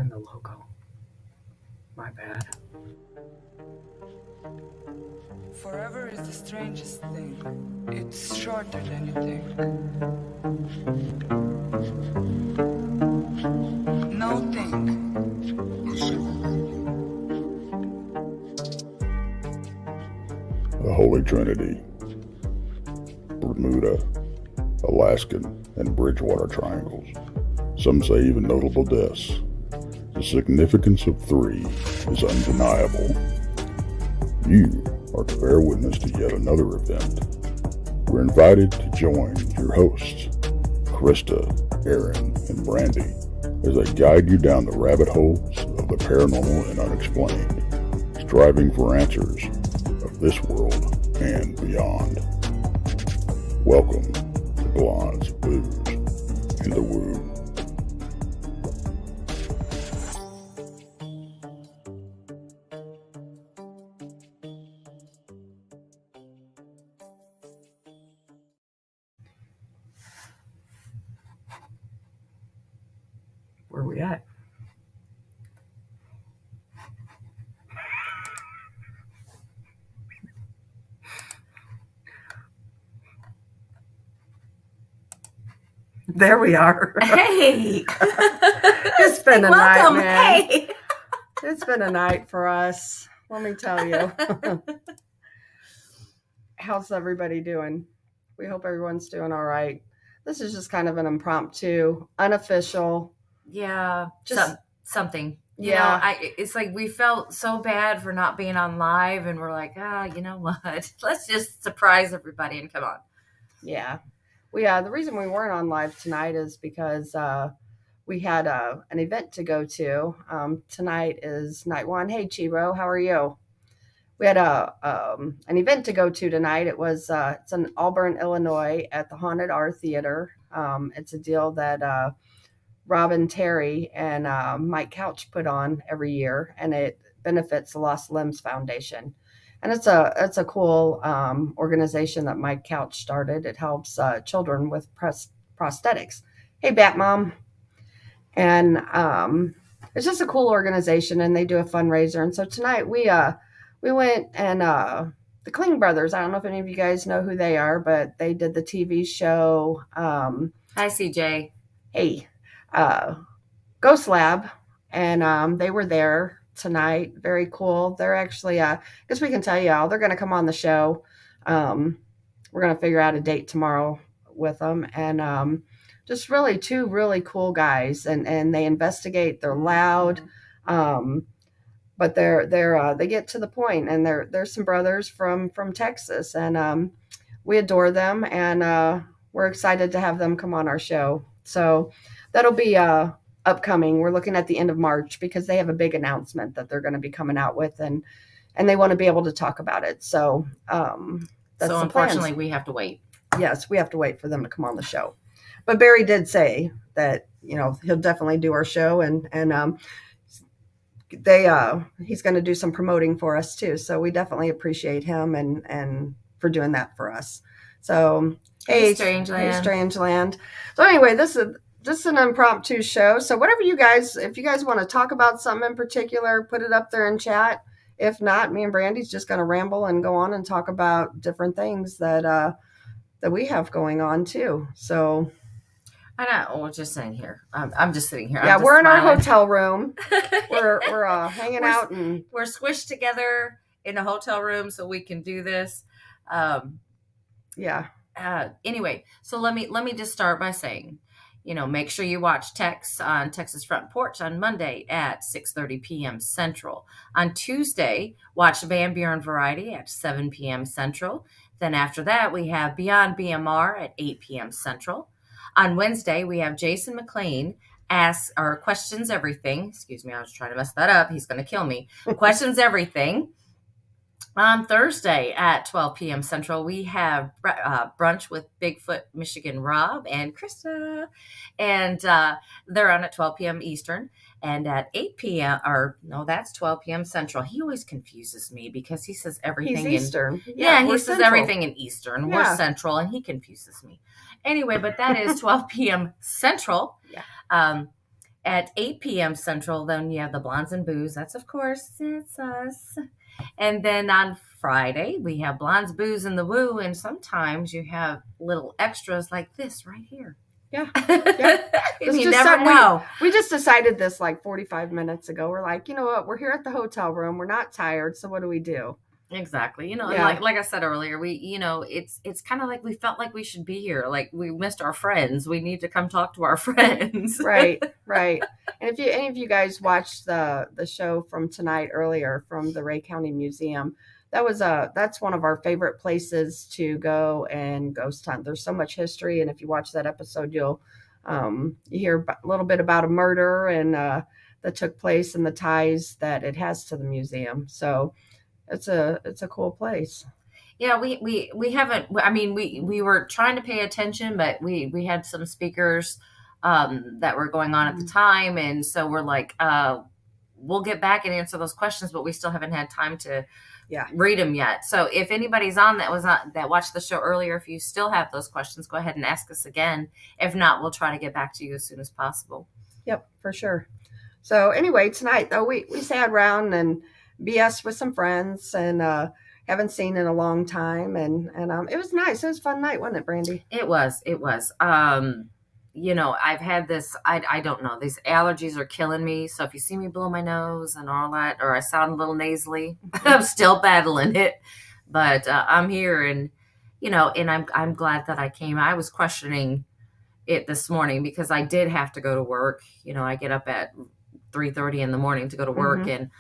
in the logo. My bad. Forever is the strangest thing. It's shorter than you think. No think. The Holy Trinity, Bermuda, Alaskan, and Bridgewater Triangles. Some say even notable deaths. The significance of 3 is undeniable. You are to bear witness to yet another event. We're invited to join your hosts, Krista, Aaron, and Brandy, as I guide you down the rabbit holes of the paranormal and unexplained, striving for answers of this world and beyond. Welcome to Blondes, Booze, and the Woo. Where we at? There we are. Hey! It's been a Welcome. night, man. Hey! It's been a night for us. Let me tell you. How's everybody doing? We hope everyone's doing all right. This is just kind of an impromptu, unofficial. Yeah, Just- something. Yeah. It's like we felt so bad for not being on live, and we're like, you know what? Let's just surprise everybody and come on. Yeah. The reason we weren't on live tonight is because we had an event to go to. Tonight is night 1. Hey, Chiro, how are you? We had an event to go to tonight. It's in Auburn, Illinois, at the Haunted Hour Theater. It's a deal that Robin Terry and Mike Couch put on every year, and it benefits the Lost Limbs Foundation. And it's a cool organization that Mike Couch started. It helps children with prosthetics. Hey, Bat Mom. And it's just a cool organization, and they do a fundraiser. And so tonight we went, and the Kling brothers, I don't know if any of you guys know who they are, but they did the TV show. Hi, CJ. Hey, Ghost Lab, and they were there tonight. Very cool. They're actually, I guess we can tell you all, they're going to come on the show. We're going to figure out a date tomorrow with them, and just really 2 really cool guys, and they investigate. They're loud, but they get to the point, and they're some brothers from Texas, and we adore them, and we're excited to have them come on our show. So that'll be upcoming. We're looking at the end of March because they have a big announcement that they're going to be coming out with, and they want to be able to talk about it. So that's So the unfortunately, plans. we have to wait. Yes, we have to wait for them to come on the show. But Barry did say that, he'll definitely do our show, and he's going to do some promoting for us too. So we definitely appreciate him and for doing that for us. So Hey, Strangeland. Strangeland. So anyway, this is just an impromptu show. So whatever if you guys want to talk about something in particular, put it up there in chat. If not, me and Brandy's just going to ramble and go on and talk about different things that we have going on too. So I know. We're just sitting here. I'm just sitting here. yeah, I'm we're in smiling. our hotel room. We're hanging out, and we're squished together in a hotel room so we can do this. Yeah. Anyway, so let me just start by saying, make sure you watch Tex on Texas Front Porch on Monday at 6:30 p.m. Central. On Tuesday, watch Van Buren Variety at 7 p.m. Central. Then after that, we have Beyond BMR at 8 p.m. Central. On Wednesday, we have Jason McLean questions everything. Excuse me, I was trying to mess that up. He's going to kill me. Questions everything. On Thursday at 12 p.m. Central, we have brunch with Bigfoot Michigan Rob and Krista, and they're on at 12 p.m. Eastern. And at 8 p.m. that's 12 p.m. Central. He always confuses me because he says everything He's Eastern. Yeah, he says Central. everything in Eastern. Yeah. We're Central, and he confuses me. Anyway, but that is 12 p.m. Central. Yeah. At 8 p.m. Central, then you have the Blondes and Booze. That's, of course, it's us. And then on Friday, we have Blondes, Booze, and the Woo. And sometimes you have little extras like this right here. Yeah. And It's you just never something know. We just decided this like 45 minutes ago. We're like, you know what? We're here at the hotel room. We're not tired. So what do we do? Exactly. And Yeah. like I said earlier, we, it's kind of like we felt like we should be here. Like we missed our friends. We need to come talk to our friends. Right. And if any of you guys watched the show from tonight earlier from the Ray County Museum, that's one of our favorite places to go and ghost hunt. There's so much history, and if you watch that episode, you'll you hear a little bit about a murder and that took place and the ties that it has to the museum. So it's a cool place. Yeah, we haven't. I mean, we were trying to pay attention, but we had some speakers that were going on at the time, and so we're like, we'll get back and answer those questions, but we still haven't had time to read them yet. So if anybody's on that watched the show earlier, if you still have those questions, go ahead and ask us again. If not, we'll try to get back to you as soon as possible. Yep, for sure. So anyway, tonight though, we sat around and BS with some friends and haven't seen in a long time, and it was nice. It was a fun night, wasn't it, Brandy? It was. I've had this, I don't know, these allergies are killing me. So if you see me blow my nose and all that, or I sound a little nasally, I'm still battling it, but I'm here, and I'm glad that I came. I was questioning it this morning because I did have to go to work. I get up at 3:30 in the morning to go to work, and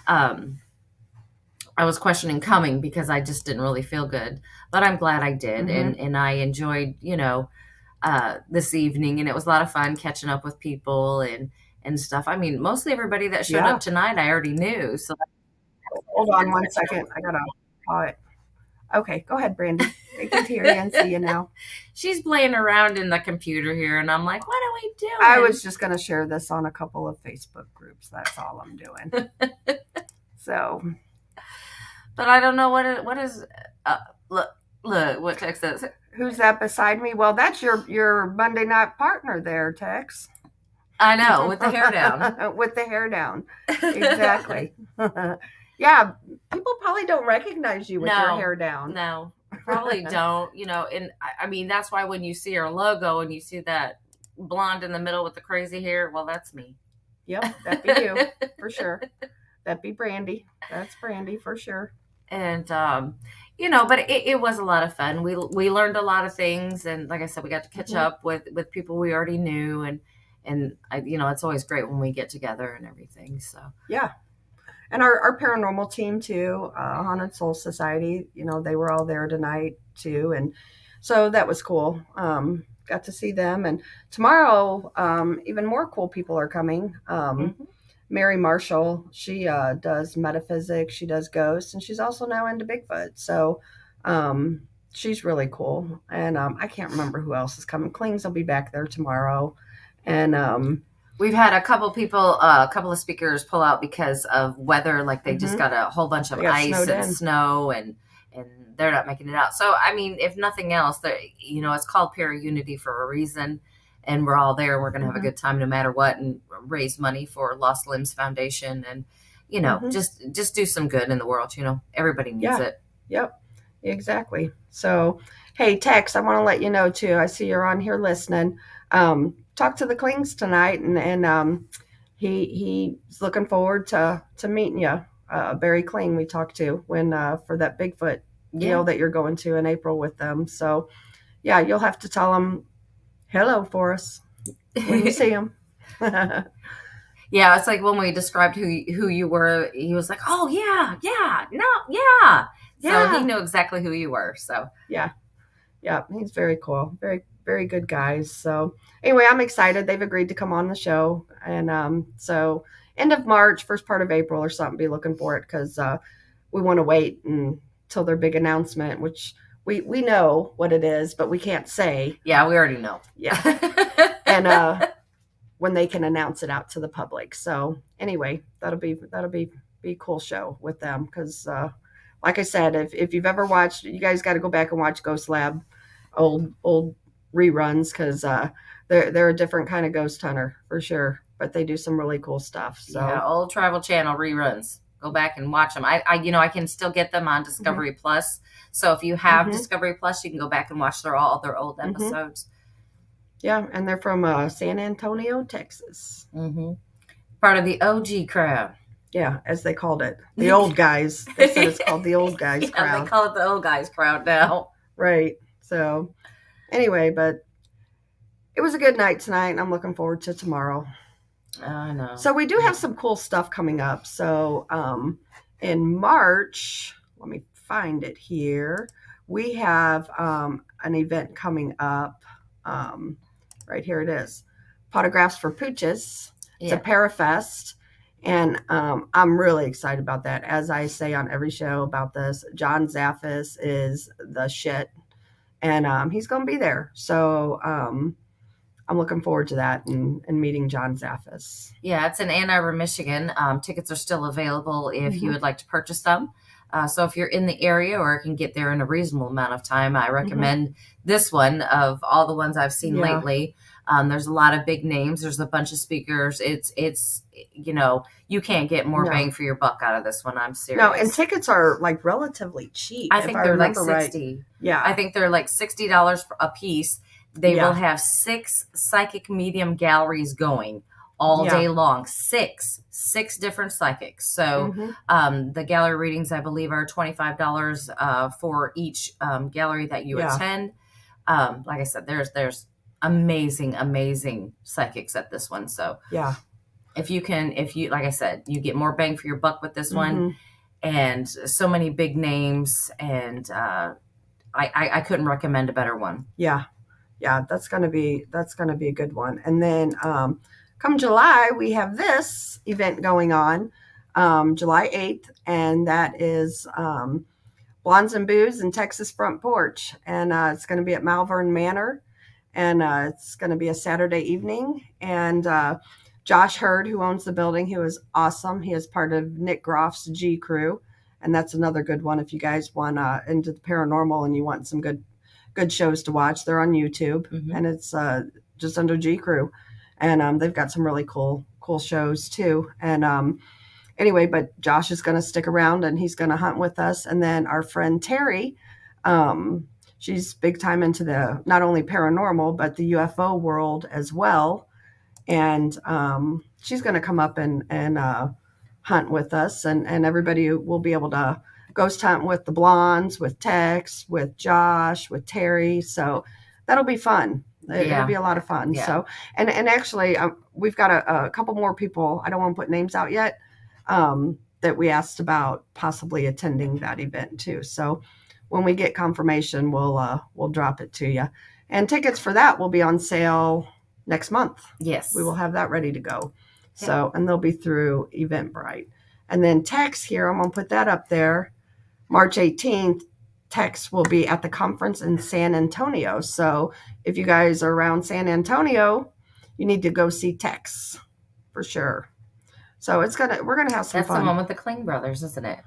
I was questioning coming because I just didn't really feel good, but I'm glad I did. And I enjoyed, this evening, and it was a lot of fun catching up with people and stuff. I mean, mostly everybody that showed up tonight, I already knew. So hold on one second. I gotta call it. Okay, go ahead, Brandy. I can hear you and see you now. She's playing around in the computer here, and I'm like, what are we doing? I was just gonna share this on a couple of Facebook groups. That's all I'm doing. So, but I don't know what is. Look what Tex says. Who's that beside me? Well, that's your Monday night partner there, Tex. I know, with the hair down. With the hair down. Exactly. Yeah, people probably don't recognize you with your hair down. No, probably don't. And I mean, that's why when you see our logo and you see that blonde in the middle with the crazy hair, well, that's me. Yep, that'd be you, for sure. That'd be Brandy. That's Brandy, for sure. And, but it was a lot of fun. We learned a lot of things. And like I said, we got to catch up with people we already knew. And it's always great when we get together and everything. So, yeah. And our paranormal team too, Haunted Soul Society, they were all there tonight too. And so that was cool. Got to see them. And tomorrow, even more cool people are coming. Mary Marshall, she does metaphysics, she does ghosts, and she's also now into Bigfoot. So she's really cool. And I can't remember who else is coming. Klings will be back there tomorrow. And we've had a couple people, a couple of speakers pull out because of weather. Like they just got a whole bunch of ice and snow, and they're not making it out. So, I mean, if nothing else, it's called Para Unity for a reason. And we're all there. We're going to have a good time no matter what, and raise money for Lost Limbs Foundation, and just do some good in the world. Everybody needs it. Yep, exactly. So, hey, Tex, I want to let you know too. I see you're on here listening. Talk to the Klings tonight, and he's looking forward to meeting you. Barry Kling, we talked to when for that Bigfoot deal that you're going to in April with them. So, yeah, you'll have to tell him hello for us when you see him. Yeah, it's like when we described who you were, he was like, oh, yeah. So he knew exactly who you were. So yeah, he's very cool. Very, very good guys. So anyway, I'm excited. They've agreed to come on the show. And so end of March, first part of April or something, be looking for it, because we want to wait until their big announcement, which we know what it is, but we can't say. Yeah, we already know. Yeah. And when they can announce it out to the public. So anyway, that'll be a cool show with them, because like I said, if you've ever watched, you guys got to go back and watch Ghost Lab old reruns, because they're a different kind of ghost hunter for sure. but they do some really cool stuff. So Yeah, old Travel Channel reruns. Go back and watch them. I can still get them on Discovery Plus. So if you have Mhm. Discovery Plus, you can go back and watch all their old Mhm. episodes. yeah, and they're from San Antonio, Texas. Mm-hmm. Part of the OG crowd. Yeah, as they called it, the old guys. They said it's called the old guys Yeah, crowd. they call it the old guys crowd now. Right. So anyway, but it was a good night tonight, and I'm looking forward to tomorrow. I know. So we do have some cool stuff coming up. So in March, let me find it here. We have an event coming up. Right here it is. Photographs for Pooches. It's a Parafest. And I'm really excited about that. As I say on every show about this, John Zaffis is the shit. And he's going to be there. So I'm looking forward to that and meeting John Zaffis. Yeah, it's in Ann Arbor, Michigan. Tickets are still available if you Mhm. would like to purchase them. So if you're in the area or can get there in a reasonable amount of time, I recommend this one of all the ones I've seen Yeah. lately. There's a lot of big names. There's a bunch of speakers. It's you can't get more No. bang for your buck out of this one. I'm serious. No, and tickets are like relatively cheap. I if think they're like remember right. 60. Yeah. I think they're like $60 a piece. They Yeah. will have 6 psychic medium galleries going all Yeah. day long. Six different psychics. So Mhm. the gallery readings, I believe, are $25 for each gallery that you Yeah. attend. Like I said, there's amazing psychics at this one. So Yeah. if you like I said, you get more bang for your buck with this one, Mhm. and so many big names, and I couldn't recommend a better one. Yeah. Yeah, that's gonna be a good one. And then come July, we have this event going on, July 8th, and that is Blondes and Booze and Texas Front Porch. And it's going to be at Malvern Manor, and it's going to be a Saturday evening. And Josh Hurd, who owns the building, who is awesome. He is part of Nick Groff's G Crew, and that's another good one if you guys want into the paranormal and you want some good shows to watch. They're on YouTube, Mhm. and it's just under G Crew, and they've got some really cool shows too. And anyway, but Josh is going to stick around and he's going to hunt with us. And then our friend Terry, she's big time into the not only paranormal but the UFO world as well, and she's going to come up and hunt with us, and everybody will be able to ghost hunt with the Blondes, with Tex, with Josh, with Terry. So that'll be fun. It'll be a lot of fun. Yeah. So, and actually, we've got a couple more people. I don't want to put names out yet. That we asked about possibly attending that event too. So when we get confirmation, we'll drop it to you. And tickets for that will be on sale next month. Yes. We will have that ready to go. So, and they'll be through Eventbrite. And then Tex here, I'm going to put that up there. March 18th, Tex will be at the conference in San Antonio. So if you guys are around San Antonio, you need to go see Tex for sure. So we're gonna have some That's fun. the one with the Kling brothers, isn't it?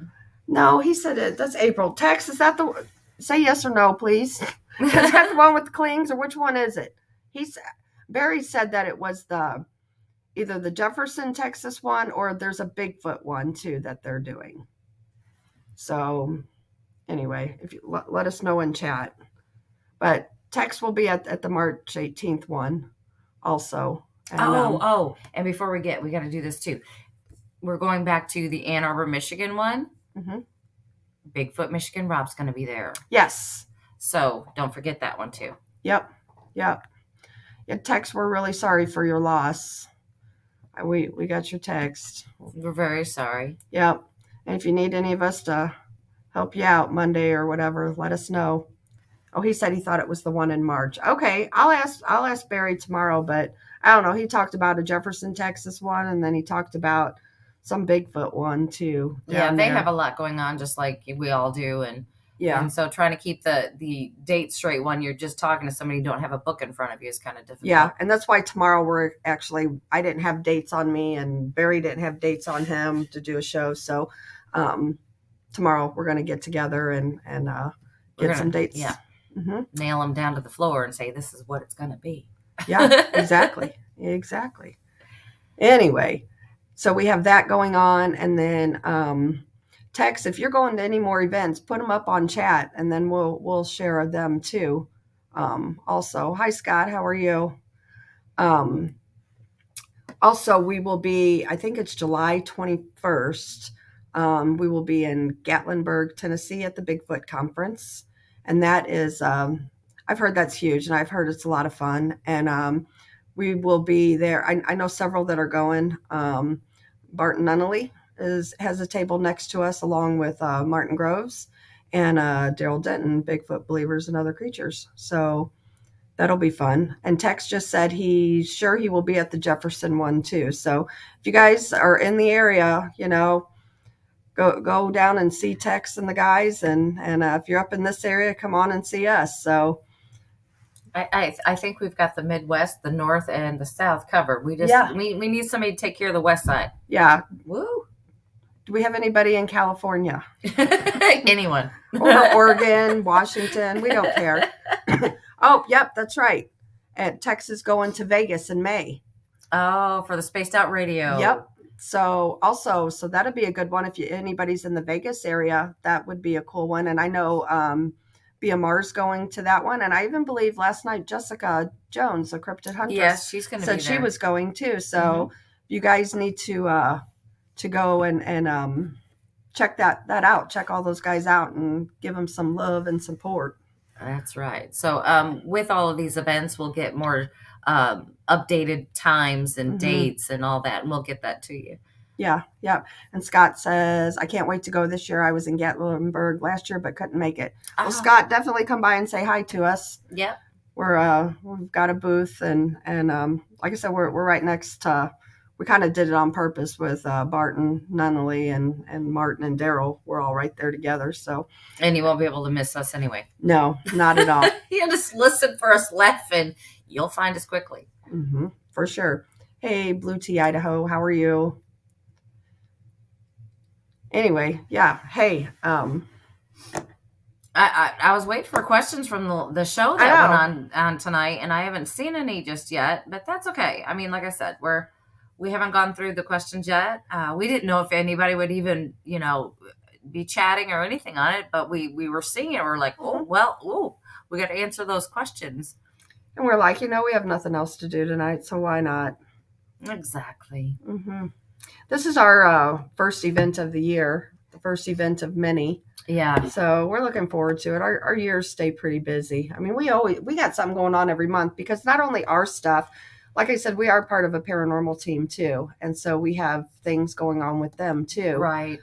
No, he said it. That's April. Tex, is that say yes or no, please? Is that the one with the Klings, or which one is it? Barry said that it was either the Jefferson, Texas one, or there's a Bigfoot one too that they're doing. So anyway, if you let us know in chat. But Tex will be at the March 18th one also. And, and before we got to do this too. We're going back to the Ann Arbor, Michigan one. Mhm. Bigfoot, Michigan. Rob's going to be there. Yes. So don't forget that one too. Yep. Yeah, Tex, we're really sorry for your loss. We got your text. We're very sorry. Yep. And if you need any of us to help you out Monday or whatever, let us know. Oh, he said he thought it was the one in March. Okay, I'll ask Barry tomorrow, but I don't know. He talked about a Jefferson, Texas one, and then he talked about some Bigfoot one too. Yeah, they have a lot going on, just like we all do, and so trying to keep the date straight when you're just talking to somebody who don't have a book in front of you is kind of difficult. Yeah, and that's why tomorrow I didn't have dates on me, and Barry didn't have dates on him to do a show. So tomorrow we're going to get together and get some dates. Yeah, mm-hmm. Nail them down to the floor and say this is what it's going to be. Yeah, exactly. Anyway, so we have that going on. And then Tex, if you're going to any more events, put them up on chat, and then we'll share them too. Also, hi Scott, how are you? Also, we will be, I think it's July 21st. We will be in Gatlinburg, Tennessee at the Bigfoot Conference. And that is, I've heard that's huge, and I've heard it's a lot of fun. And we will be there. I know several that are going. Barton Nunnally has a table next to us, along with Martin Groves and Daryl Denton, Bigfoot Believers and Other Creatures. So that'll be fun. And Tex just said he's sure he will be at the Jefferson one too. So if you guys are in the area, go down and see Tex and the guys. And if you're up in this area, come on and see us. So I think we've got the Midwest, the North, and the South covered. We need somebody to take care of the West side. Yeah. Woo. Do we have anybody in California? Anyone. Or Oregon, Washington? We don't care. Oh, yep, that's right. And Texas going to Vegas in May. Oh, for the Spaced Out Radio. Yep. So that'd be a good one. If anybody's in the Vegas area, that would be a cool one. And I know BMR's going to that one. And I even believe last night Jessica Jones, the Cryptid Huntress, yes, she's going to be there. said she was going too. So you guys need to go and check that out. Check all those guys out and give them some love and support. That's right. So with all of these events, we'll get more updated times and dates and all that, and we'll get that to you. Yeah. And Scott says, I can't wait to go this year. I was in Gatlinburg last year, but couldn't make it. Well, Scott, definitely come by and say hi to us. Yep. We've got a booth, and like I said, we're right next to. We kind of did it on purpose with Barton Nunnally and Martin and Daryl. We're all right there together. So, and you won't be able to miss us anyway. No, not at all. You just listen for us laughing. You'll find us quickly. For sure. Hey, Blue Tea Idaho, how are you? Anyway, yeah. Hey, I was waiting for questions from the show that went on tonight, and I haven't seen any just yet. But that's okay. I mean, like I said, we haven't gone through the questions yet. We didn't know if anybody would even, be chatting or anything on it, but we were seeing it. We're like, we got to answer those questions. And we're like, we have nothing else to do tonight, so why not? Exactly. This is our first event of the year, the first event of many. Yeah. So we're looking forward to it. Our years stay pretty busy. I mean, we got something going on every month, because not only our stuff, like I said, we are part of a paranormal team too. And so we have things going on with them too. Right.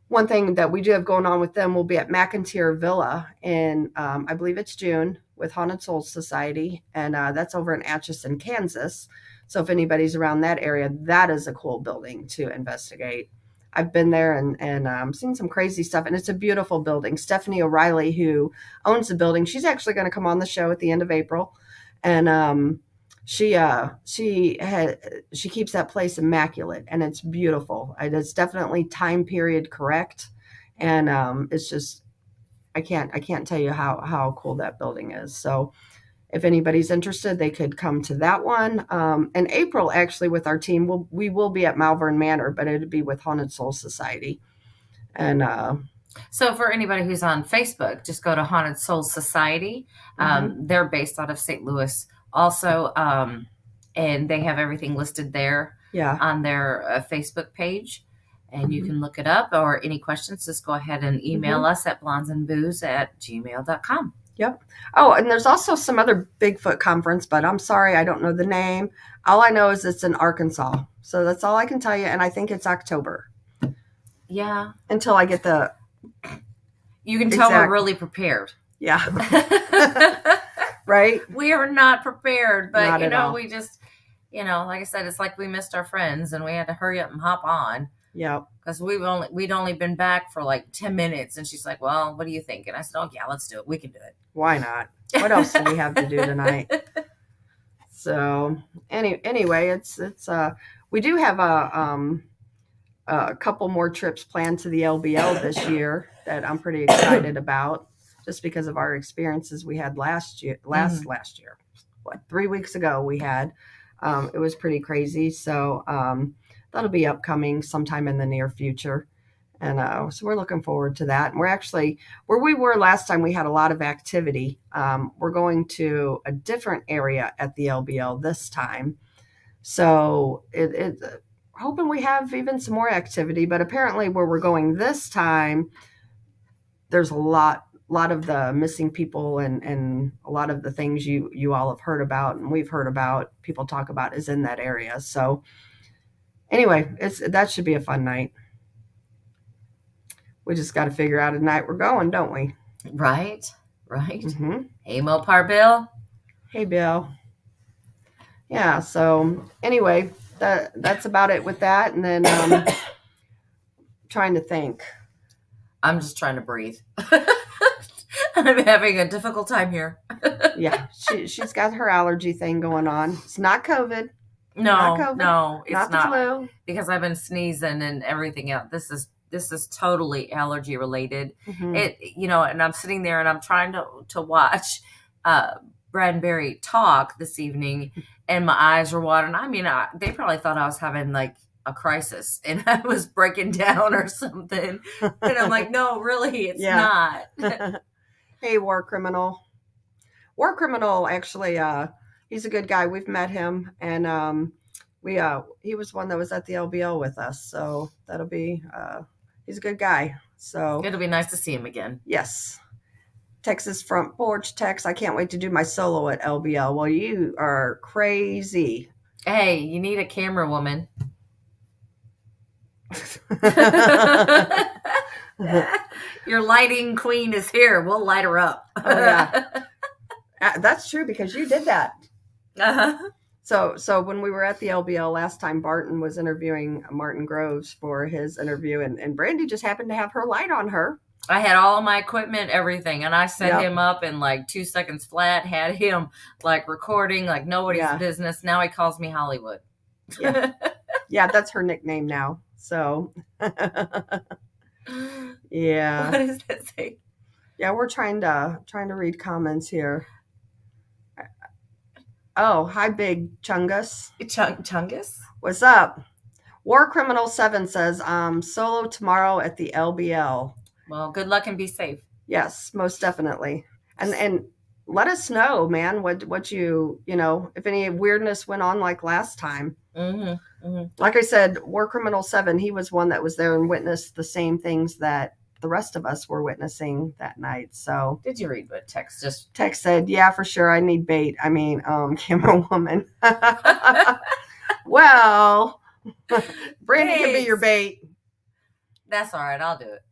One thing that we do have going on with them will be at McIntyre Villa in, I believe it's June, with Haunted Souls Society. And that's over in Atchison, Kansas. So if anybody's around that area, that is a cool building to investigate. I've been there and seen some crazy stuff. And it's a beautiful building. Stephanie O'Reilly, who owns the building, she's actually going to come on the show at the end of April. And she keeps that place immaculate, and it's beautiful. It's definitely time period correct, and it's just I can't tell you how cool that building is. So if anybody's interested, they could come to that one. In April, actually, with our team, we will be at Malvern Manor, but it'd be with Haunted Soul Society. And so for anybody who's on Facebook, just go to Haunted Soul Society. They're based out of St. Louis. Also, and they have everything listed there on their Facebook page, and you can look it up, or any questions, just go ahead and email us at blondesandbooze@gmail.com. Yep. Oh, and there's also some other Bigfoot conference, but I'm sorry, I don't know the name. All I know is it's in Arkansas. So that's all I can tell you, and I think it's October. Yeah. Until I get the... You can tell we're really prepared. Yeah. Right? We are not prepared, but Not at all. we just, like I said, it's like we missed our friends and we had to hurry up and hop on. Yeah. Because we'd only been back for like 10 minutes, and she's like, well, what do you think? And I said, oh yeah, let's do it. We can do it. Why not? What else do we have to do tonight? So anyway, it's we do have a couple more trips planned to the LBL this year that I'm pretty excited about, just because of our experiences we had last year. 3 weeks ago we had It was pretty crazy. So that'll be upcoming sometime in the near future. And so we're looking forward to that. And we're actually, where we were last time, we had a lot of activity. We're going to a different area at the LBL this time. So hoping we have even some more activity. But apparently where we're going this time, there's a lot of the missing people and a lot of the things you all have heard about and we've heard about, people talk about, is in that area. So anyway, that should be a fun night. We just got to figure out a night we're going, don't we? Right. Mm-hmm. Hey, Mopar Bill. Hey, Bill. Yeah. So anyway, that's about it with that. And then trying to think. I'm just trying to breathe. I'm having a difficult time here. Yeah, she's got her allergy thing going on. It's not COVID. No, Not COVID. no, it's Not the not flu. because I've been sneezing and everything else. This is totally allergy related. Mhm. And I'm sitting there and I'm trying to watch Brad and Barry talk this evening, and my eyes were watering. I mean, they probably thought I was having like a crisis and I was breaking down or something. And I'm like, no, really, it's not. Hey, War Criminal. War Criminal, actually, he's a good guy. We've met him, and he was one that was at the LBL with us. So that'll be, he's a good guy. So It'll be nice to see him again. yes. Texas Front Porch Tex. I can't wait to do my solo at LBL. Well, you are crazy. Hey, you need a camera woman. Your lighting queen is here. We'll light her up. Oh, yeah. That's true because you did that. Uh-huh. So when we were at the LBL last time, Barton was interviewing Martin Groves for his interview, and Brandy just happened to have her light on her. I had all my equipment, everything, and I set Yep. him up in like 2 seconds flat, had him like recording like nobody's Yeah. business. Now he calls me Hollywood. Yeah. Yeah, that's her nickname now. So yeah. What does that say? Yeah, we're trying to read comments here. Oh, hi, Big Chungus. Chungus? What's up? War Criminal 7 says, solo tomorrow at the LBL. Well, good luck and be safe. Yes, most definitely. And let us know, man, what you if any weirdness went on like last time. Mm-hmm. Mm-hmm. Like I said, War Criminal 7, he was one that was there and witnessed the same things that the rest of us were witnessing that night. So Did you read what text just? Tex said, yeah, for sure. I need bait. I mean, camera woman. Well, Brandy can be your bait. That's all right. I'll do it.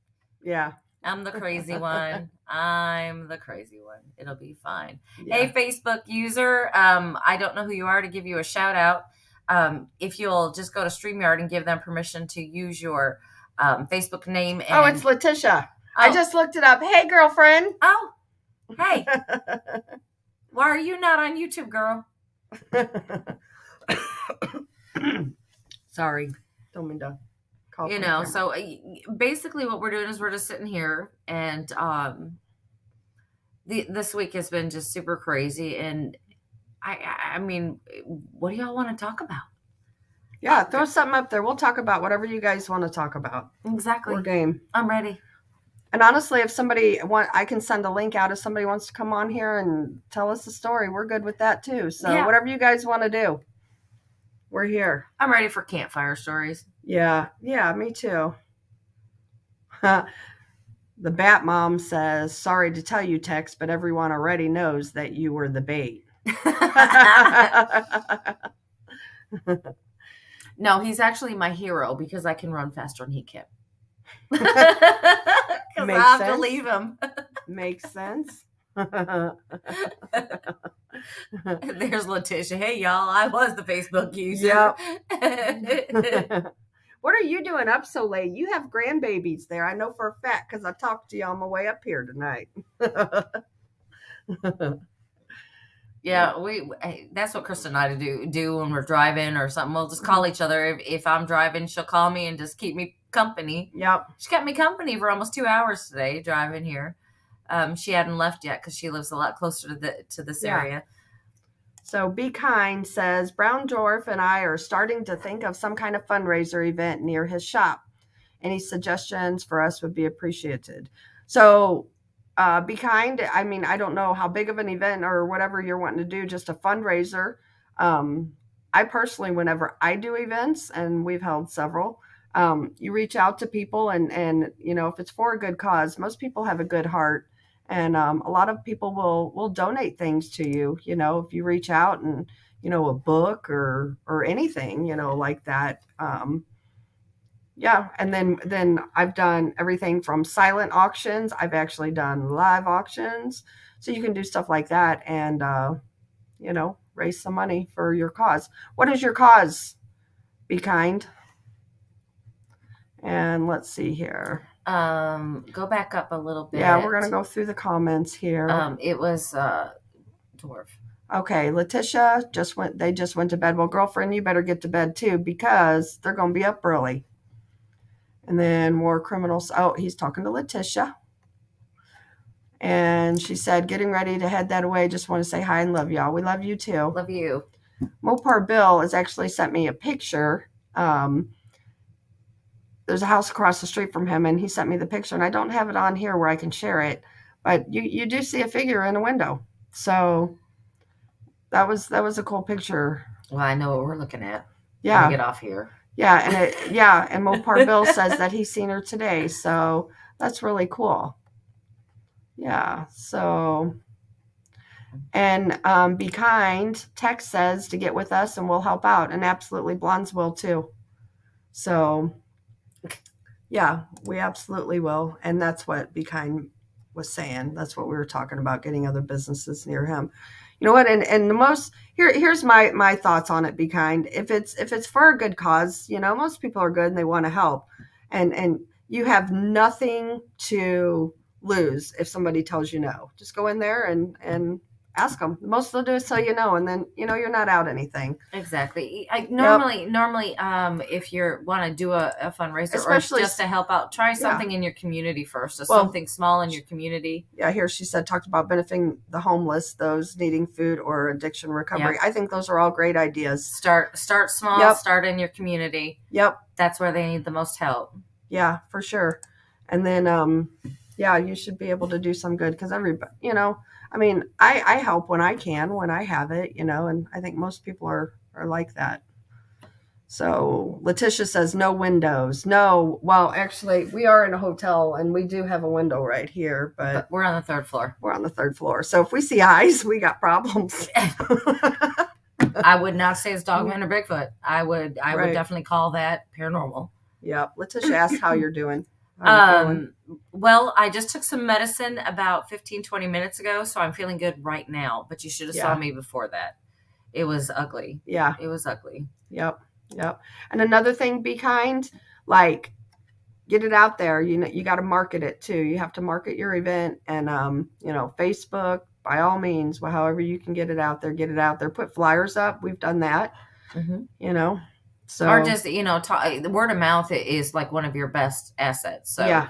Yeah. I'm the crazy one. I'm the crazy one. It'll be fine. Yeah. Hey, Facebook user. I don't know who you are to give you a shout out. If you'll just go to StreamYard and give them permission to use your Facebook name. And, Oh, it's Letitia. I just looked it up. Hey, girlfriend. Oh, hey. Why are you not on YouTube, girl? Sorry. Don't mean to call. So basically what we're doing is we're just sitting here, and this week has been just super crazy, and I mean, what do y'all want to talk about? Yeah, throw something up there. We'll talk about whatever you guys want to talk about. Exactly. We're game. I'm ready. And honestly, if somebody I can send a link out if somebody wants to come on here and tell us a story. We're good with that too. So Yeah. whatever you guys want to do, we're here. I'm ready for campfire stories. Yeah, me too. The Bat Mom says, sorry to tell you, Tex, but everyone already knows that you were the bait. No, he's actually my hero because I can run faster than he can. Because I Makes have to sense. leave him. Makes sense. There's Letitia. Hey, y'all. I was the Facebook user. Yep. What are you doing up so late? You have grandbabies there. I know for a fact because I talked to you on my way up here tonight. Yeah, that's what Krista and I do when we're driving or something. We'll just call each other. If I'm driving, she'll call me and just keep me company. Yep. She kept me company for almost 2 hours today driving here. She hadn't left yet because she lives a lot closer to this Yeah. area. So Be Kind says Brown Dwarf and I are starting to think of some kind of fundraiser event near his shop. Any suggestions for us would be appreciated. So Be Kind, I mean, I don't know how big of an event or whatever you're wanting to do, just a fundraiser. I personally, whenever I do events, and we've held several, you reach out to people and if it's for a good cause, most people have a good heart. And a lot of people will donate things to you, if you reach out and, a book or anything, like that. Yeah. And then I've done everything from silent auctions. I've actually done live auctions. So you can do stuff like that and, raise some money for your cause. What is your cause? Be Kind. And let's see here. Go back up a little bit. Yeah, we're going to go through the comments here. It was Dwarf. Okay, Letitia they just went to bed. Well, girlfriend, you better get to bed too because they're going to be up early. And then more criminals. Oh, he's talking to Letitia. And she said, getting ready to head that away. Just want to say hi and love y'all. We love you too. Love you. Mopar Bill has actually sent me a picture. There's a house across the street from him, and he sent me the picture. And I don't have it on here where I can share it. But you do see a figure in a window. So that was a cool picture. Well, I know what we're looking at. Yeah. Get off here. Yeah, and Mopar Bill says that he's seen her today, so that's really cool. Yeah, so and Be Kind text says to get with us and we'll help out, and absolutely Blondes will too. So yeah, we absolutely will, and that's what Be Kind was saying. That's what we were talking about, getting other businesses near him. You know what? And the most here's my thoughts on it. Be Kind. If it's for a good cause, most people are good and they want to help, and you have nothing to lose if somebody tells you no. Just go in there and ask them. The most they'll do is tell you no, and then you're not out anything. Exactly. Normally, if you want to do a fundraiser, especially or just to help out, try something in your community first. So something small in your community. Yeah, here she said talked about benefiting the homeless, those needing food or addiction recovery. Yep. I think those are all great ideas. Start small. Yep. Start in your community. Yep. That's where they need the most help. Yeah, for sure. And then you should be able to do some good because everybody, I mean, I help when I can, when I have it, and I think most people are like that. So Letitia says no windows. No, well, actually, we are in a hotel and we do have a window right here, but we're on the third floor. We're on the third floor. So if we see eyes, we got problems. I would not say it's Dogman or Bigfoot. I would definitely call that paranormal. Yep. Letitia asked how you're doing. Well, I just took some medicine about 15-20 minutes ago, so I'm feeling good right now, but you should have saw me before that. It was ugly. Yeah. It was ugly. Yep. And another thing, Be Kind, like get it out there. You got to market it too. You have to market your event and Facebook, by all means, however you can get it out there, put flyers up. We've done that. Mm-hmm. So, or just, the word of mouth is like one of your best assets. So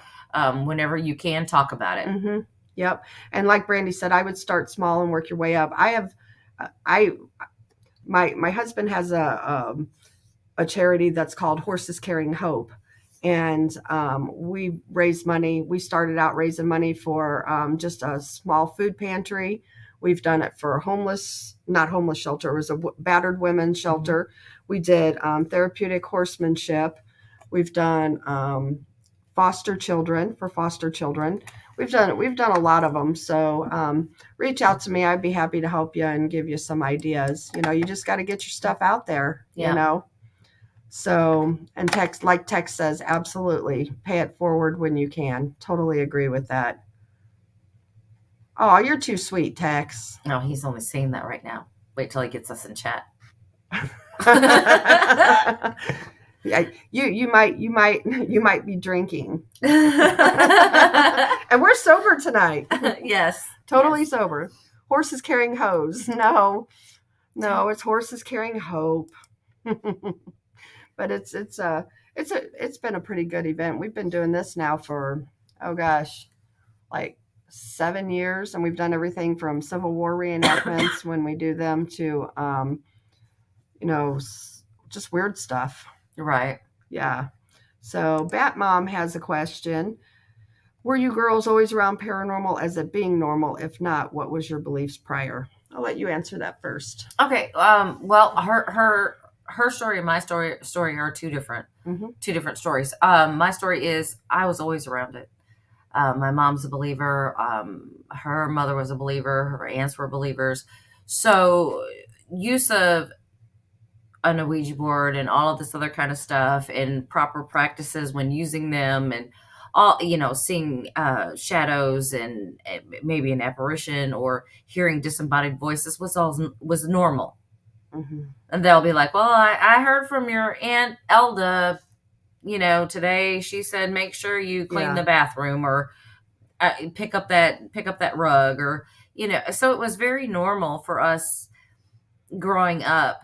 whenever you can, talk about it. Mm-hmm. Yep. And like Brandy said, I would start small and work your way up. My husband has a charity that's called Horses Carrying Hope. And we raise money. We started out raising money for just a small food pantry. We've done it for not homeless shelter. It was a battered women's shelter. Mm-hmm. We did therapeutic horsemanship. We've done foster children. We've done a lot of them. So reach out to me. I'd be happy to help you and give you some ideas. You just got to get your stuff out there, So, and Tex says, absolutely. Pay it forward when you can. Totally agree with that. Oh, you're too sweet, Tex. No, he's only saying that right now. Wait till he gets us in chat. Yeah, you might be drinking. And we're sober tonight. Yes. Totally sober. Horses carrying hose. No, it's horses carrying hope. But it's been a pretty good event. We've been doing this now for like 7 years, and we've done everything from Civil War reenactments when we do them to, just weird stuff. Right. Yeah. So Bat Mom has a question. Were you girls always around paranormal as it being normal? If not, what was your beliefs prior? I'll let you answer that first. Okay. Well, her story and my story are two different stories. My story is I was always around it. My mom's a believer. Her mother was a believer. Her aunts were believers. So use of a Ouija board and all of this other kind of stuff and proper practices when using them and all, seeing shadows and maybe an apparition or hearing disembodied voices was normal. And they'll be like, well, I heard from your Aunt Elda, today she said, make sure you clean the bathroom or pick up that rug or, so it was very normal for us growing up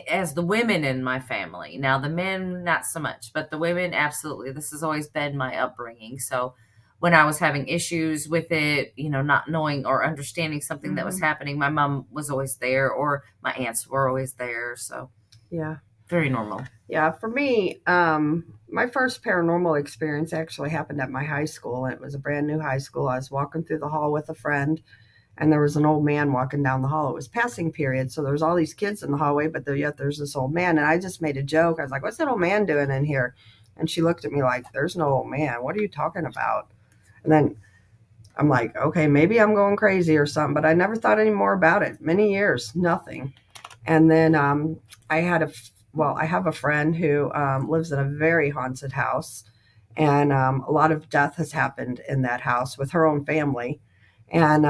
as the women in my family. Now the men, not so much, but the women, absolutely. This has always been my upbringing. So when I was having issues with it, not knowing or understanding something that was happening, my mom was always there or my aunts were always there. So yeah, very normal. Yeah. For me, my first paranormal experience actually happened at my high school, and it was a brand new high school. I was walking through the hall with a friend, and there was an old man walking down the hall. It was passing period, so there was all these kids in the hallway, but yet there's this old man. And I just made a joke. I was like, what's that old man doing in here? And she looked at me like, there's no old man. What are you talking about? And then I'm like, okay, maybe I'm going crazy or something, but I never thought any more about it. Many years, nothing. And then I have a friend who lives in a very haunted house, and a lot of death has happened in that house with her own family. And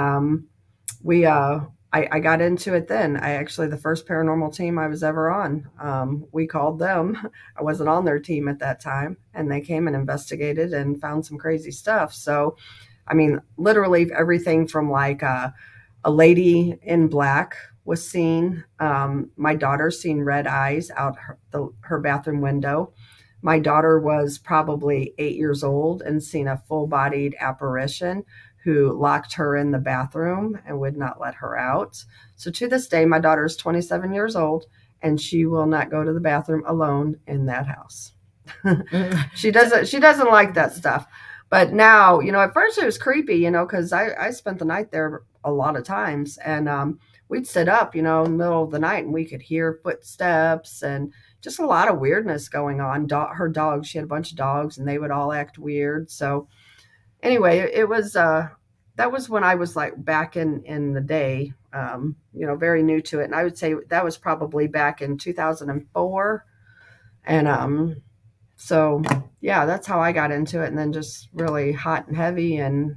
I got into it then. The first paranormal team I was ever on, we called them. I wasn't on their team at that time, and they came and investigated and found some crazy stuff. So, I mean, literally everything from like a lady in black was seen. My daughter seen red eyes out her bathroom window. My daughter was probably 8 years old and seen a full-bodied apparition who locked her in the bathroom and would not let her out. So to this day, my daughter is 27 years old, and she will not go to the bathroom alone in that house. She doesn't like that stuff. But now, at first it was creepy, because I spent the night there a lot of times, and we'd sit up, in the middle of the night, and we could hear footsteps and just a lot of weirdness going on. Her dogs, she had a bunch of dogs, and they would all act weird. So anyway, it was that was when I was like back in the day, very new to it. And I would say that was probably back in 2004. And so yeah, that's how I got into it. And then just really hot and heavy. And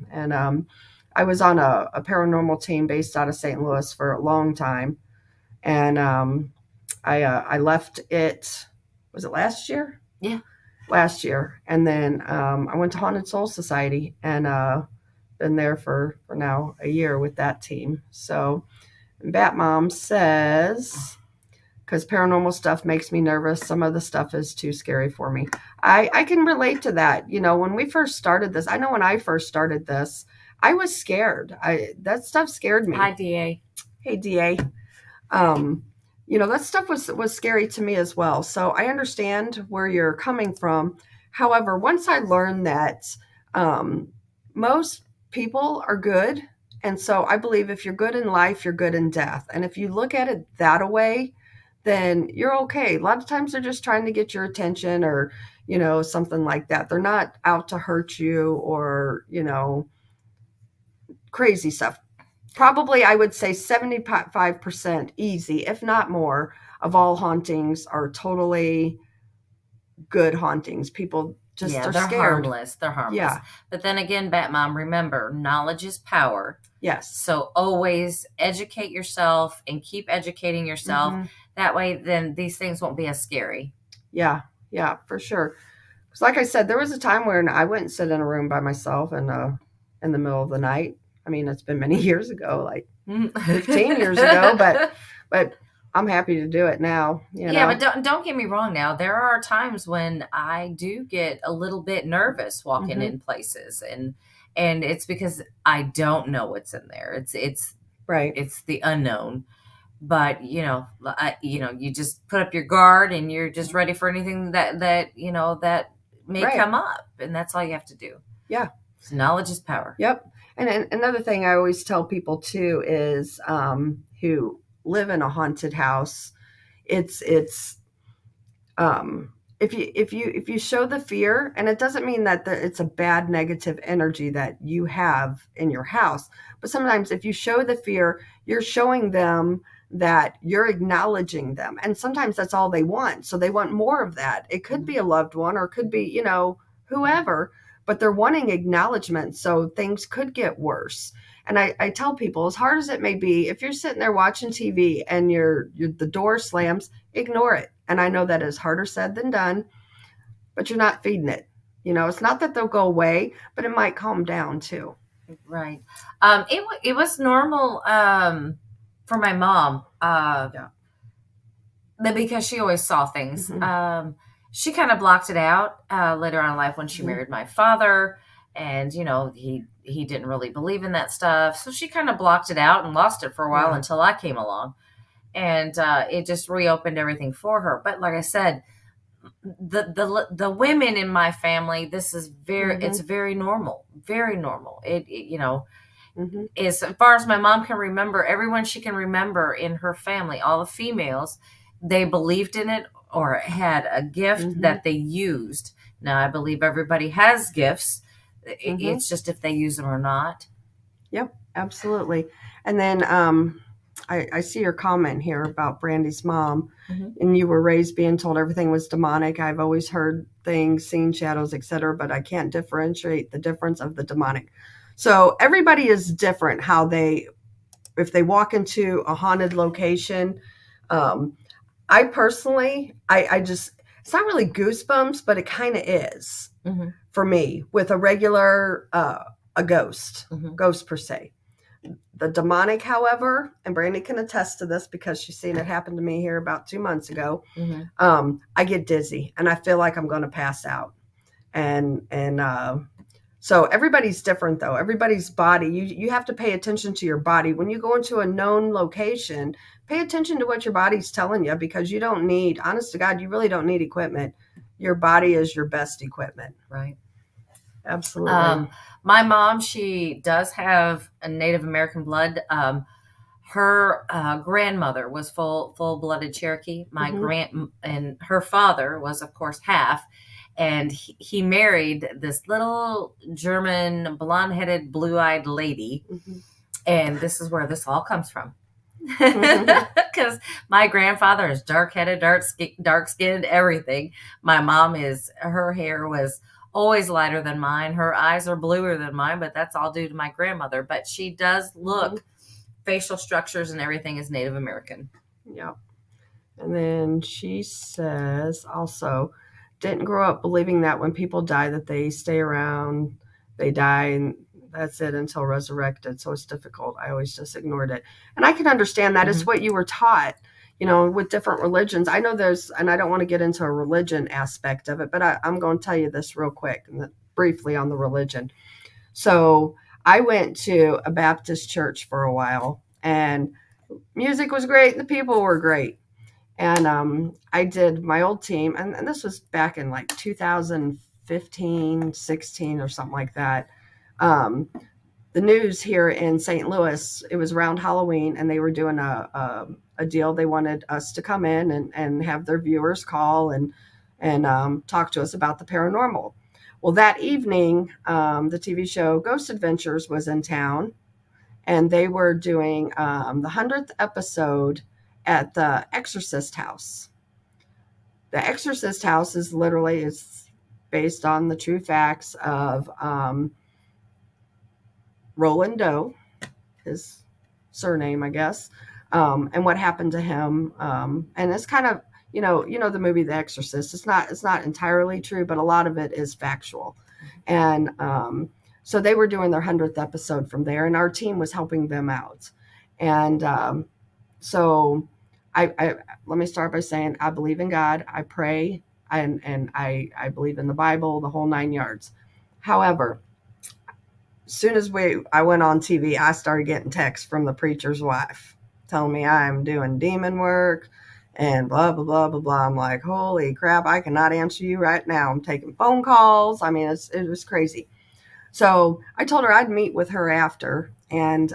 I was on a paranormal team based out of St. Louis for a long time. And I left it, was it last year? Yeah. Last year. And then I went to Haunted Soul Society, and been there for now a year with that team. So Bat Mom says, because paranormal stuff makes me nervous, some of the stuff is too scary for me. I can relate to that. When we first started this, I know when I first started this, I was scared. That stuff scared me. Hi, DA. Hey, DA. That stuff was scary to me as well. So I understand where you're coming from. However, once I learned that most people are good, and so I believe if you're good in life, you're good in death. And if you look at it that way, then you're okay. A lot of times they're just trying to get your attention or, something like that. They're not out to hurt you or, crazy stuff. Probably, I would say 75% easy, if not more, of all hauntings are totally good hauntings. People just are they're scared. harmless. They're harmless. Yeah. But then again, Bat Mom, remember, knowledge is power. Yes. So always educate yourself and keep educating yourself. Mm-hmm. That way, then these things won't be as scary. Yeah, for sure. Because like I said, there was a time when I wouldn't sit in a room by myself in the middle of the night. I mean, it's been many years ago, like 15 years ago, but I'm happy to do it now. Yeah, but don't get me wrong. Now there are times when I do get a little bit nervous walking in places, and it's because I don't know what's in there. Right. It's the unknown. But you just put up your guard, and you're just ready for anything that may Right. come up, and that's all you have to do. Yeah. So knowledge is power. Yep. And another thing I always tell people too is who live in a haunted house, it's if you show the fear, and it doesn't mean that it's a bad negative energy that you have in your house, but sometimes if you show the fear, you're showing them that you're acknowledging them, and sometimes that's all they want. So they want more of that. It could be a loved one, or it could be whoever, but they're wanting acknowledgement. So things could get worse. And I tell people, as hard as it may be, if you're sitting there watching TV and the door slams, ignore it. And I know that is harder said than done, but you're not feeding it. It's not that they'll go away, but it might calm down too. Right. It was normal for my mom. Because she always saw things. Mhm. She kind of blocked it out later on in life when she Mhm. married my father, and he didn't really believe in that stuff, so she kind of blocked it out and lost it for a while Yeah. until I came along, and it just reopened everything for her. But like I said, the women in my family, this is it's very normal, very normal. Mhm. As far as my mom can remember, everyone she can remember in her family, all the females, they believed in it or had a gift Mhm. that they used. Now, I believe everybody has gifts. Mhm. It's just if they use them or not. Yep, absolutely. And then I see your comment here about Brandy's mom, Mhm. and you were raised being told everything was demonic. I've always heard things, seen shadows, etc., but I can't differentiate the difference of the demonic. So everybody is different if they walk into a haunted location. I personally, I just, it's not really goosebumps, but it kind of is Mhm. for me with a regular, a ghost per se. The demonic, however, and Brandy can attest to this because she's seen it happen to me here about 2 months ago. I get dizzy and I feel like I'm going to pass out. And so everybody's different though. Everybody's body, you have to pay attention to your body. When you go into a known location, pay attention to what your body's telling you, because you don't need, honest to God, you really don't need equipment. Your body is your best equipment. Right. Absolutely. My mom, she does have a Native American blood. Her grandmother was full-blooded Cherokee. My and her father was, of course, half. And he married this little German blonde-headed, blue-eyed lady. And this is where this all comes from. Because my grandfather is dark-headed, dark-skinned, everything. My mom her hair was always lighter than mine. Her eyes are bluer than mine, but that's all due to my grandmother. But she does look, facial structures and everything is Native American. Yep. And then she says also, didn't grow up believing that when people die that they stay around, they die, and that's it until resurrected. So it's difficult. I always just ignored it. And I can understand that. It's what you were taught, with different religions. I know and I don't want to get into a religion aspect of it, but I'm going to tell you this real quick and briefly on the religion. So I went to a Baptist church for a while, and music was great. The people were great. And I did my old team, and this was back in like 2015, 16 or something like that. The news here in St. Louis, it was around Halloween, and they were doing a deal. They wanted us to come in and have their viewers call and talk to us about the paranormal. Well, that evening, the TV show Ghost Adventures was in town, and they were doing the 100th episode at the Exorcist House. The Exorcist House is based on the true facts of Roland Doe, his surname, I guess, and what happened to him. And it's kind of, the movie The Exorcist. It's not entirely true, but a lot of it is factual. And so they were doing their 100th episode from there, and our team was helping them out. And so I let me start by saying I believe in God. I pray, and I believe in the Bible, the whole 9 yards. However, soon as I went on TV, I started getting texts from the preacher's wife telling me I'm doing demon work and blah, blah, blah, blah, blah. I'm like, holy crap, I cannot answer you right now. I'm taking phone calls. I mean, it was crazy. So I told her I'd meet with her after. And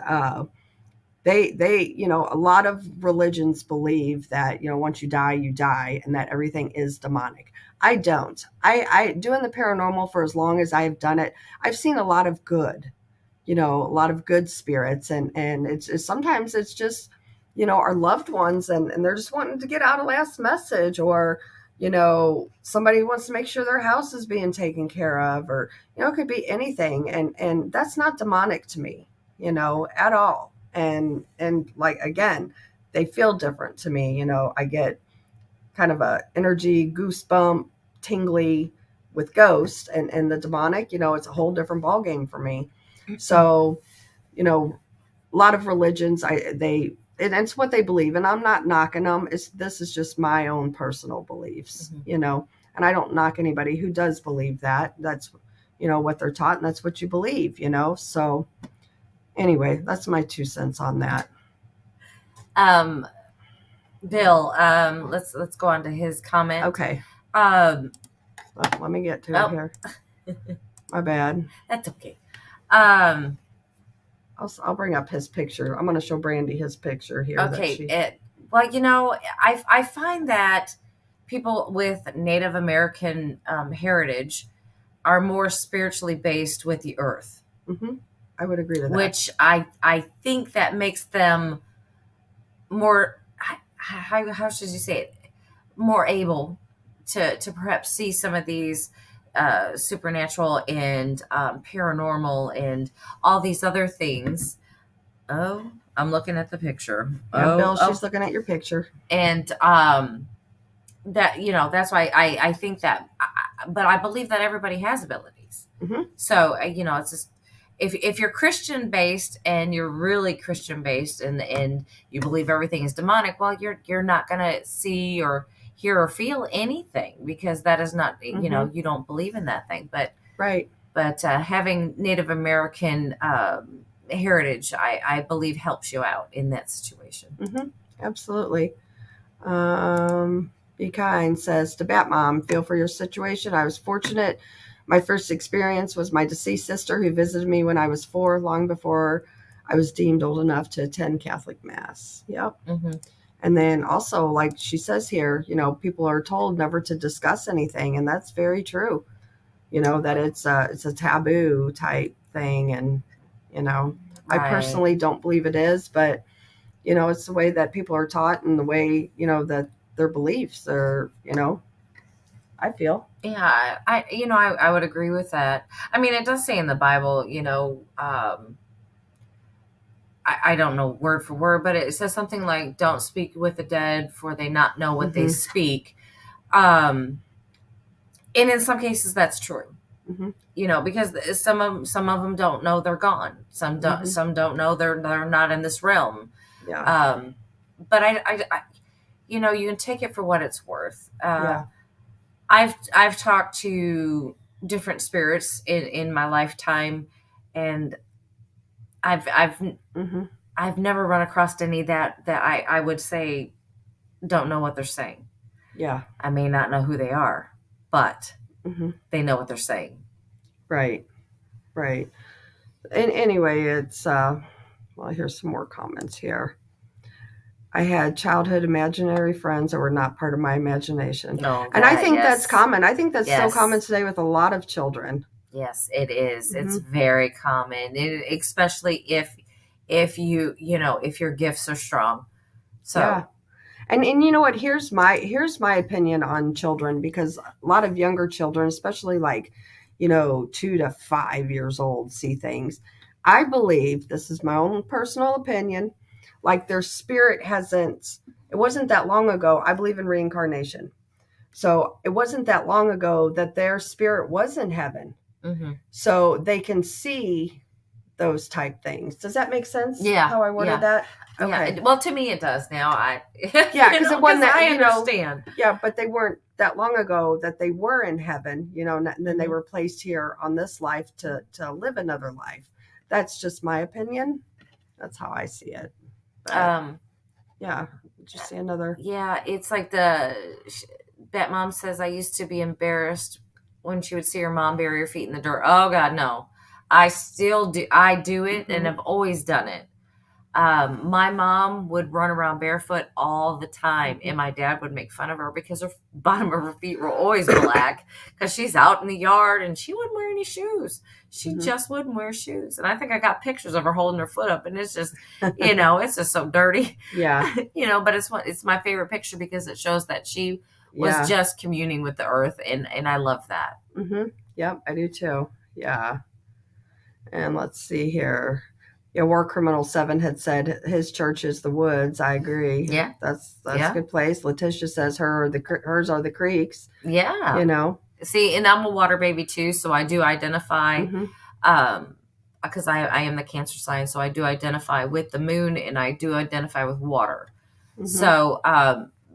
they, you know, a lot of religions believe that, you know, once you die, and that everything is demonic. I don't. I doing the paranormal for as long as I've done it, I've seen a lot of good, you know, a lot of good spirits, and it's sometimes it's just, you know, our loved ones, and they're just wanting to get out a last message, or, you know, somebody wants to make sure their house is being taken care of, or, you know, it could be anything, and that's not demonic to me, you know, at all. And like, again, they feel different to me. You know, I get kind of a energy goosebump, tingly with ghosts, and the demonic, you know, it's a whole different ball game for me. So, you know, a lot of religions, and it's what they believe, and I'm not knocking them. This is just my own personal beliefs, you know, and I don't knock anybody who does believe that. That's, you know, what they're taught, and that's what you believe, you know. So anyway, that's my 2 cents on that. Bill, let's go on to his comment. Okay. Um, Let me get to it here. My bad. That's okay. I'll bring up his picture. I'm going to show Brandy his picture here. Okay. Well, you know, I find that people with Native American heritage are more spiritually based with the earth. Mm-hmm. I would agree to that. Which I think that makes them more, how should you say it, more able to perhaps see some of these supernatural and paranormal and all these other things. Oh, I'm looking at the picture. Yeah, Bill, she's looking at your picture. And that, you know, that's why I think that, but I believe that everybody has abilities. Mm-hmm. So, you know, it's just, if you're Christian based and you're really Christian based and you believe everything is demonic, well, you're not going to see or hear or feel anything, because that is not, you know, you don't believe in that thing. But right. But having Native American heritage, I believe, helps you out in that situation. Mm-hmm. Absolutely. Be Kind says, to Bat Mom, feel for your situation. I was fortunate. My first experience was my deceased sister, who visited me when I was 4, long before I was deemed old enough to attend Catholic Mass. Yep. Mm-hmm. And then also, like she says here, you know, people are told never to discuss anything, and that's very true. You know, that it's a taboo type thing, and, you know, Right. I personally don't believe it is, but, you know, it's the way that people are taught, and the way, you know, that their beliefs are, you know, I feel. Yeah, I would agree with that. I mean, it does say in the Bible, you know, I don't know word for word, but it says something like, don't speak with the dead, for they not know what they speak. And in some cases that's true, you know, because some of them don't know they're gone. Some don't know they're not in this realm. Yeah. But I, you know, you can take it for what it's worth. Yeah. I've talked to different spirits in my lifetime, and I've never run across any that I would say don't know what they're saying. Yeah. I may not know who they are, but they know what they're saying. Right. Right. And anyway, it's well, here's some more comments here. I had childhood imaginary friends that were not part of my imagination. No, and I think that's common. I think that's so common today with a lot of children. Yes, it is. It's very common, especially if you know, if your gifts are strong. So, yeah. And you know what? Here's my opinion on children, because a lot of younger children, especially like, you know, 2 to 5 years old, see things. I believe, this is my own personal opinion, like their spirit it wasn't that long ago. I believe in reincarnation. So it wasn't that long ago that their spirit was in heaven. So they can see those type things. Does that make sense? Yeah. How I worded that? Okay. Yeah. Well, to me it does now. Yeah, because it wasn't that, I you know, understand. Yeah, but they weren't that long ago that they were in heaven, you know, and then they were placed here on this life to live another life. that's just my opinion. That's how I see it. But, yeah. Did you see another? Yeah, it's like Bet Mom says, I used to be embarrassed when she would see her mom bury her feet in the dirt. Oh God, no. I still do. I do it and have always done it. My mom would run around barefoot all the time, and my dad would make fun of her because her bottom of her feet were always black because she's out in the yard and she wouldn't wear any shoes. She just wouldn't wear shoes. And I think I got pictures of her holding her foot up, and it's just, it's just so dirty. Yeah. But it's my favorite picture because it shows that she was just communing with the earth, and I love that. Yep, I do too. Yeah. And let's see here. Yeah, War Criminal 7 had said his church is the woods. I agree. Yeah. That's a good place. Letitia says hers are the creeks. Yeah. See, and I'm a water baby too, so I do identify because I am the Cancer sign, so I do identify with the moon and I do identify with water. So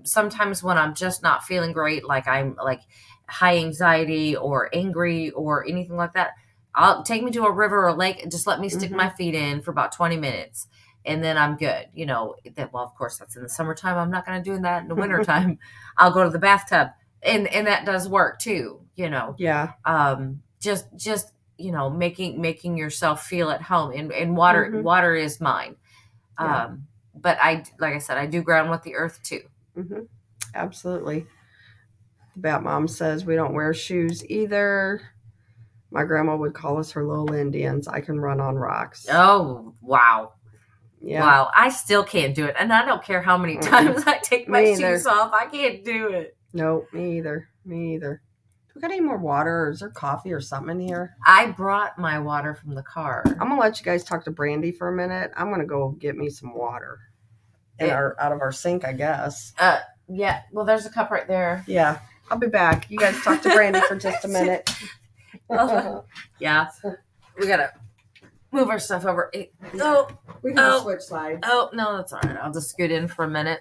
sometimes when I'm just not feeling great, like I'm like high anxiety or angry or anything like that, I'll take me to a river or a lake and just let me stick my feet in for about 20 minutes. And then I'm good. Well, of course, that's in the summertime. I'm not going to do that in the wintertime. I'll go to the bathtub. And that does work too, Yeah. Just making yourself feel at home. And water is mine. Yeah. But like I said, I do ground with the earth too. Absolutely. The Bat Mom says we don't wear shoes either. My grandma would call us her little Indians. I can run on rocks. Oh, wow. Yeah. Wow. I still can't do it. And I don't care how many times I take my shoes off. I can't do it. No, me either. Do we got any more water or is there coffee or something in here? I brought my water from the car. I'm going to let you guys talk to Brandy for a minute. I'm going to go get me some water out of our sink, I guess. Yeah. Well, there's a cup right there. Yeah. I'll be back. You guys talk to Brandy for just a minute. Yeah. We got to move our stuff over. No, we can switch sides. Oh, no, that's all right. I'll just scoot in for a minute.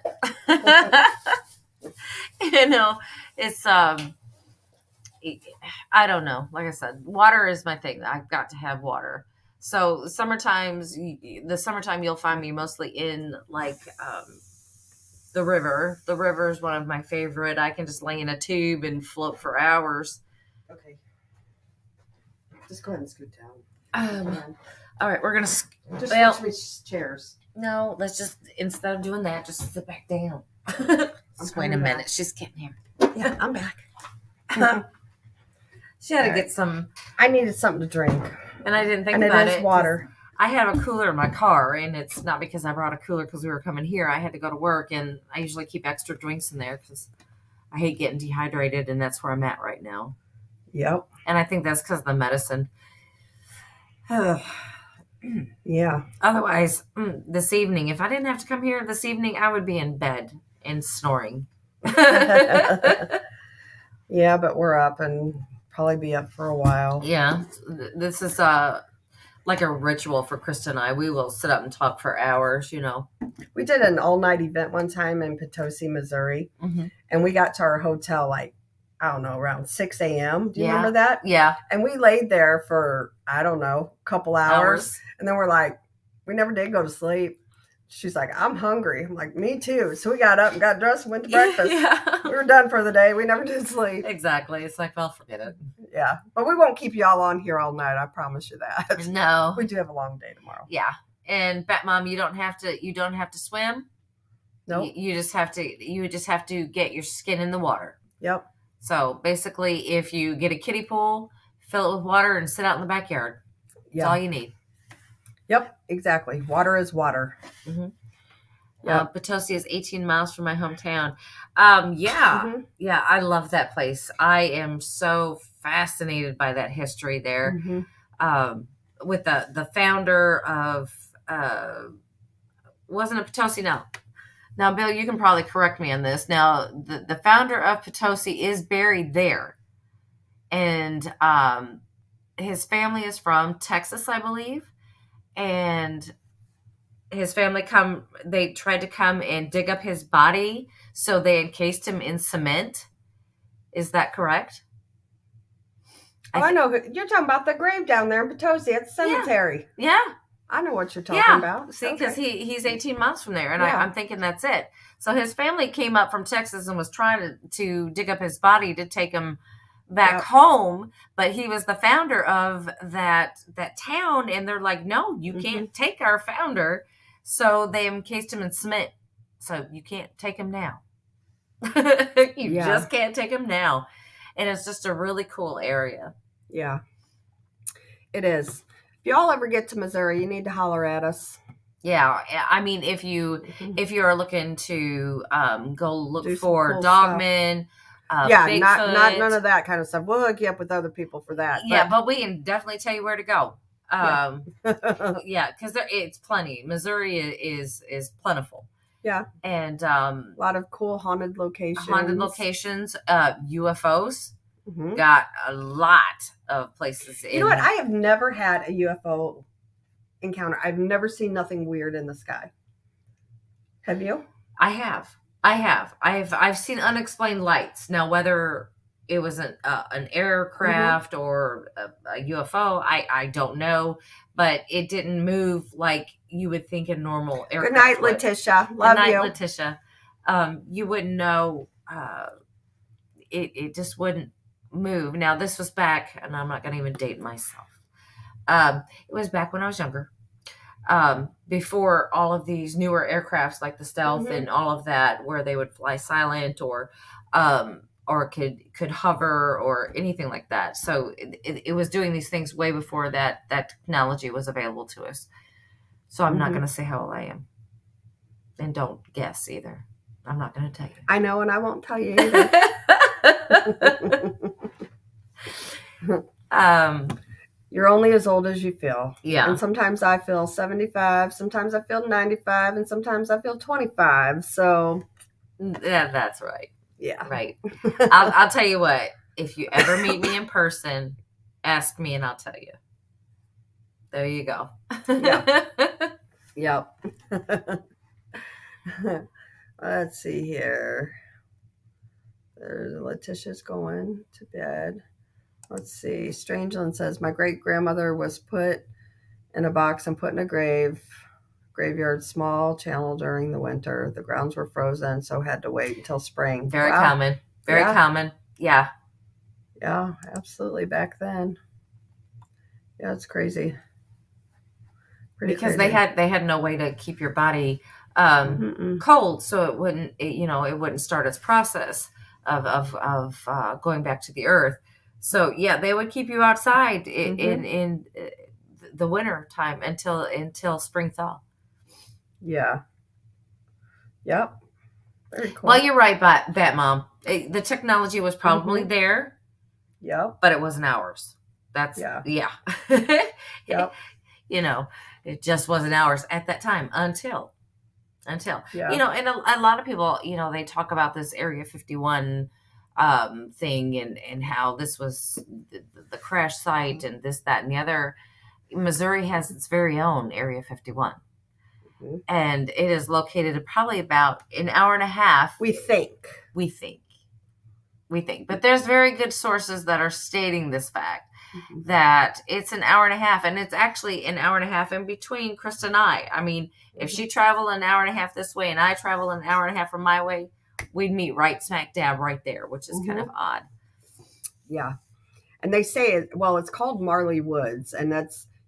It's, I don't know. Like I said, water is my thing. I've got to have water. So the summertime, you'll find me mostly in the river. The river is one of my favorite. I can just lay in a tube and float for hours. Okay. Just go ahead and scoot down. All right, we're gonna switch chairs. No, let's just instead of doing that, just sit back down. Just wait a minute. She's getting here. Yeah, I'm back. She had to get some. I needed something to drink, and I didn't think about it. It is water. I have a cooler in my car, and it's not because I brought a cooler because we were coming here. I had to go to work, and I usually keep extra drinks in there because I hate getting dehydrated, and that's where I'm at right now. Yep. And I think that's because of the medicine. Yeah. Otherwise, this evening, if I didn't have to come here this evening, I would be in bed and snoring. Yeah, but we're up and probably be up for a while. Yeah. This is like a ritual for Krista and I. We will sit up and talk for hours, We did an all-night event one time in Potosi, Missouri, and we got to our hotel around 6 a.m. Do you remember that? Yeah. And we laid there for, a couple hours. And then we're like, we never did go to sleep. She's like, I'm hungry. I'm like, me too. So we got up and got dressed and went to breakfast. Yeah. We were done for the day. We never did sleep. Exactly. It's like, well, forget it. Yeah. But we won't keep y'all on here all night. I promise you that. No. We do have a long day tomorrow. Yeah. And Bat Mom, you don't have to swim. No. Nope. You just have to get your skin in the water. Yep. So basically, if you get a kiddie pool, fill it with water and sit out in the backyard. That's all you need. Yep, exactly. Water is water. Potosi is 18 miles from my hometown. Yeah, I love that place. I am so fascinated by that history there. With the founder of, wasn't it Potosi? No. Now, Bill, you can probably correct me on this. Now, the founder of Potosi is buried there. And his family is from Texas, I believe. And his family they tried to come and dig up his body, so they encased him in cement. Is that correct? Oh, I know. You're talking about the grave down there in Potosi at the cemetery. Yeah. I know what you're talking about. See, because he's 18 miles from there, and Yeah. I'm thinking that's it. So his family came up from Texas and was trying to dig up his body to take him back Yep. home, but he was the founder of that town, and they're like, no, you can't take our founder. So they encased him in cement. So you can't take him now. You just can't take him now. And it's just a really cool area. Yeah, it is. If y'all ever get to Missouri, you need to holler at us. Yeah, I mean, if you are looking to go look Do some for cool Dogman, Yeah, Bigfoot, not none of that kind of stuff. We'll hook you up with other people for that. Yeah, but we can definitely tell you where to go. but- Yeah, because it's plenty. Missouri is plentiful. Yeah. And a lot of cool haunted locations. UFOs. Mhm. Got a lot of places. You know what? I have never had a UFO encounter. I've never seen nothing weird in the sky. Have you? I have. I've seen unexplained lights. Now, whether it was an aircraft or a UFO, I don't know. But it didn't move like you would think a normal aircraft Good night, would. Letitia. Good Love night, you. Letitia. You wouldn't know. It just wouldn't move. Now, this was back, and I'm not going to even date myself. It was back when I was younger. Before all of these newer aircrafts like the Stealth and all of that, where they would fly silent or could hover or anything like that. So it was doing these things way before that technology was available to us. So I'm not going to say how old I am, and don't guess either. I'm not going to tell you. I know, and I won't tell you either. You're only as old as you feel. Yeah. And sometimes I feel 75, sometimes I feel 95, and sometimes I feel 25. So, Yeah, that's right. yeah. Right. I'll tell you what. If you ever meet me in person, ask me and I'll tell you. There you go. Yeah. Yep. Let's see here. There's Letitia's going to bed. Let's see. Strangeland says, my great grandmother was put in a box and put in a graveyard, small channel during the winter. The grounds were frozen, so had to wait until spring. Very Wow. common. Very Yeah. common. Yeah. Yeah, absolutely. Back then. Yeah, it's crazy. Pretty Because crazy. they had no way to keep your body Mm-mm. cold, so it wouldn't start its process of going back to the earth. So yeah, they would keep you outside in the winter time until spring thaw. Yeah. Yep. Very cool. Well, you're right, Bat Mom. The technology was probably there, Yep. but it wasn't ours. That's Yeah. Yep. It just wasn't ours at that time until Yeah. and a lot of people, they talk about this Area 51 thing and how this was the crash site and this, that, and the other. Missouri has its very own Area 51. Mhm. And it is located probably about an hour and a half. We think. But there's very good sources that are stating this fact, Mhm. that it's an hour and a half, and it's actually an hour and a half in between Krista and I. I mean, if she traveled an hour and a half this way and I travel an hour and a half from my way, we'd meet right smack dab right there, which is kind of odd. Yeah. And they say it's called Marley Woods, and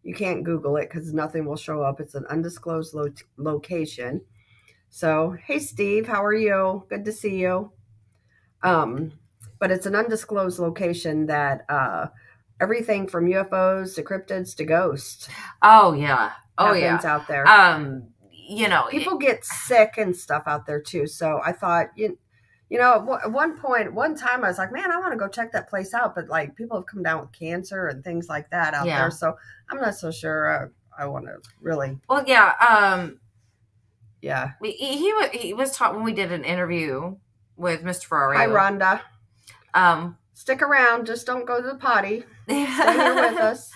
you can't Google it because nothing will show up. It's an undisclosed location. So, hey, Steve, how are you? Good to see you. But it's an undisclosed location that everything from UFOs to cryptids to ghosts Oh yeah. happens out there. People get sick and stuff out there too. So I thought, at one time I was like, man, I want to go check that place out. But like people have come down with cancer and things like that out there. So I'm not so sure I want to really. Well, yeah. Yeah. He was taught when we did an interview with Mr. Ferrari. Hi, Rhonda. Stick around. Just don't go to the potty. Stay here with us.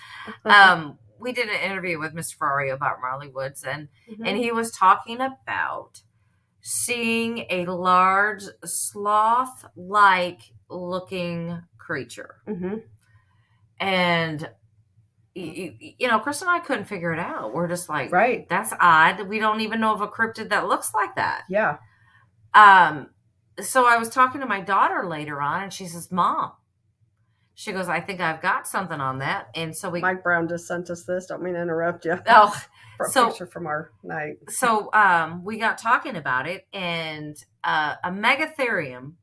We did an interview with Mr. Ferrari about Marley Woods, and Mhm. and he was talking about seeing a large sloth-like looking creature. Mhm. And Chris and I couldn't figure it out. We're just like, Right. that's odd. We don't even know of a cryptid that looks like that. Yeah. So I was talking to my daughter later on, and she says, Mom, she goes, I think I've got something on that. And so Mike Brown just sent us this. Don't mean to interrupt you. oh, For a so- picture from our night. so we got talking about it, and a megatherium,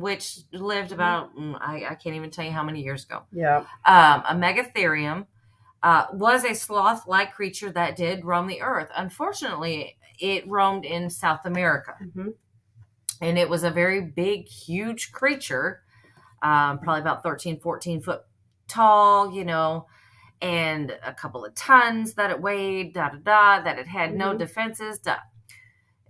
which lived about, I can't even tell you how many years ago. Yeah. A megatherium was a sloth-like creature that did roam the earth. Unfortunately, it roamed in South America. Mm-hmm. And it was a very big, huge creature, probably about 13, 14 foot tall, and a couple of tons that it weighed, that it had no Mhm. defenses.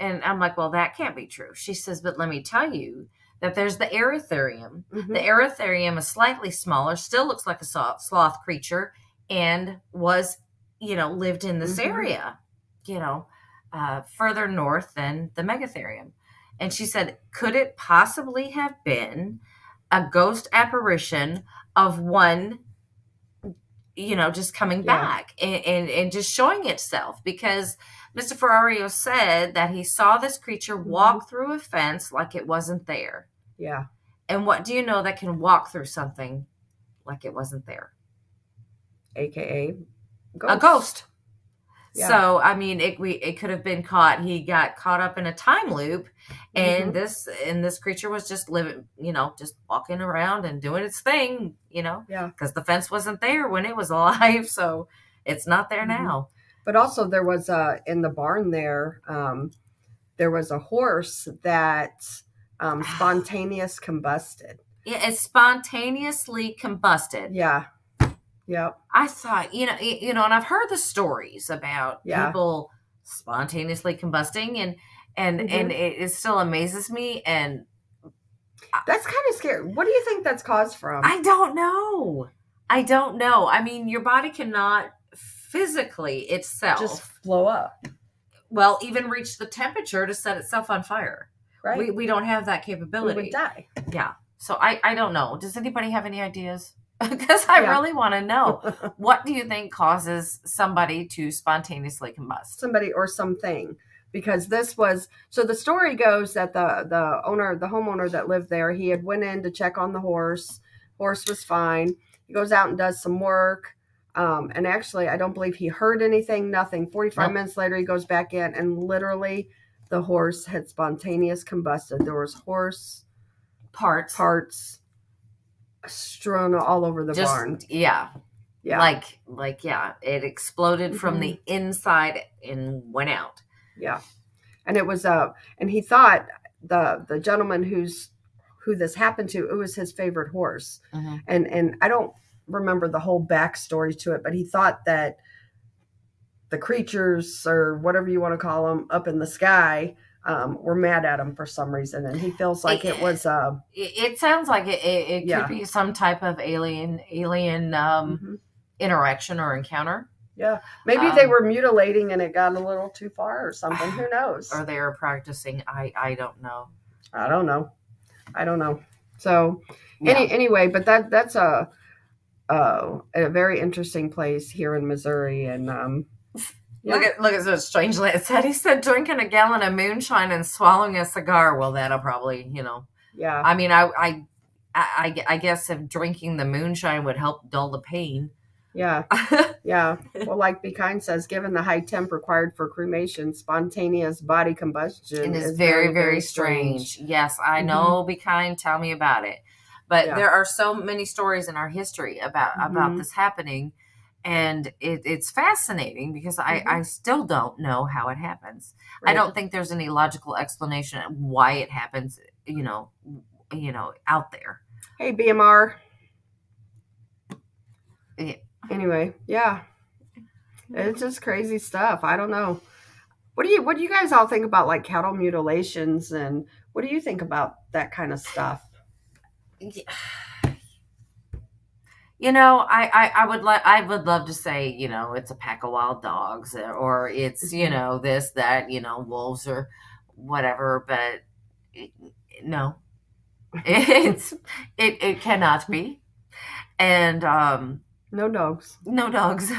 And I'm like, well, that can't be true. She says, but let me tell you that there's the Erytherium. Mm-hmm. The Erytherium is slightly smaller, still looks like a sloth creature, and was, lived in this Mhm. area, further north than the Megatherium. And she said, could it possibly have been a ghost apparition of one, just coming Yeah. back and just showing itself? Because Mr. Ferrario said that he saw this creature walk through a fence like it wasn't there. Yeah. And what do you know that can walk through something like it wasn't there? AKA A ghost. Yeah. So, I mean, it could have been caught. He got caught up in a time loop, and this creature was just living, just walking around and doing its thing, Yeah. because the fence wasn't there when it was alive, so it's not there Mhm. now. But also there was in the barn there was a horse that spontaneous combusted. Yeah, it spontaneously combusted. Yeah. Yep. I thought, and I've heard the stories about Yeah. people spontaneously combusting, and Mhm. it still amazes me. And That's kind of scary. What do you think that's caused from? I don't know. I mean, your body cannot physically itself, Just blow up. even reach the temperature to set itself on fire. Right. We don't have that We capability. would die. Yeah. So I don't know. Does anybody have any ideas? Because I Yeah. really want to know. What do you think causes somebody to spontaneously combust? Somebody or something. Because this was so the story goes that the homeowner that lived there, he had went in to check on the horse. Horse was fine. He goes out and does some work. And actually, I don't believe he heard anything, nothing. 45 Nope. minutes later, he goes back in and literally the horse had spontaneous combusted. There was horse parts strewn all over the barn. Yeah. Yeah. Like it exploded from the inside and went out. Yeah. And it was and he thought the gentleman who this happened to, it was his favorite horse. Mm-hmm. And I don't remember the whole backstory to it, but he thought that the creatures or whatever you want to call them up in the sky were mad at him for some reason, and he feels like it was It sounds like it Yeah. could be some type of alien mhm. interaction or encounter, Yeah, maybe they were mutilating and it got a little too far or something. Who knows? or they are practicing. I don't know. I don't know. So Yeah. anyway, but that's a very interesting place here in Missouri, and yeah. Look at so strangely it said. He said drinking a gallon of moonshine and swallowing a cigar. Well, that'll probably Yeah. I mean, I guess if drinking the moonshine would help dull the pain. Yeah. Yeah. Well, like Be Kind says, given the high temp required for cremation, spontaneous body combustion It is very, very strange. Yes, I know. Be kind. Tell me about it. But Yeah. there are so many stories in our history about Mhm. this happening, and it's fascinating because I still don't know how it happens. I Right. don't think there's any logical explanation of why it happens. Out there. Hey, BMR. Yeah. Anyway, yeah. It's just crazy stuff. I don't know. What do you guys all think about like cattle mutilations, and what do you think about that kind of stuff? I would love to say, it's a pack of wild dogs or it's, this, that, wolves or whatever, but no, it cannot be. and No dogs. no dogs.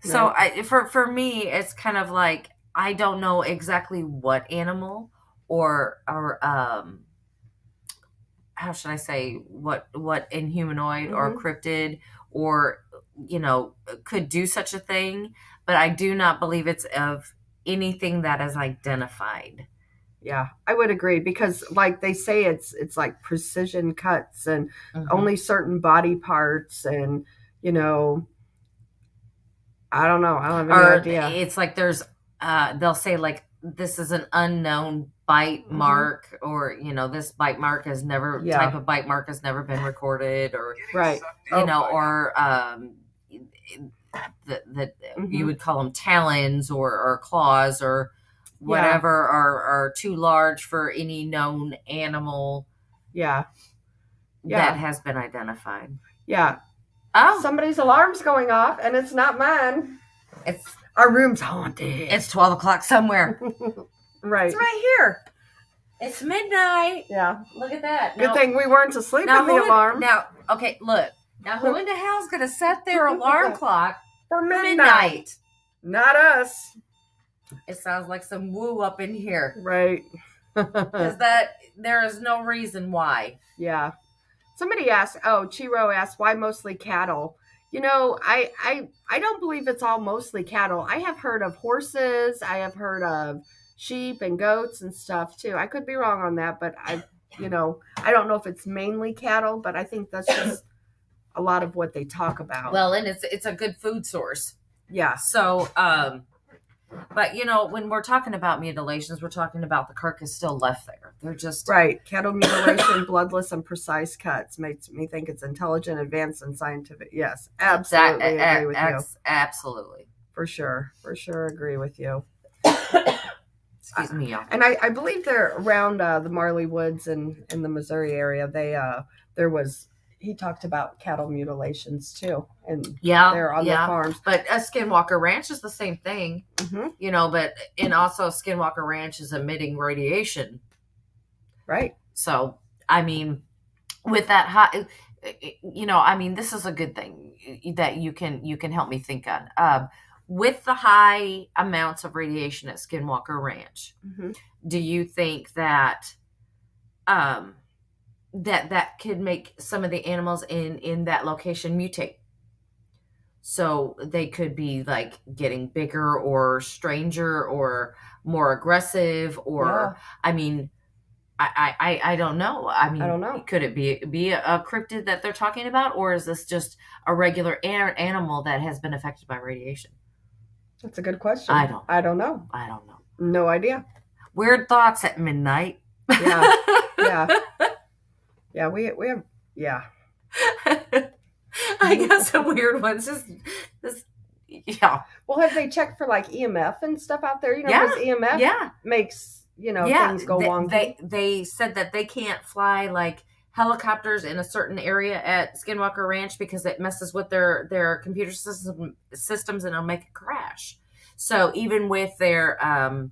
So for me, it's kind of like I don't know exactly what animal or how should I say what inhumanoid or Mhm. cryptid or could do such a thing, but I do not believe it's of anything that is identified. Yeah, I would agree because like they say it's like precision cuts and Mhm. only certain body parts and you know, I don't know. I don't have any Or idea. it's like there's they'll say like this is an unknown bite Mhm. mark, or this bite mark has never Yeah. type of bite mark has never been recorded, or Right. or that you Mhm. would call them talons or claws or whatever are too large for any known animal Yeah. that has been identified. Yeah. Oh, Somebody's alarm's going off and it's not mine. it's Our room's haunted. it's 12 o'clock somewhere. Right. It's right here. It's midnight. Yeah. Look at that. Good thing we weren't asleep Now in the who in- alarm Now, okay, look. Now, who in the hell's gonna set their alarm clock for for midnight. midnight? Not us. It sounds like some woo up in here. Right. Because that there is no reason why. Yeah. Somebody asked, Chiro asked, why mostly cattle? I don't believe it's all mostly cattle. I have heard of horses. I have heard of sheep and goats and stuff too. I could be wrong on that, but I don't know if it's mainly cattle, but I think that's just a lot of what they talk about. Well, and it's a good food source. Yeah. So, but when we're talking about mutilations, we're talking about the carcass still left there. They're just Right. Cattle mutilation, bloodless and precise cuts makes me think it's intelligent, advanced, and scientific. Yes, absolutely agree with you. Absolutely. For sure agree with you. Excuse me, y'all. And I believe they're around the Marley Woods and in the Missouri area. He talked about cattle mutilations too, and they're on the farms. But a Skinwalker Ranch is the same thing, and also Skinwalker Ranch is emitting radiation, right? So I mean, with that high, this is a good thing that you can help me think on. With the high amounts of radiation at Skinwalker Ranch, do you think that that could make some of the animals in that location mutate? So they could be like getting bigger or stranger or more aggressive, or I mean, I don't know. I mean, I don't know. Could it be a cryptid that they're talking about, or is this just a regular animal that has been affected by radiation? That's a good question. I don't know. No idea. Weird thoughts at midnight. Yeah. Yeah, we have, yeah. I got some weird ones. Yeah. Well, have they checked for like EMF and stuff out there? Because EMF makes, things go wonky. They said that they can't fly like helicopters in a certain area at Skinwalker Ranch because it messes with their computer systems and it'll make it crash. So even with their I'm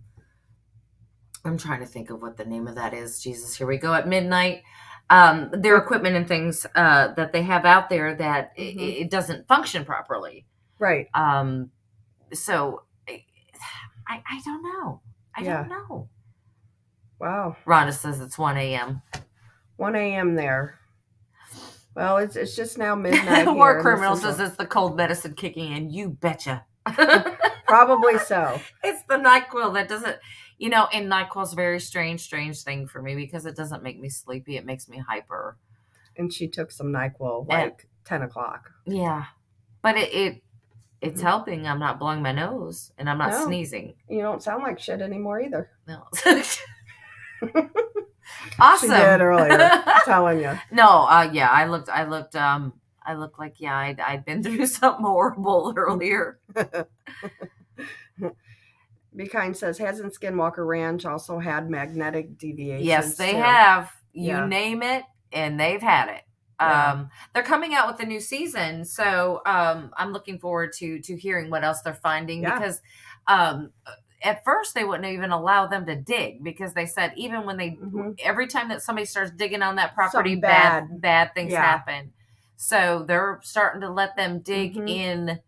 trying to think of what the name of that is. Jesus, here we go at midnight. Their equipment and things that they have out there that it doesn't function properly. Right. So I don't know. I don't know. Wow. Rhonda says it's 1 a.m. 1 a.m. there. Well, it's just now midnight. War Criminal says it's the cold medicine kicking in. You betcha. Probably so. It's the NyQuil that doesn't, and NyQuil's a very strange thing for me because it doesn't make me sleepy. It makes me hyper. And she took some NyQuil like 10 o'clock. Yeah. But it's helping. I'm not blowing my nose and I'm not sneezing. You don't sound like shit anymore either. No. Awesome. She did earlier. I'm telling you. No, yeah, I looked like, I'd been through something horrible earlier. Be Kind says, hasn't Skinwalker Ranch also had magnetic deviations? Yes, they too? have. You name it, and they've had it. Yeah. They're coming out with a new season, so I'm looking forward to hearing what else they're finding because at first they wouldn't even allow them to dig because they said even when they every time that somebody starts digging on that property, bad things happen. So they're starting to let them dig Mhm. in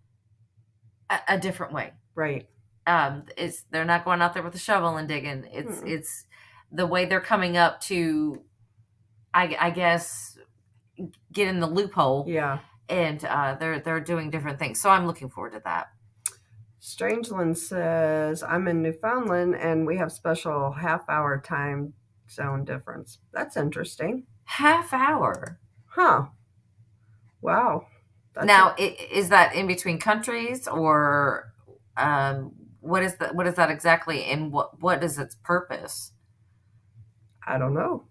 a different way. Right. They're not going out there with a shovel and digging. Mm-mm. It's the way they're coming up to, I guess, get in the loophole. Yeah. And they're doing different things. So I'm looking forward to that. Strangeland says, I'm in Newfoundland and we have special half-hour time zone difference. That's interesting. Half hour. Huh. Wow. That's Now, is that in between countries, or what is that exactly, and what is its purpose? I don't know.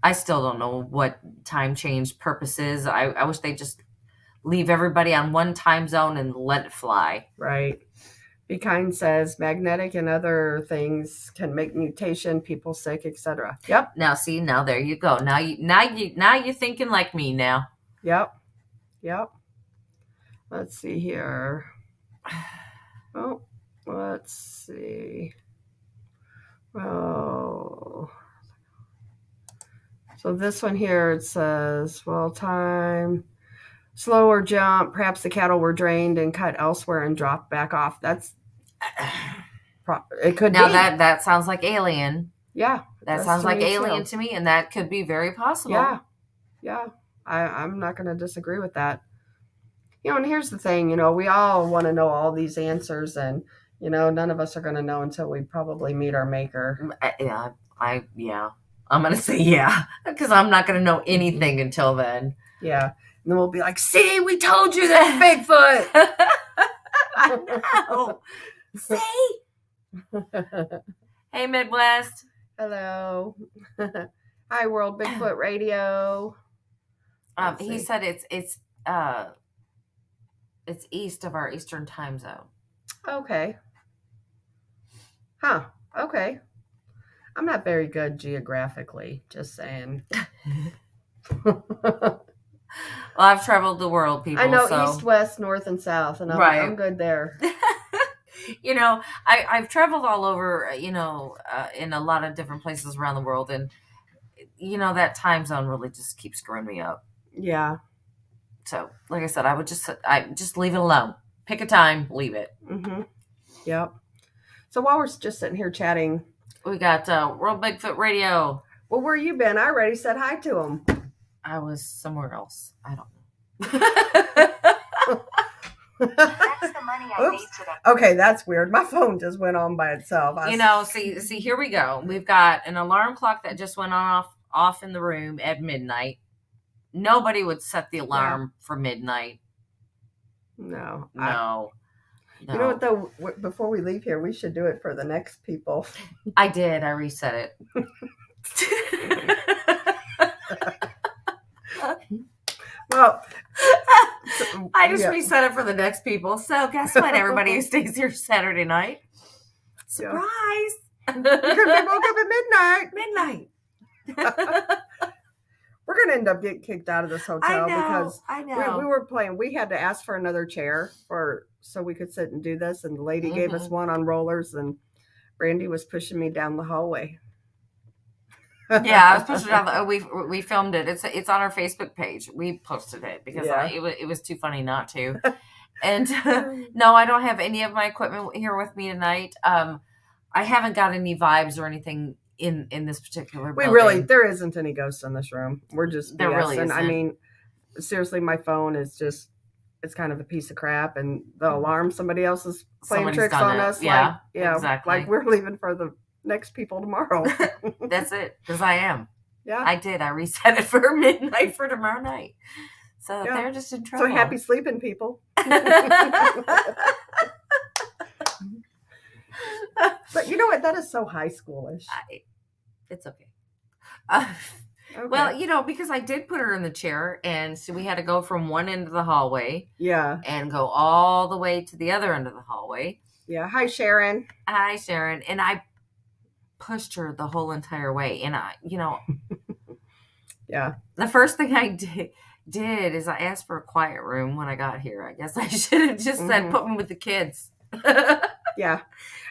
I still don't know what time change purpose is. I wish they just leave everybody on one time zone and let it fly. Right. Be Kind says magnetic and other things can make mutation, people sick, etc. Yep. Now, see, now there you go. Now you're thinking like me now. Yep. Yep. Let's see here. Oh, let's see. Oh. So this one here, it says, well, time, slower jump. Perhaps the cattle were drained and cut elsewhere and dropped back off. That's, it could Now be. that sounds like Alien. Yeah. That sounds like Alien to me, and that could be very possible. Yeah. Yeah. I'm not going to disagree with that. You know, and here's the thing, you know, we all want to know all these answers, and, you know, none of us are going to know until we probably meet our maker. Yeah. I'm going to say yeah, because I'm not going to know anything until then. Yeah. And then we'll be like, see, we told you that's Bigfoot. I know. See? Hey, Midwest. Hello. Hi, World Bigfoot Radio. He said it's east of our Eastern time zone. Okay. Huh. Okay. I'm not very good geographically, just saying. Well, I've traveled the world, people. I know so. east, west, north, and south, and I'm good there. You know, I've traveled all over, you know, in a lot of different places around the world, and you know that time zone really just keeps screwing me up. Yeah. So, like I said, I just leave it alone. Pick a time, leave it. Mm-hmm. Yep. So while we're just sitting here chatting, we got World Bigfoot Radio. Well, where you been? I already said hi to him. I was somewhere else. I don't know. That's the money I need today. Okay, that's weird. My phone just went on by itself. You know, see, here we go. We've got an alarm clock that just went off in the room at midnight. Nobody would set the alarm for midnight. No. No. You know what, though? Before we leave here, we should do it for the next people. I did. I reset it. Well, I just reset it for the next people. So guess what? Everybody who stays here Saturday night, surprise! Because they woke up at midnight. We're gonna end up getting kicked out of this hotel because I know. We were playing. We had to ask for another chair so we could sit and do this, and the lady gave us one on rollers, and Brandy was pushing me down the hallway. Yeah, I was pushing down. We filmed it. It's on our Facebook page. We posted it because it was too funny not to. And no, I don't have any of my equipment here with me tonight. I haven't got any vibes or anything in this particular building. There isn't any ghosts in this room. We're just there really isn't. I mean, seriously, my phone is just, it's kind of a piece of crap, and the alarm, somebody else is playing tricks on us. Yeah, exactly. Like we're leaving for the next people tomorrow. That's it, because I am. Yeah, I did. I reset it for midnight for tomorrow night. So they're just in trouble. So happy sleeping, people. But you know what? That is so high schoolish. It's okay. Okay. Well, you know, because I did put her in the chair, and so we had to go from one end of the hallway. Yeah. And go all the way to the other end of the hallway. Yeah. Hi, Sharon. Hi, Sharon. And I pushed her the whole entire way. And I, you know. Yeah. The first thing I did is I asked for a quiet room when I got here. I guess I should have just said, put me with the kids. Yeah.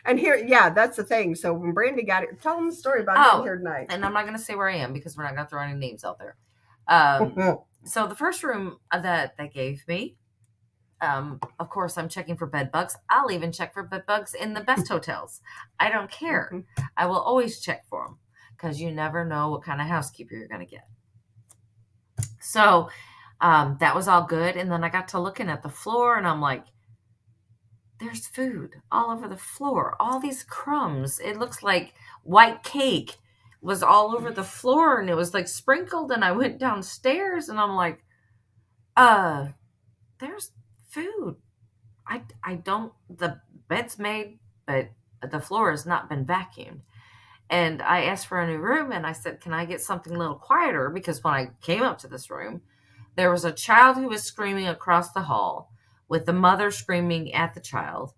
And here, that's the thing. So when Brandy got it, tell them the story about getting here tonight. And I'm not going to say where I am because we're not going to throw any names out there. So the first room that they gave me, of course, I'm checking for bed bugs. I'll even check for bed bugs in the best hotels. I don't care. Mhm. I will always check for them because you never know what kind of housekeeper you're going to get. So that was all good. And then I got to looking at the floor and I'm like, there's food all over the floor, all these crumbs. It looks like white cake was all over the floor and it was like sprinkled. And I went downstairs and I'm like, there's food. I don't, the bed's made, but the floor has not been vacuumed. And I asked for a new room and I said, can I get something a little quieter? Because when I came up to this room, there was a child who was screaming across the hall with the mother screaming at the child.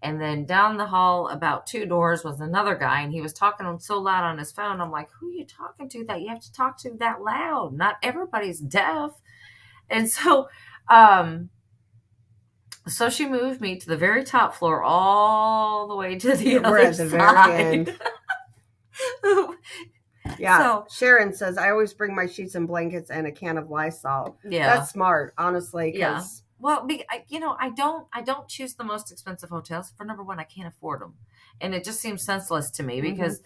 And then down the hall, about 2 doors, was another guy, and he was talking so loud on his phone. I'm like, who are you talking to that you have to talk to that loud? Not everybody's deaf. And so, so she moved me to the very top floor, all the way to the We're other at the very side. end. Yeah. So- Sharon says, I always bring my sheets and blankets and a can of Lysol. Yeah. That's smart, honestly. Yeah. 'Cause Well, I don't choose the most expensive hotels. For number one, I can't afford them, and it just seems senseless to me because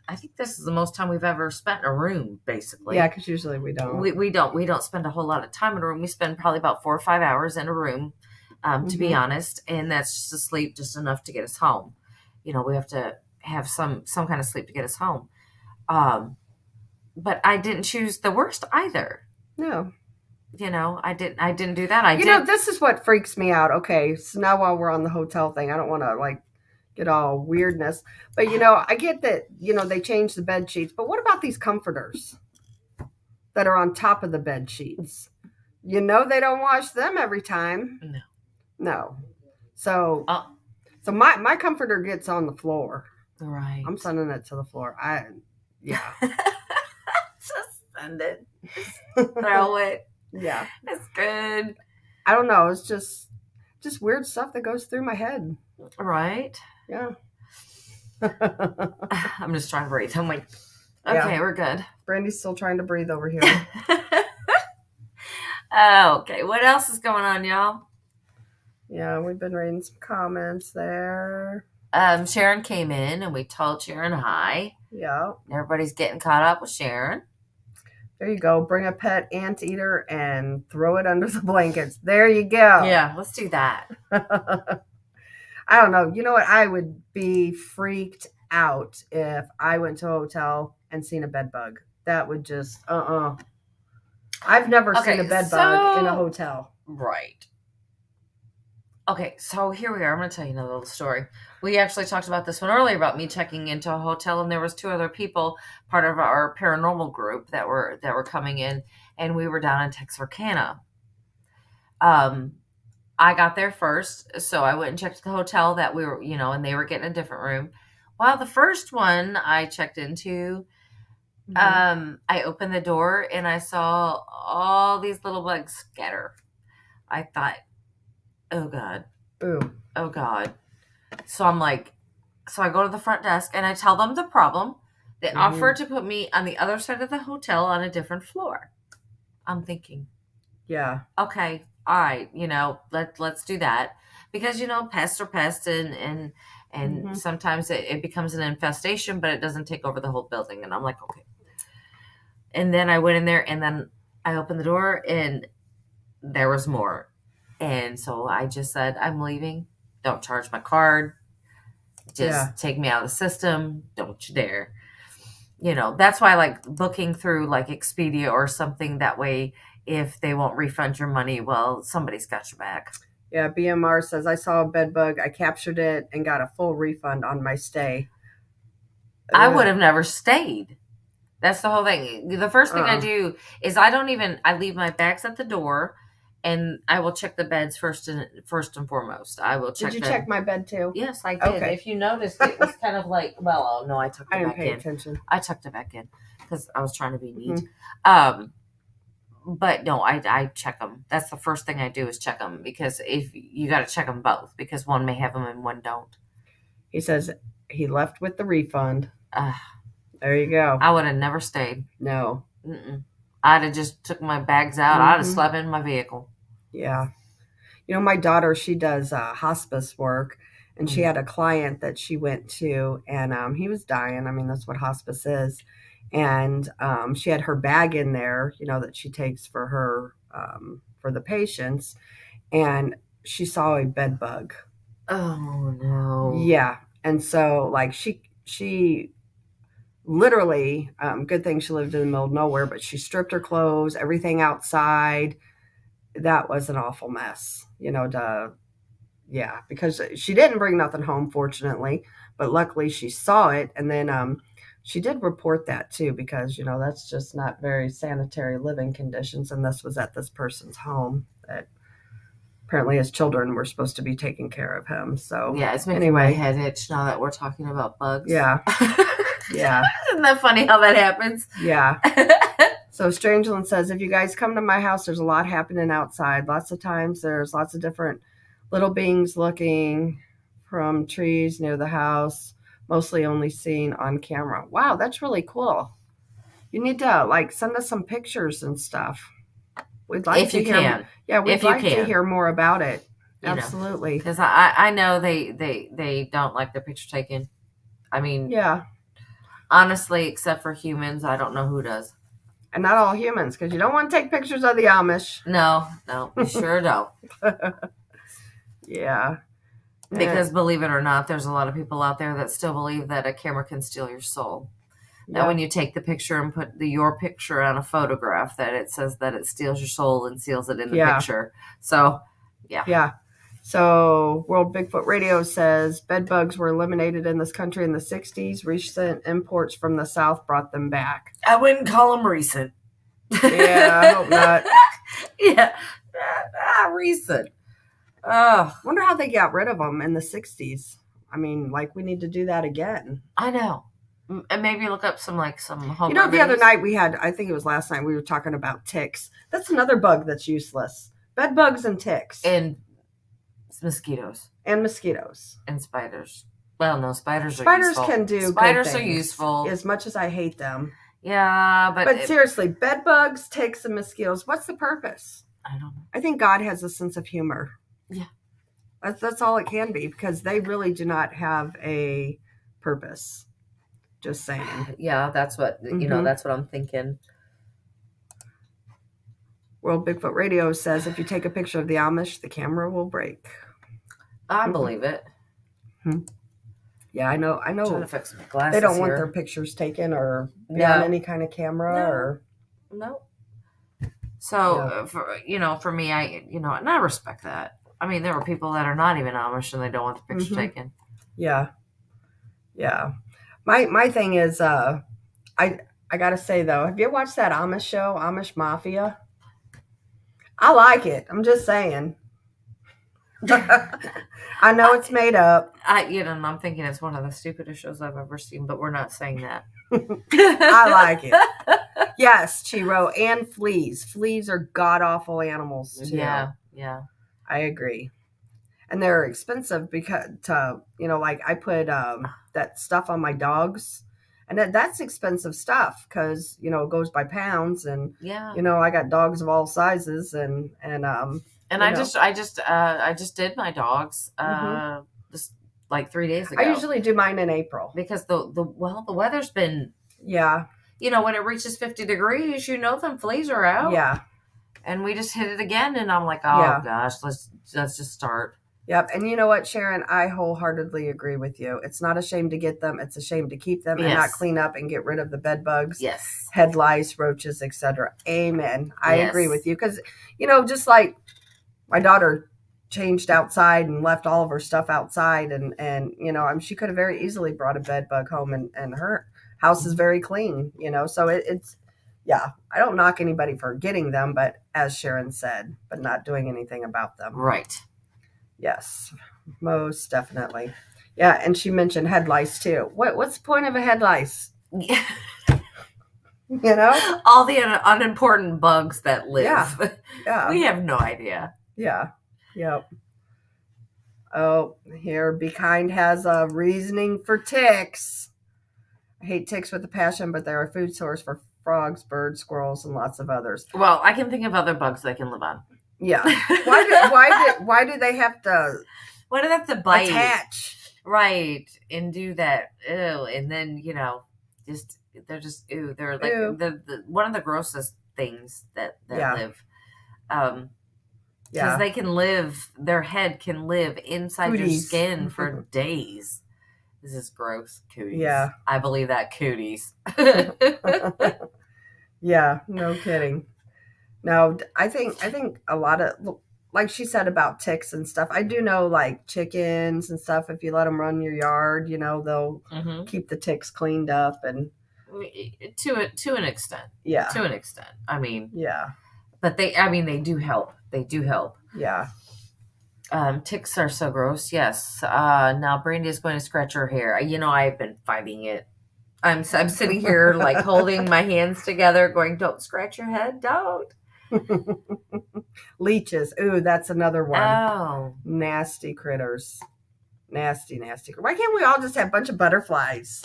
I think this is the most time we've ever spent in a room. Basically, Yeah, because usually we don't. we don't spend a whole lot of time in a room. We spend probably about 4 or 5 hours in a room, to be honest, and that's just to sleep, just enough to get us home. We have to have some kind of sleep to get us home. But I didn't choose the worst either. No. I didn't do that. This is what freaks me out. Okay, so now while we're on the hotel thing, I don't want to get all weirdness, but I get that they changed the bed sheets, but what about these comforters that are on top of the bed sheets? They don't wash them every time. No. So my comforter gets on the floor. Right. I'm sending it to the floor. Yeah. Just send it. Throw it. Yeah. It's good. I don't know. It's just weird stuff that goes through my head. Right. Yeah. I'm just trying to breathe. I'm like, okay, Yeah. we're good. Brandy's still trying to breathe over here. Okay, what else is going on, y'all? Yeah, we've been reading some comments there. Sharon came in and we told Sharon hi. Yeah. Everybody's getting caught up with Sharon. There you go. Bring a pet anteater and throw it under the blankets. There you go. Yeah, let's do that. I don't know. You know what? I would be freaked out if I went to a hotel and seen a bed bug. That would just, I've never seen a bed bug in a hotel. Right. Okay, so here we are. I'm going to tell you another little story. We actually talked about this one earlier about me checking into a hotel, and there was 2 other people, part of our paranormal group, that were coming in, and we were down in Texarkana. I got there first, so I went and checked the hotel that we were, and they were getting a different room. Well, the first one I checked into, I opened the door and I saw all these little bugs scatter. I thought, oh God. Ooh. Oh God. So I'm like, so I go to the front desk and I tell them the problem. They offer to put me on the other side of the hotel on a different floor. I'm thinking, Yeah. okay, all right, let's do that. Because, pests are pests and sometimes it becomes an infestation, but it doesn't take over the whole building. And I'm like, okay. And then I went in there and then I opened the door and there was more. And so I just said, I'm leaving. Don't charge my card. Just take me out of the system. Don't you dare. That's why I like booking through like Expedia or something. That way, if they won't refund your money, well, somebody's got your back. Yeah, BMR says, I saw a bed bug. I captured it and got a full refund on my stay. I would have never stayed. That's the whole thing. The first thing I do is I leave my bags at the door. And I will check the beds first and foremost. I will check. Did you check my bed too? Yes, I did. Okay. If you noticed, it was kind of like, well, oh no, I tucked it I didn't back pay in. attention. I tucked it back in because I was trying to be neat. But no, I check them. That's the first thing I do is check them because if you got to check them both because one may have them and one don't. He says he left with the refund. There you go. I would have never stayed. No. I'd have just took my bags out. I'd have Mhm. slept in my vehicle. Yeah. My daughter, she does hospice work, and she Mhm. had a client that she went to, and he was dying. I mean, that's what hospice is. And she had her bag in there, that she takes for her for the patients, and she saw a bed bug. Oh no. Yeah, and so like she literally, good thing she lived in the middle of nowhere, but she stripped her clothes, everything outside. That was an awful mess, yeah, because she didn't bring nothing home, fortunately, but luckily she saw it, and then she did report that too, because that's just not very sanitary living conditions, and this was at this person's home that apparently his children were supposed to be taking care of him. So Yeah, it's making my anyway, head itch now that we're talking about bugs. yeah, yeah, Isn't that funny how that happens? yeah. So Strangeland says, if you guys come to my house, there's a lot happening outside. Lots of times there's lots of different little beings looking from trees near the house, mostly only seen on camera. Wow, that's really cool. You need to send us some pictures and stuff. We'd like If to you hear. can. Yeah, we'd If you like to can. hear more about it. You know. Absolutely. Because I know they don't like their picture taken. I mean, Yeah, honestly, except for humans, I don't know who does. and not all humans, because you don't want to take pictures of the Amish. No, you sure don't. Yeah. Because believe it or not, there's a lot of people out there that still believe that a camera can steal your soul. That Yeah. when you take the picture and put your picture on a photograph, that it says that it steals your soul and seals it in the picture. So, Yeah. So World Bigfoot Radio says bed bugs were eliminated in this country in the 60s. Recent imports from the South brought them back. I wouldn't call them recent. Yeah, I hope not. Yeah, recent. Oh, Wonder how they got rid of them in the 60s. I mean, we need to do that again. I know. And maybe look up some home The other remedies. night we had, I think it was last night, we were talking about ticks. That's another bug that's useless. Bed bugs and ticks. And mosquitoes And mosquitoes. and spiders. Well, no, spiders are Spiders useful. can do Spiders good are things, useful. as much as I hate them. Yeah, But seriously, bed bugs, ticks, and mosquitoes, what's the purpose? I don't know. I think God has a sense of humor. Yeah. That's all it can be, because they really do not have a purpose. Just saying. Yeah, that's what Mhm. that's what I'm thinking. World Bigfoot Radio says if you take a picture of the Amish, the camera will break. I believe it. Yeah, I know. I'm trying to fix my glasses. They don't want here. their pictures taken or be No. on any kind of camera No. or. No. So Yeah. for me, and I respect that. I mean, there are people that are not even Amish and they don't want the picture Mhm. taken. Yeah. Yeah. My thing is, I gotta say though, have you watched that Amish show, Amish Mafia? I like it. I'm just saying. I know it's made up. And I'm thinking it's one of the stupidest shows I've ever seen, but we're not saying that. I like it. Yes, Chiro, and fleas. Fleas are god awful animals too. Yeah. I agree. And they're expensive because I put that stuff on my dogs, and that's expensive stuff because it goes by pounds, and Yeah. I got dogs of all sizes, and I just did my dogs just like 3 days ago. I usually do mine in April because the weather's been when it reaches 50 degrees, them fleas are out. Yeah. And we just hit it again, and I'm like, oh Yeah. gosh, let's just start. Yep. And you know what, Sharon? I wholeheartedly agree with you. It's not a shame to get them. It's a shame to keep them and not Yes. clean up and get rid of the bed bugs, Yes. head lice, roaches, etc. Amen. I Yes. agree with you because, just like my daughter changed outside and left all of her stuff outside, and she could have very easily brought a bed bug home, and her house is very clean, so it's. Yeah, I don't knock anybody for getting them, but as Sharon said, but not doing anything about them. Right. Yes, most definitely. Yeah, and she mentioned head lice too. What's the point of a head lice? All the unimportant bugs that live. Yeah. Yeah. We have no idea. Yeah. Yep. Oh, here, Be Kind has a reasoning for ticks. I hate ticks with a passion, but they're a food source for frogs, birds, squirrels, and lots of others. Well, I can think of other bugs they can live on. Yeah. Why do they have to Why do they have to bite? attach? Right, and do that. Ew, and then they're just ew. They're like Ew. the one of the grossest things that Yeah. live. Yeah. Because they can live. Their head can live inside your Cooties. skin for days. This is gross. Cooties. Yeah. I believe that cooties. Yeah, no kidding. No, I think a lot of, like she said about ticks and stuff. I do know, like chickens and stuff. If you let them run your yard, they'll Mhm. keep the ticks cleaned up, and To an extent. yeah, To an extent. I mean, yeah, but they do help. They do help. yeah. Ticks are so gross. Yes. Now Brandy is going to scratch her hair. I've been fighting it. I'm sitting here like holding my hands together, going, "Don't scratch your head, don't." Leeches. Ooh, that's another one. Oh, Nasty critters. Nasty, nasty. Why can't we all just have a bunch of butterflies?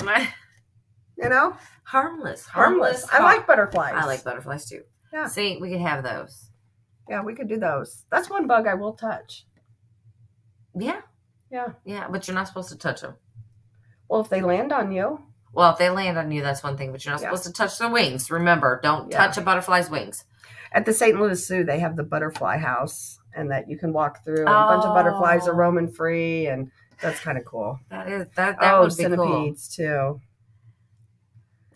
harmless. Harmless. I like butterflies. I like butterflies too. Yeah. See, we could have those. Yeah, we could do those. That's one bug I will touch. Yeah. Yeah. Yeah, but you're not supposed to touch them. Well, if they land on you. Well, if they land on you, that's one thing, but you're not Yeah. supposed to touch their wings. Remember, don't Yeah. touch a butterfly's wings. At the St. Louis Zoo, they have the butterfly house, and that you can walk through, and a bunch of butterflies are Oh. roaming free, and that's kind of cool. That would be cool. Centipedes too.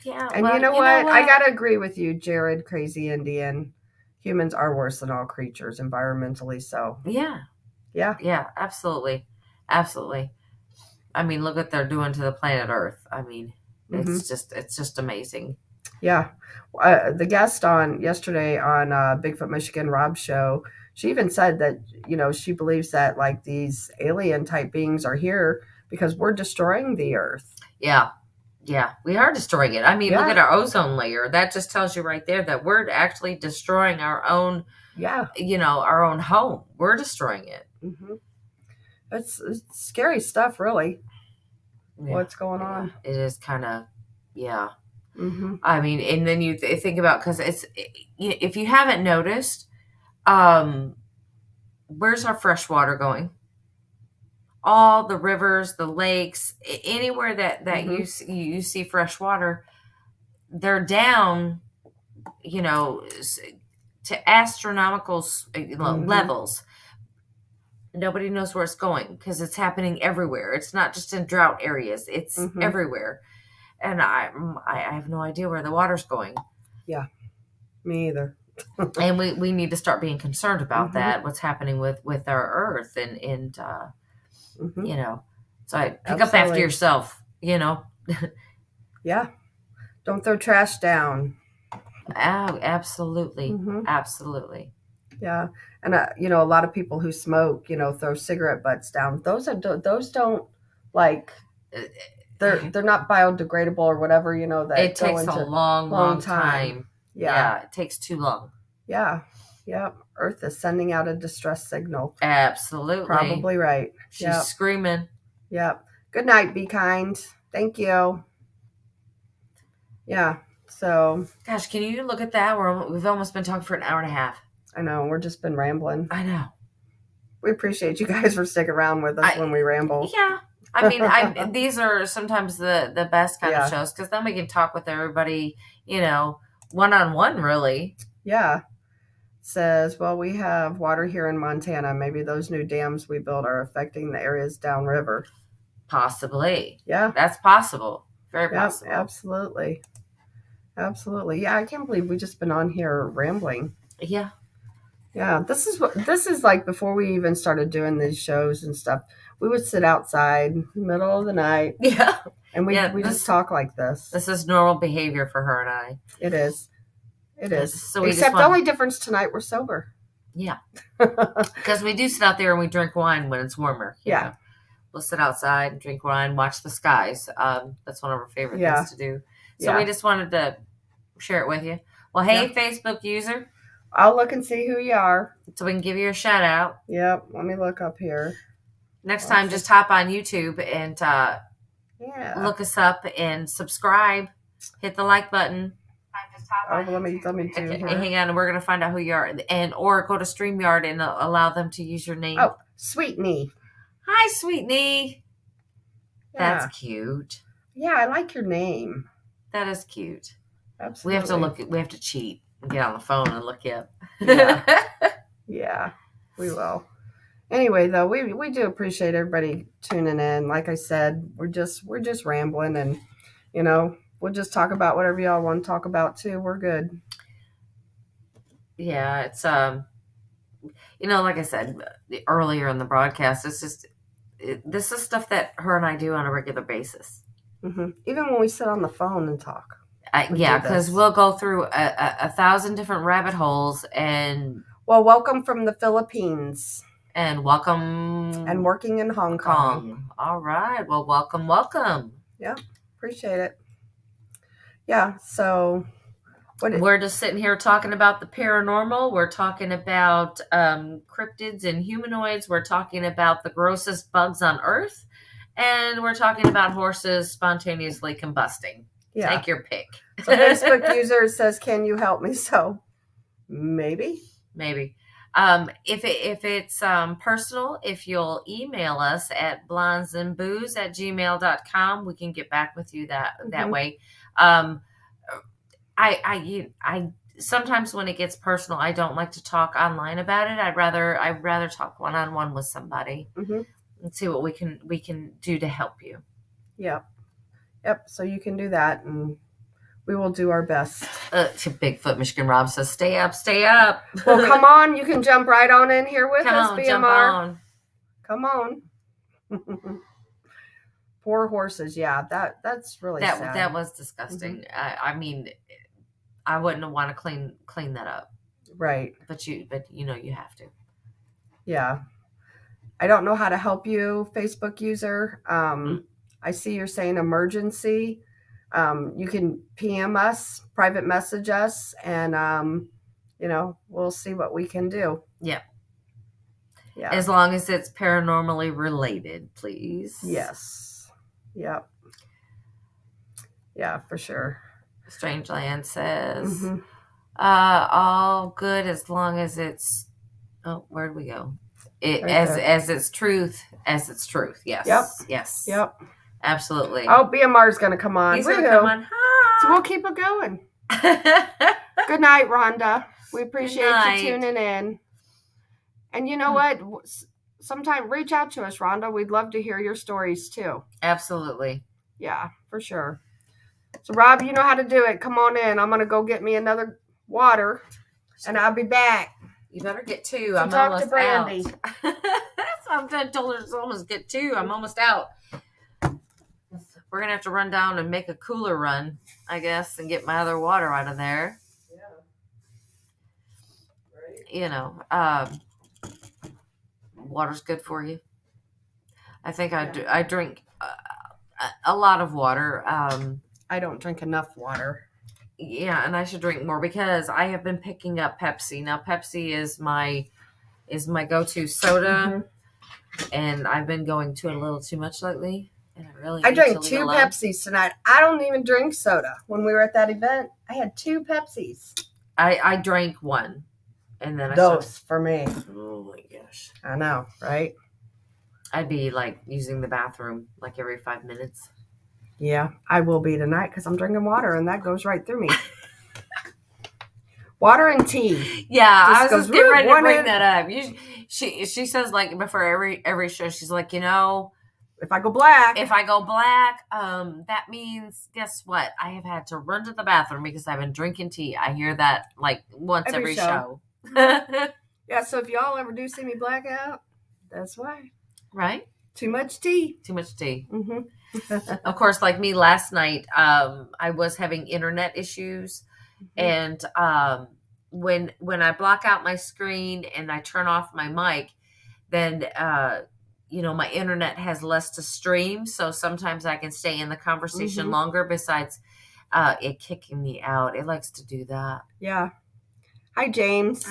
Yeah. And well, you know what? I gotta agree with you, Jared, Crazy Indian. Humans are worse than all creatures, environmentally so. Yeah. Yeah. Yeah, absolutely. Absolutely. I mean, look what they're doing to the planet Earth. I mean, it's just amazing. Yeah. The guest on yesterday on Bigfoot Michigan, Rob's show, she even said that, she believes that like these alien type beings are here because we're destroying the earth. Yeah. Yeah. We are destroying it. I mean, look Yeah. at our ozone layer. That just tells you right there that we're actually destroying our own, Yeah. our own home. We're destroying it. Mm-hmm. It's scary stuff, really. Yeah. What's going on? It is kind of, yeah. Mm-hmm. I mean, and then you think about, because if you haven't noticed, where's our fresh water going? All the rivers, the lakes, anywhere that Mhm. you see fresh water, they're down, to astronomical Mhm. levels. Nobody knows where it's going because it's happening everywhere. It's not just in drought areas; it's Mhm. everywhere. And I have no idea where the water's going. Me either. And we need to start being concerned about Mhm. that. What's happening with our earth and Mhm. So pick up after Absolutely. yourself. Yeah. Don't throw trash down. Oh, absolutely, Mhm. absolutely. Yeah. And a lot of people who smoke, throw cigarette butts down. Those don't like they're not biodegradable or whatever. That It go takes into a long time. Yeah. It takes too long. Yeah. Yep. Earth is sending out a distress signal. Absolutely, Probably right. She's Yep. screaming. Yep. Good night. Be kind. Thank you. Yeah. So Gosh, can you look at that? We've almost been talking for an hour and a half. I know we're just been rambling. I know. We appreciate you guys for sticking around with us when we ramble. Yeah. I mean, these are sometimes the best kind Yeah. of shows because then we can talk with everybody, one-on-one, really. Yeah. Says, well, we have water here in Montana. Maybe those new dams we built are affecting the areas downriver. Possibly. Yeah. That's possible. Very Yep, possible. absolutely. Absolutely. Yeah, I can't believe we just been on here rambling. Yeah. Yeah, this is like before we even started doing these shows and stuff. We would sit outside middle of the night Yeah. and we just talk like this. This is normal behavior for her and I. It is. It is. So we just Except the want- only difference tonight, we're sober. Yeah. Because we do sit out there and we drink wine when it's warmer. you Yeah. know. We'll sit outside and drink wine, watch the skies. That's one of our favorite Yeah. things to do. So Yeah. we just wanted to share it with you. Well, hey, Facebook user, I'll look and see who you are. so we can give you a shout out. Yep. Let me look up here. Next time, just hop on YouTube and Yeah. look us up and subscribe. Hit the like button. I'm just let me do Okay, here. hang on. We're gonna find out who you are, or go to StreamYard and allow them to use your name. Oh, Sweet Knee. Hi, Sweet Knee. Yeah. That's cute. Yeah, I like your name. That is cute. Absolutely. We have to look. We have to cheat and get on the phone and look you up. Yeah. Yeah, we will. Anyway, though, we do appreciate everybody tuning in. Like I said, we're just rambling, and we'll just talk about whatever y'all want to talk about too. We're good. Yeah, it's like I said earlier in the broadcast, it's just this is stuff that her and I do on a regular basis. Mm-hmm. Even when we sit on the phone and talk. Yeah, because we'll go through a 1,000 different rabbit holes and. Well, welcome from the Philippines. And welcome. And working in Hong Kong. All right. Well, welcome. Yeah, appreciate it. Yeah, so we're just sitting here talking about the paranormal. We're talking about cryptids and humanoids. We're talking about the grossest bugs on Earth. And we're talking about horses spontaneously combusting. Yeah. Take your pick. So Facebook user says, "Can you help me?" So maybe. If it's personal, if you'll email us at blondesandbooze@gmail.com, we can get back with you that way. I sometimes when it gets personal, I don't like to talk online about it. I'd rather talk one-on-one with somebody and see what we can do to help you. Yep. So you can do that, and we will do our best. To Bigfoot Michigan Rob says, "Stay up, stay up." Well, come on, you can jump right on in here with us, BMR. Jump on. Come on. Poor horses. Yeah, that's really sad. That was disgusting. I mean, I wouldn't want to clean that up. Right. But you have to. Yeah. I don't know how to help you, Facebook user. I see you're saying emergency. You can PM us, private message us, and we'll see what we can do. Yeah. Yeah. As long as it's paranormally related, please. Yes. Yep. Yeah, for sure. Strangeland says, all good as long as it's. Oh, where'd we go? As it's truth. Yes. Yep. Yes. Yep. Absolutely. Oh, BMR's going to come on. He's going to come on. Hi. So we'll keep it going. Good night, Rhonda. We appreciate you tuning in. And you know what? Sometime reach out to us, Rhonda. We'd love to hear your stories too. Absolutely. Yeah, for sure. So, Rob, you know how to do it. Come on in. I'm going to go get me another water, and I'll be back. You better get two. So I'm talk almost to Brandy. out. I told her to almost get two. I'm almost out. We're going to have to run down and make a cooler run, I guess, and get my other water out of there. Yeah. Right. Water's good for you. I think I drink a lot of water. I don't drink enough water. Yeah, and I should drink more because I have been picking up Pepsi. Now, Pepsi is my go-to soda, and I've been going to a little too much lately. And I drank 2 Pepsis tonight. I don't even drink soda. When we were at that event, I had 2 Pepsis. I drank one, and then Dose for me. Oh my gosh! I know, right? I'd be like using the bathroom like every 5 minutes. Yeah, I will be tonight because I'm drinking water, and that goes right through me. Water and tea. Yeah, I was just getting ready to bring that up. She says like before every show, she's like, if I go black, that means guess what? I have had to run to the bathroom because I've been drinking tea. I hear that like once every show. Yeah, so if y'all ever do see me black out, that's why. Right? Too much tea. Mm-hmm. Of course, like me last night, I was having internet issues, and when I block out my screen and I turn off my mic, then my internet has less to stream, so sometimes I can stay in the conversation longer. Besides, it kicking me out, it likes to do that. Yeah. Hi, James.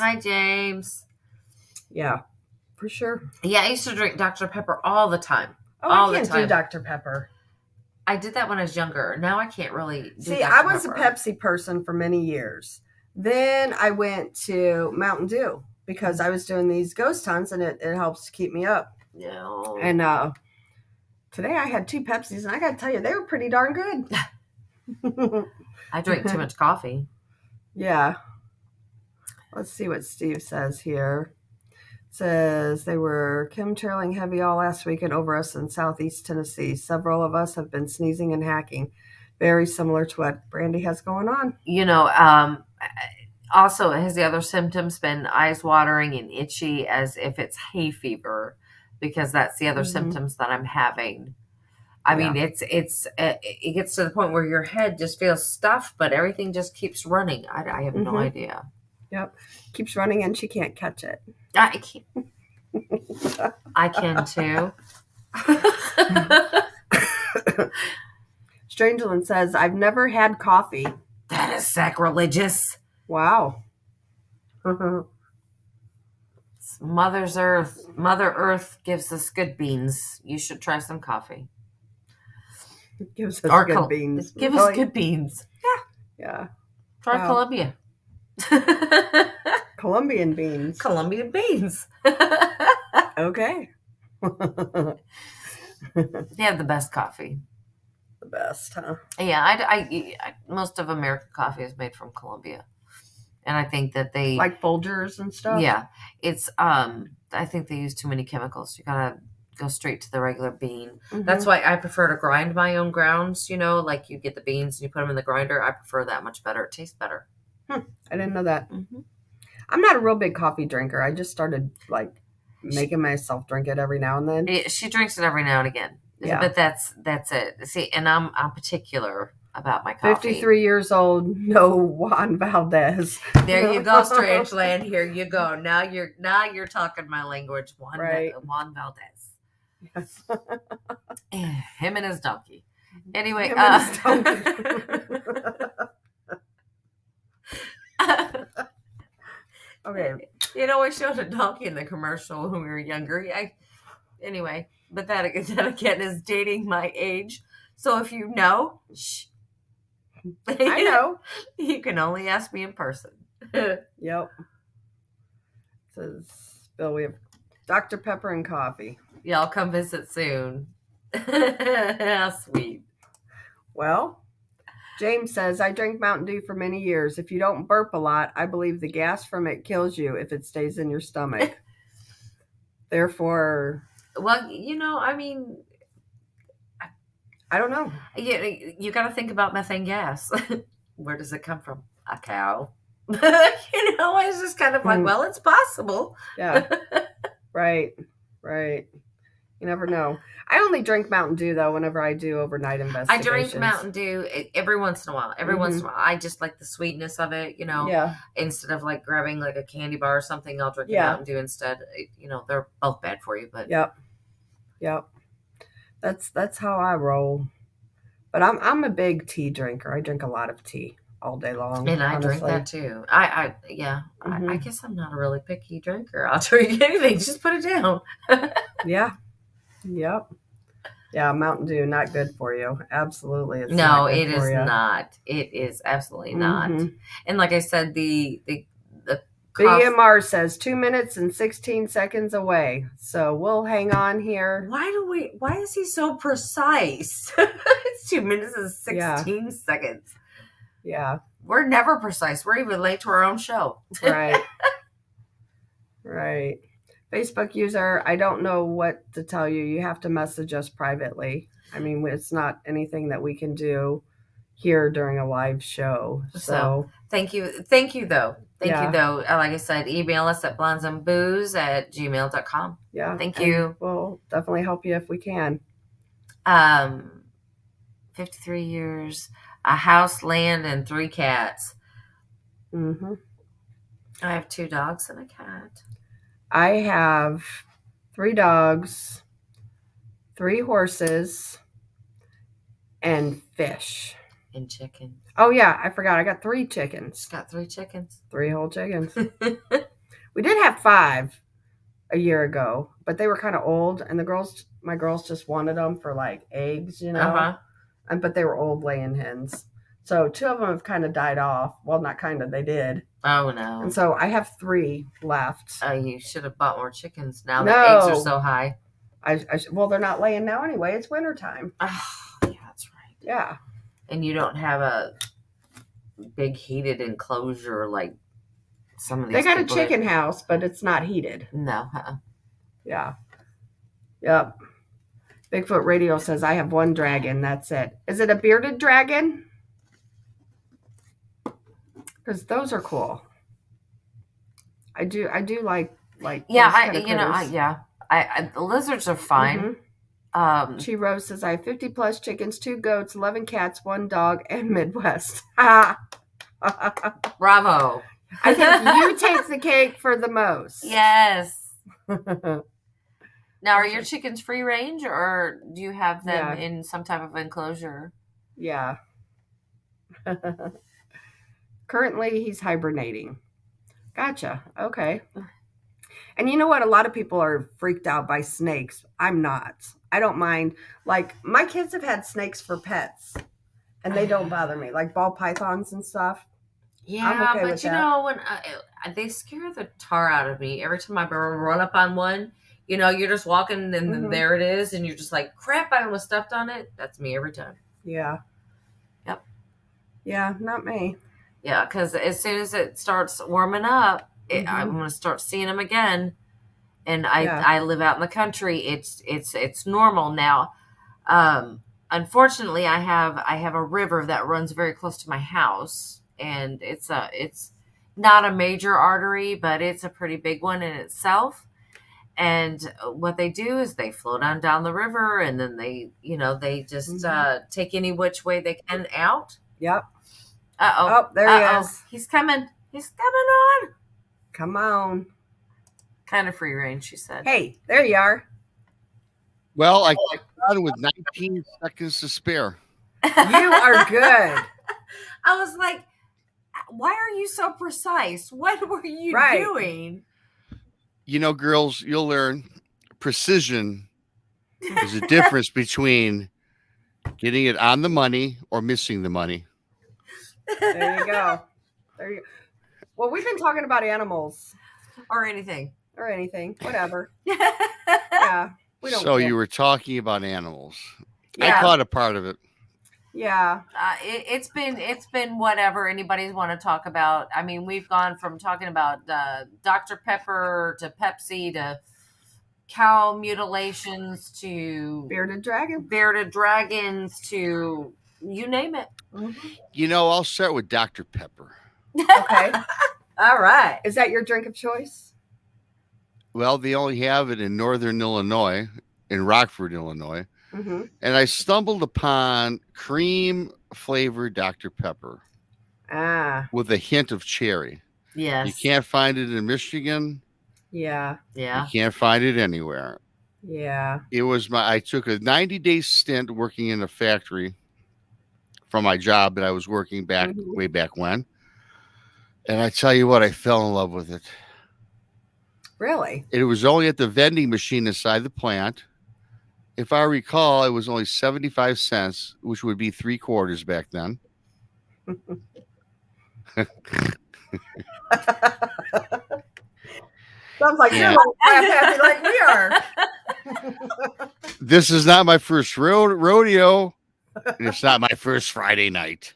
Yeah, for sure. Yeah, I used to drink Dr. Pepper all the time. Oh, I can't do Dr. Pepper. I did that when I was younger. Now I can't really do See, Dr. I was a Pepper. Pepsi person for many years. Then I went to Mountain Dew because I was doing these ghost hunts and it helps to keep me up. No. And today I had 2 Pepsis and I got to tell you, they were pretty darn good. I drink too much coffee. Yeah. Let's see what Steve says here. Says they were chemtrailing heavy all last weekend over us in southeast Tennessee. Several of us have been sneezing and hacking. Very similar to what Brandy has going on. You know, also has the other symptoms been eyes watering and itchy as if it's hay fever, because that's the other Mhm. symptoms that I'm having. I mean, it gets to the point where your head just feels stuffed, but everything just keeps running. I have no Mhm. idea. Yep. Keeps running and she can't catch it. I can't. I can too. Strangeland says, I've never had coffee. That is sacrilegious. Wow. Mother Earth gives us good beans. You should try some coffee. Gives us Or good beans. Give Really? us good beans. Yeah. Try Wow. Colombia. Colombian beans. Colombian beans. Okay. The They have the best coffee. best, huh? Yeah, I most of American coffee is made from Colombia, and I think that they Like Folgers and stuff? yeah, it's I think they use too many chemicals. You gotta go straight to the regular bean. Mhm. That's why I prefer to grind my own grounds. You know, like you get the beans and you put them in the grinder. I prefer that much better. It tastes better. I didn't know that. Mm-hmm. I'm not a real big coffee drinker. I just started like making myself drink it every now and then. She drinks it every now and again. Yeah. But that's it. See, and I'm particular about my coffee. 53 years old, no Juan Valdez. There you go, Strangeland. Here you go. Now you're talking my language. Right. Juan Valdez. Yes. Him and his donkey. Anyway, Him and his donkey. Okay. You know, we showed a donkey in the commercial when we were younger. Anyway, but that again is dating my age. So if you know, shh. I know. You can only ask me in person. Yep. Says Bill, we have Dr. Pepper and coffee. Y'all come visit soon. How sweet. Well, James says, I drank Mountain Dew for many years. If you don't burp a lot, I believe the gas from it kills you if it stays in your stomach. Therefore, Well, you know, I mean, I don't know. you got to think about methane gas. Where does it come from? A cow. You know, it's just kind of like, well, it's possible. Yeah. Right. You never know. I only drink Mountain Dew, though, whenever I do overnight I investigations. drink Mountain Dew every once in a while. Once in a while. I just like the sweetness of it, you know. Yeah. Instead of like grabbing like a candy bar or something, I'll drink a Yeah. Mountain Dew instead. You know, they're both bad for you, but Yep. That's how I roll. But I'm a big tea drinker. I drink a lot of tea all day long. and I drink honestly. that too. I Mhm. guess I'm not a really picky drinker. I'll drink anything. Just put it down. Yeah. Yep. Yeah, Mountain Dew, not good for you. Absolutely. It's No, not good it is for you. not. It is absolutely not. Mhm. And like I said, the The cough- EMR says 2 minutes and 16 seconds away. So we'll hang on here. Why is he so precise? It's 2 minutes and 16 seconds. Yeah, We're never precise. We're even late to our own show. right. Right. Facebook user, I don't know what to tell you. You have to message us privately. I mean, it's not anything that we can do here during a live show. So, Thank you though. Thank Yeah. you though. Like I said, email us at blondsandbooze@gmail.com. yeah. Thank and you. We'll definitely help you if we can. 53 years, a house, land, and 3 cats. Mm-hmm. I have 2 dogs and a cat. I have 3 dogs, 3 horses, and fish. And chicken. Oh, yeah, I forgot. I got 3 chickens, Got 3 chickens. 3 whole chickens. We did have 5 a year ago, but they were kind of old, and my girls just wanted them for like eggs, you know. Uh-huh. but they were old laying hens. So 2 of them have kind of died off. Well, not kind of, they did. Oh no. And so I have 3 left. You should have bought more chickens. Now the eggs are No. so high. Well, they're not laying now anyway. It's wintertime. Oh, yeah, that's right. Yeah. And you don't have a big heated enclosure like some of these. They got a people chicken house, but it's not heated. No. Yeah. Yep. Bigfoot Radio says I have 1 dragon. That's it. Is it a bearded dragon? Because those are cool. I do like Yeah, those kind of critters. The lizards are fine. Mhm. She Rose says I have 50 plus chickens, 2 goats, 11 cats, 1 dog, and Midwest. Bravo. I think you take the cake for the most. Yes. Now, are your chickens free range, or do you have them in some type of enclosure? Yeah. Currently, he's hibernating. Gotcha. Okay. And you know what? A lot of people are freaked out by snakes. I'm not. I don't mind. Like, my kids have had snakes for pets, and they don't bother me. Like ball pythons and stuff. Yeah, I'm okay but with you that. know, when they scare the tar out of me every time I run up on one. You know, you're just walking and then Mhm. there it is, and you're just like, crap, I almost stepped on it. That's me every time. Yeah. Yep. Yeah, not me. Yeah, because as soon as it starts warming up, I'm going to start seeing them again. And I live out in the country. It's normal now. Unfortunately, I have a river that runs very close to my house, and it's not a major artery, but it's a pretty big one in itself. And what they do is they flow down the river, and then they just take any which way they can out. Yep. Uh-oh. Oh, there he is. He's coming. He's coming on. Come on. Kind of free range, she said. Hey, there you are. Well, I got with 19 seconds to spare. You are good. I was like, why are you so precise? What were you doing? You know, girls, you'll learn precision is a difference between getting it on the money or missing the money. There you go. Well, we've been talking about animals Or anything. or anything, whatever. Yeah, we don't. So care. you were talking about animals. Yeah. I caught a part of it. Yeah. It's been whatever anybody's want to talk about. I mean, we've gone from talking about Dr. Pepper to Pepsi to cow mutilations to Bearded dragon. dragons to you name it. You know, I'll start with Dr. Pepper. Okay. All right. Is that your drink of choice? Well, they only have it in Northern Illinois, in Rockford, Illinois. Mm-hmm. And I stumbled upon cream flavored Dr. Pepper Ah. with a hint of cherry. Yes. You can't find it in Michigan. Yeah. Yeah. You can't find it anywhere. Yeah. I took a 90-day stint working in a factory from my job that I was working way back when. And I tell you what, I fell in love with it. Really? It was only at the vending machine inside the plant. If I recall, it was only 75 cents, which would be 3/4 back then. Sounds like Yeah. you're happy like we are. This is not my first rodeo. And it's not my first Friday night.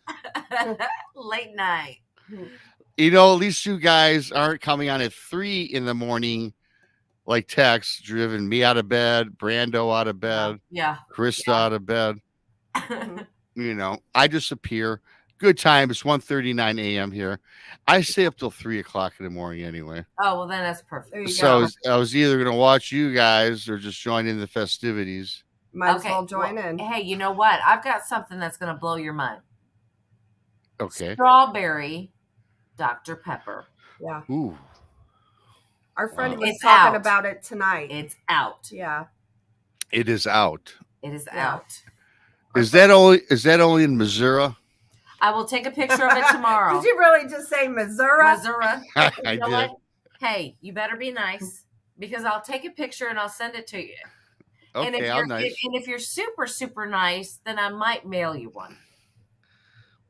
Late night. You know, these two guys aren't coming on at 3 a.m. like Tex, driven me out of bed, Brando out of bed, Yeah. Krista out of bed. You know, I disappear. Good time. It's 1:39 a.m. here. I stay up till 3 o'clock in the morning anyway. Oh, well, then that's perfect. There you So go. I was either going to watch you guys or just join in the festivities. Might as well join in. Hey, you know what? I've got something that's going to blow your mind. Okay. Strawberry Dr. Pepper. Yeah. Ooh. Our friend Wow. was It's talking out. about it tonight. It's out. Yeah. It is out. It is Yeah. out. Is that only in Missouri? I will take a picture of it tomorrow. Did you really just say Missouri? Missouri. I You know did. what? Hey, you better be nice because I'll take a picture and I'll send it to you. And if Okay, how you're nice. and if you're super super nice, then I might mail you one.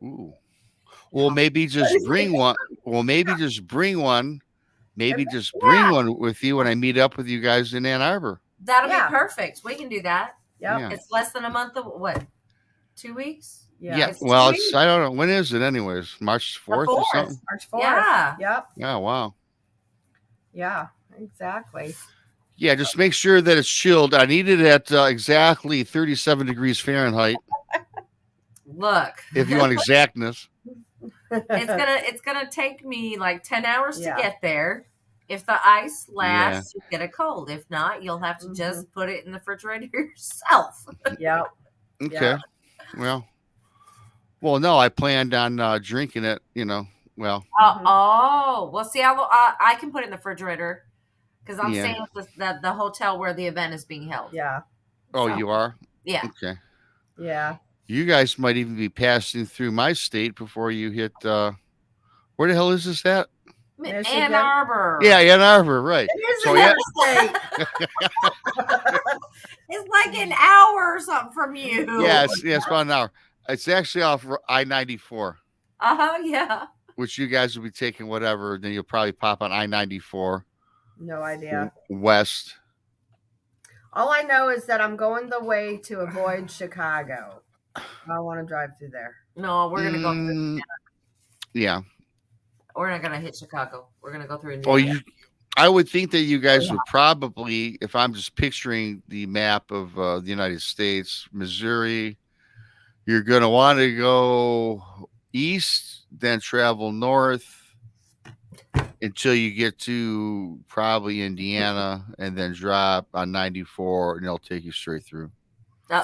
Ooh. Well, maybe just bring one. Well, maybe just bring one. Maybe just bring one with you when I meet up with you guys in Ann Arbor. That'll Yeah. be perfect. We can do that. Yep. Yeah. It's less than a month of what? 2 weeks? Yeah. It's Well, 2 it's I don't know when is it anyways. March 4th or 4th. something. March 4th. Yeah. Yep. Yeah. Wow. Yeah. Exactly. Yeah. Just make sure that it's chilled. I need it at exactly 37 degrees Fahrenheit. Look, If you want exactness. it's gonna take me like 10 hours Yeah. to get there. If the ice lasts, you get a cold. If not, you'll have to just put it in the refrigerator yourself. Yep. Okay. Yeah. Well, no, I planned on drinking it. Well, Well, see, I can put it in the refrigerator because I'm Yeah. staying at the hotel where the event is being held. Yeah. oh, So, you are? Yeah. Okay. Yeah. You guys might even be passing through my state before you hit. Where the hell is this at? Michigan. Ann Arbor. Yeah, Ann Arbor, right? It is So, an yeah. interstate. It's like an hour or something from you. Yeah, it's about an hour. It's actually off I-94, Yeah. which you guys will be taking whatever. Then you'll probably pop on I-94 No idea. west. All I know is that I'm going the way to avoid Chicago. I want to drive through there. No, we're gonna go through. Mm, yeah. We're not gonna hit Chicago. We're gonna go through. Oh, Indiana. I would think that you guys would probably, if I'm just picturing the map of the United States, Missouri, you're going to want to go east, then travel north until you get to probably Indiana, and then drop on 94, and it'll take you straight through.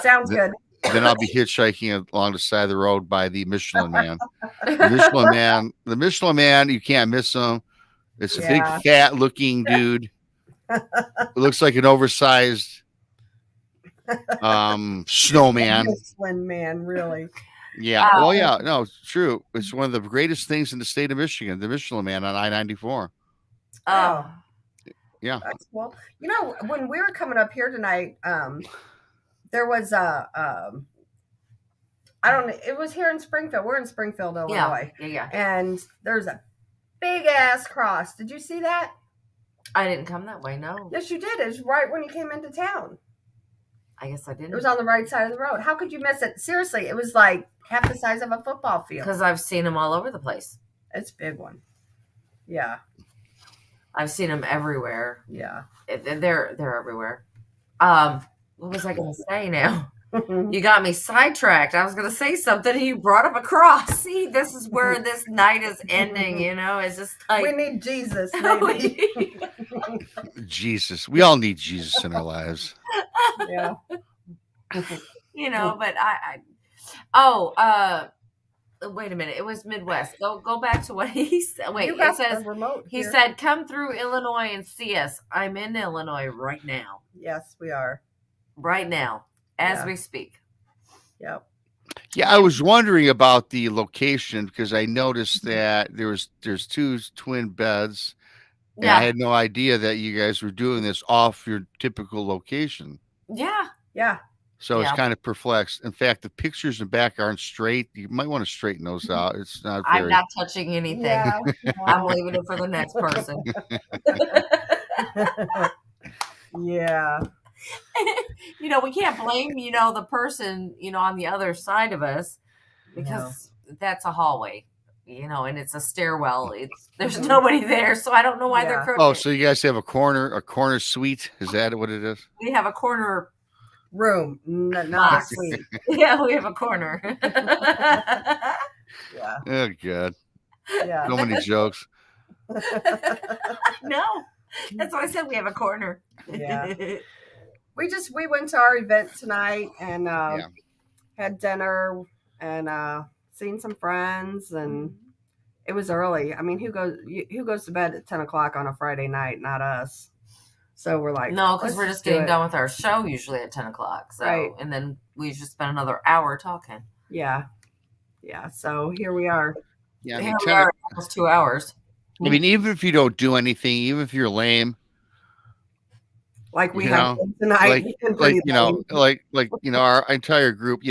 Sounds good. Then I'll be hitchhiking along the side of the road by the Michelin Man. The Michelin Man, you can't miss him. It's a Yeah. big, fat-looking dude. It looks like an oversized snowman. Michelin Man, really. Yeah. Well, yeah. No, it's true. It's one of the greatest things in the state of Michigan, the Michelin Man on I-94. Oh, Yeah. That's cool. You know, when we were coming up here tonight, there was I don't know, it was here in Springfield. We're in Springfield, Illinois. yeah. And there's a big ass cross. Did you see that? I didn't come that way. No, Yes, you did. It was right when you came into town. I guess I didn't. It was on the right side of the road. How could you miss it? Seriously, it was like half the size of a football field. Because I've seen them all over the place. It's a big one. Yeah. I've seen them everywhere. Yeah. They're everywhere. What was I going to say now? You got me sidetracked. I was going to say something and you brought up a cross. See, this is where this night is ending, It's just like. We need Jesus, maybe. Jesus. We all need Jesus in our lives. Yeah. But wait a minute. It was Midwest. Go back to what he said. Wait, You it got says, the remote he here. said, come through Illinois and see us. I'm in Illinois right now. Yes, we are. Right now, as Yeah. we speak. Yep. Yeah, I was wondering about the location because I noticed that there's two twin beds. And I had no idea that you guys were doing this off your typical location. Yeah. Yeah. So it's Yeah. kind of perplexed. In fact, the pictures in the back aren't straight. You might want to straighten those out. It's not I'm very. not touching anything. Yeah. I'm leaving it for the next person. Yeah. We can't blame, the person, on the other side of us because that's a hallway, and it's a stairwell. There's nobody there. So I don't know why they're Yeah. crooked. Oh, so you guys have a corner suite? Is that what it is? We have a corner. Room. Not Box. sweet. Yeah, we have a corner. Yeah. Oh God, Yeah. so many jokes. No, that's what I said. We have a corner. Yeah. We went to our event tonight and Yeah. had dinner and seen some friends, and it was early. I mean, who goes to bed at 10 o'clock on a Friday night? Not us. So we're like, No, because let's we're just do getting it. done with our show usually at 10 o'clock. So, Right. and then we just spend another hour talking. Yeah. Yeah. So here we are. Yeah, I Here mean, we are, almost 2 hours. even if you don't do anything, even if you're lame, like we You have know, tonight. like We've been like pretty you know, lame. our entire group.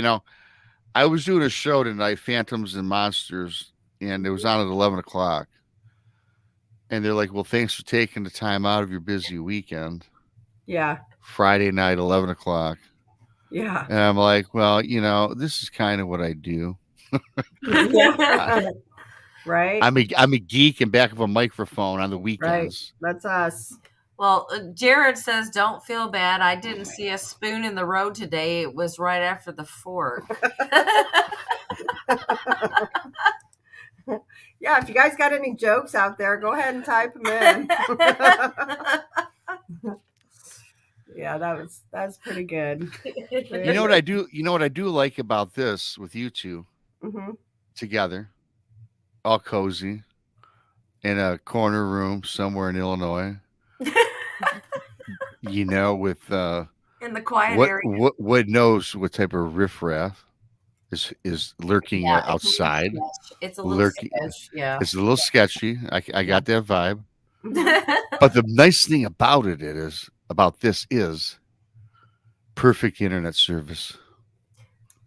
I was doing a show tonight, Phantoms and Monsters, and it was on at 11 o'clock. And they're like, "Well, thanks for taking the time out of your busy weekend, Yeah, Friday night, 11 o'clock." yeah, And I'm like, "Well, this is kind of what I do. yeah. Right, I'm a geek in back of a microphone on the right. weekends." That's us. Well, Jared says, "Don't feel bad. I didn't see a spoon in the road today. It was right after the fork." Yeah, if you guys got any jokes out there, go ahead and type them in. Yeah, that's pretty good. You know what I do? You know what I do like about this with you two Hmm. together, all cozy, in a corner room somewhere in Illinois. With In the quiet what area. what knows what type of riffraff is lurking Yeah, outside. It's a little Lurking. sketch, yeah. It's a little sketchy. I got that vibe. But the nice thing about this is perfect internet service.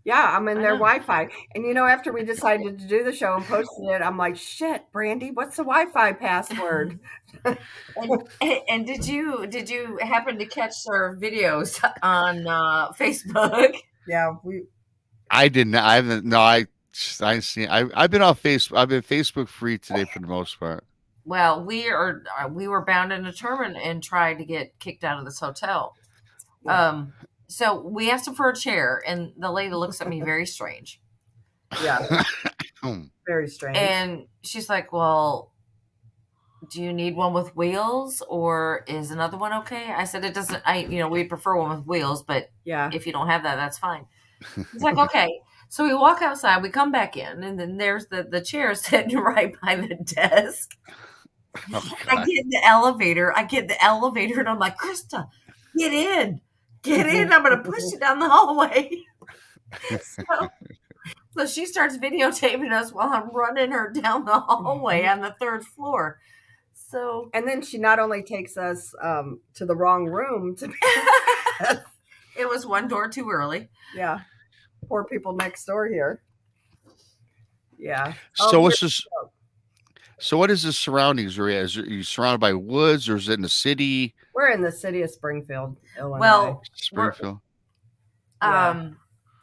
Yeah, I'm in I their know. Wi-Fi, and after we decided to do the show and posted it, I'm like, "Shit, Brandy, what's the Wi-Fi password?" And did you happen to catch our videos on Facebook? Yeah, I didn't. I haven't. No, I seen. I've been off Facebook. I've been Facebook free today for the most part. Well, we were bound and determined and tried to get kicked out of this hotel. So we asked him for a chair, and the lady looks at me very strange. yeah, very strange. And she's like, "Well, do you need one with wheels, or is another one okay?" I said, "It doesn't. We prefer one with wheels, but Yeah, if you don't have that, that's fine." He's like, "Okay." So we walk outside, we come back in, and then there's the chair sitting right by the desk. Oh, I God. get in the elevator, and I'm like, "Krista, get in. Get in. I'm going to push you down the hallway." So she starts videotaping us while I'm running her down the hallway on the 3rd floor. So and then she not only takes us to the wrong room to it was one door too early. yeah, poor people next door here. Yeah. So what's this? So what is the surroundings? Are you surrounded by woods, or is it in the city? We're in the city of Springfield, Illinois. Well, Springfield. Yeah.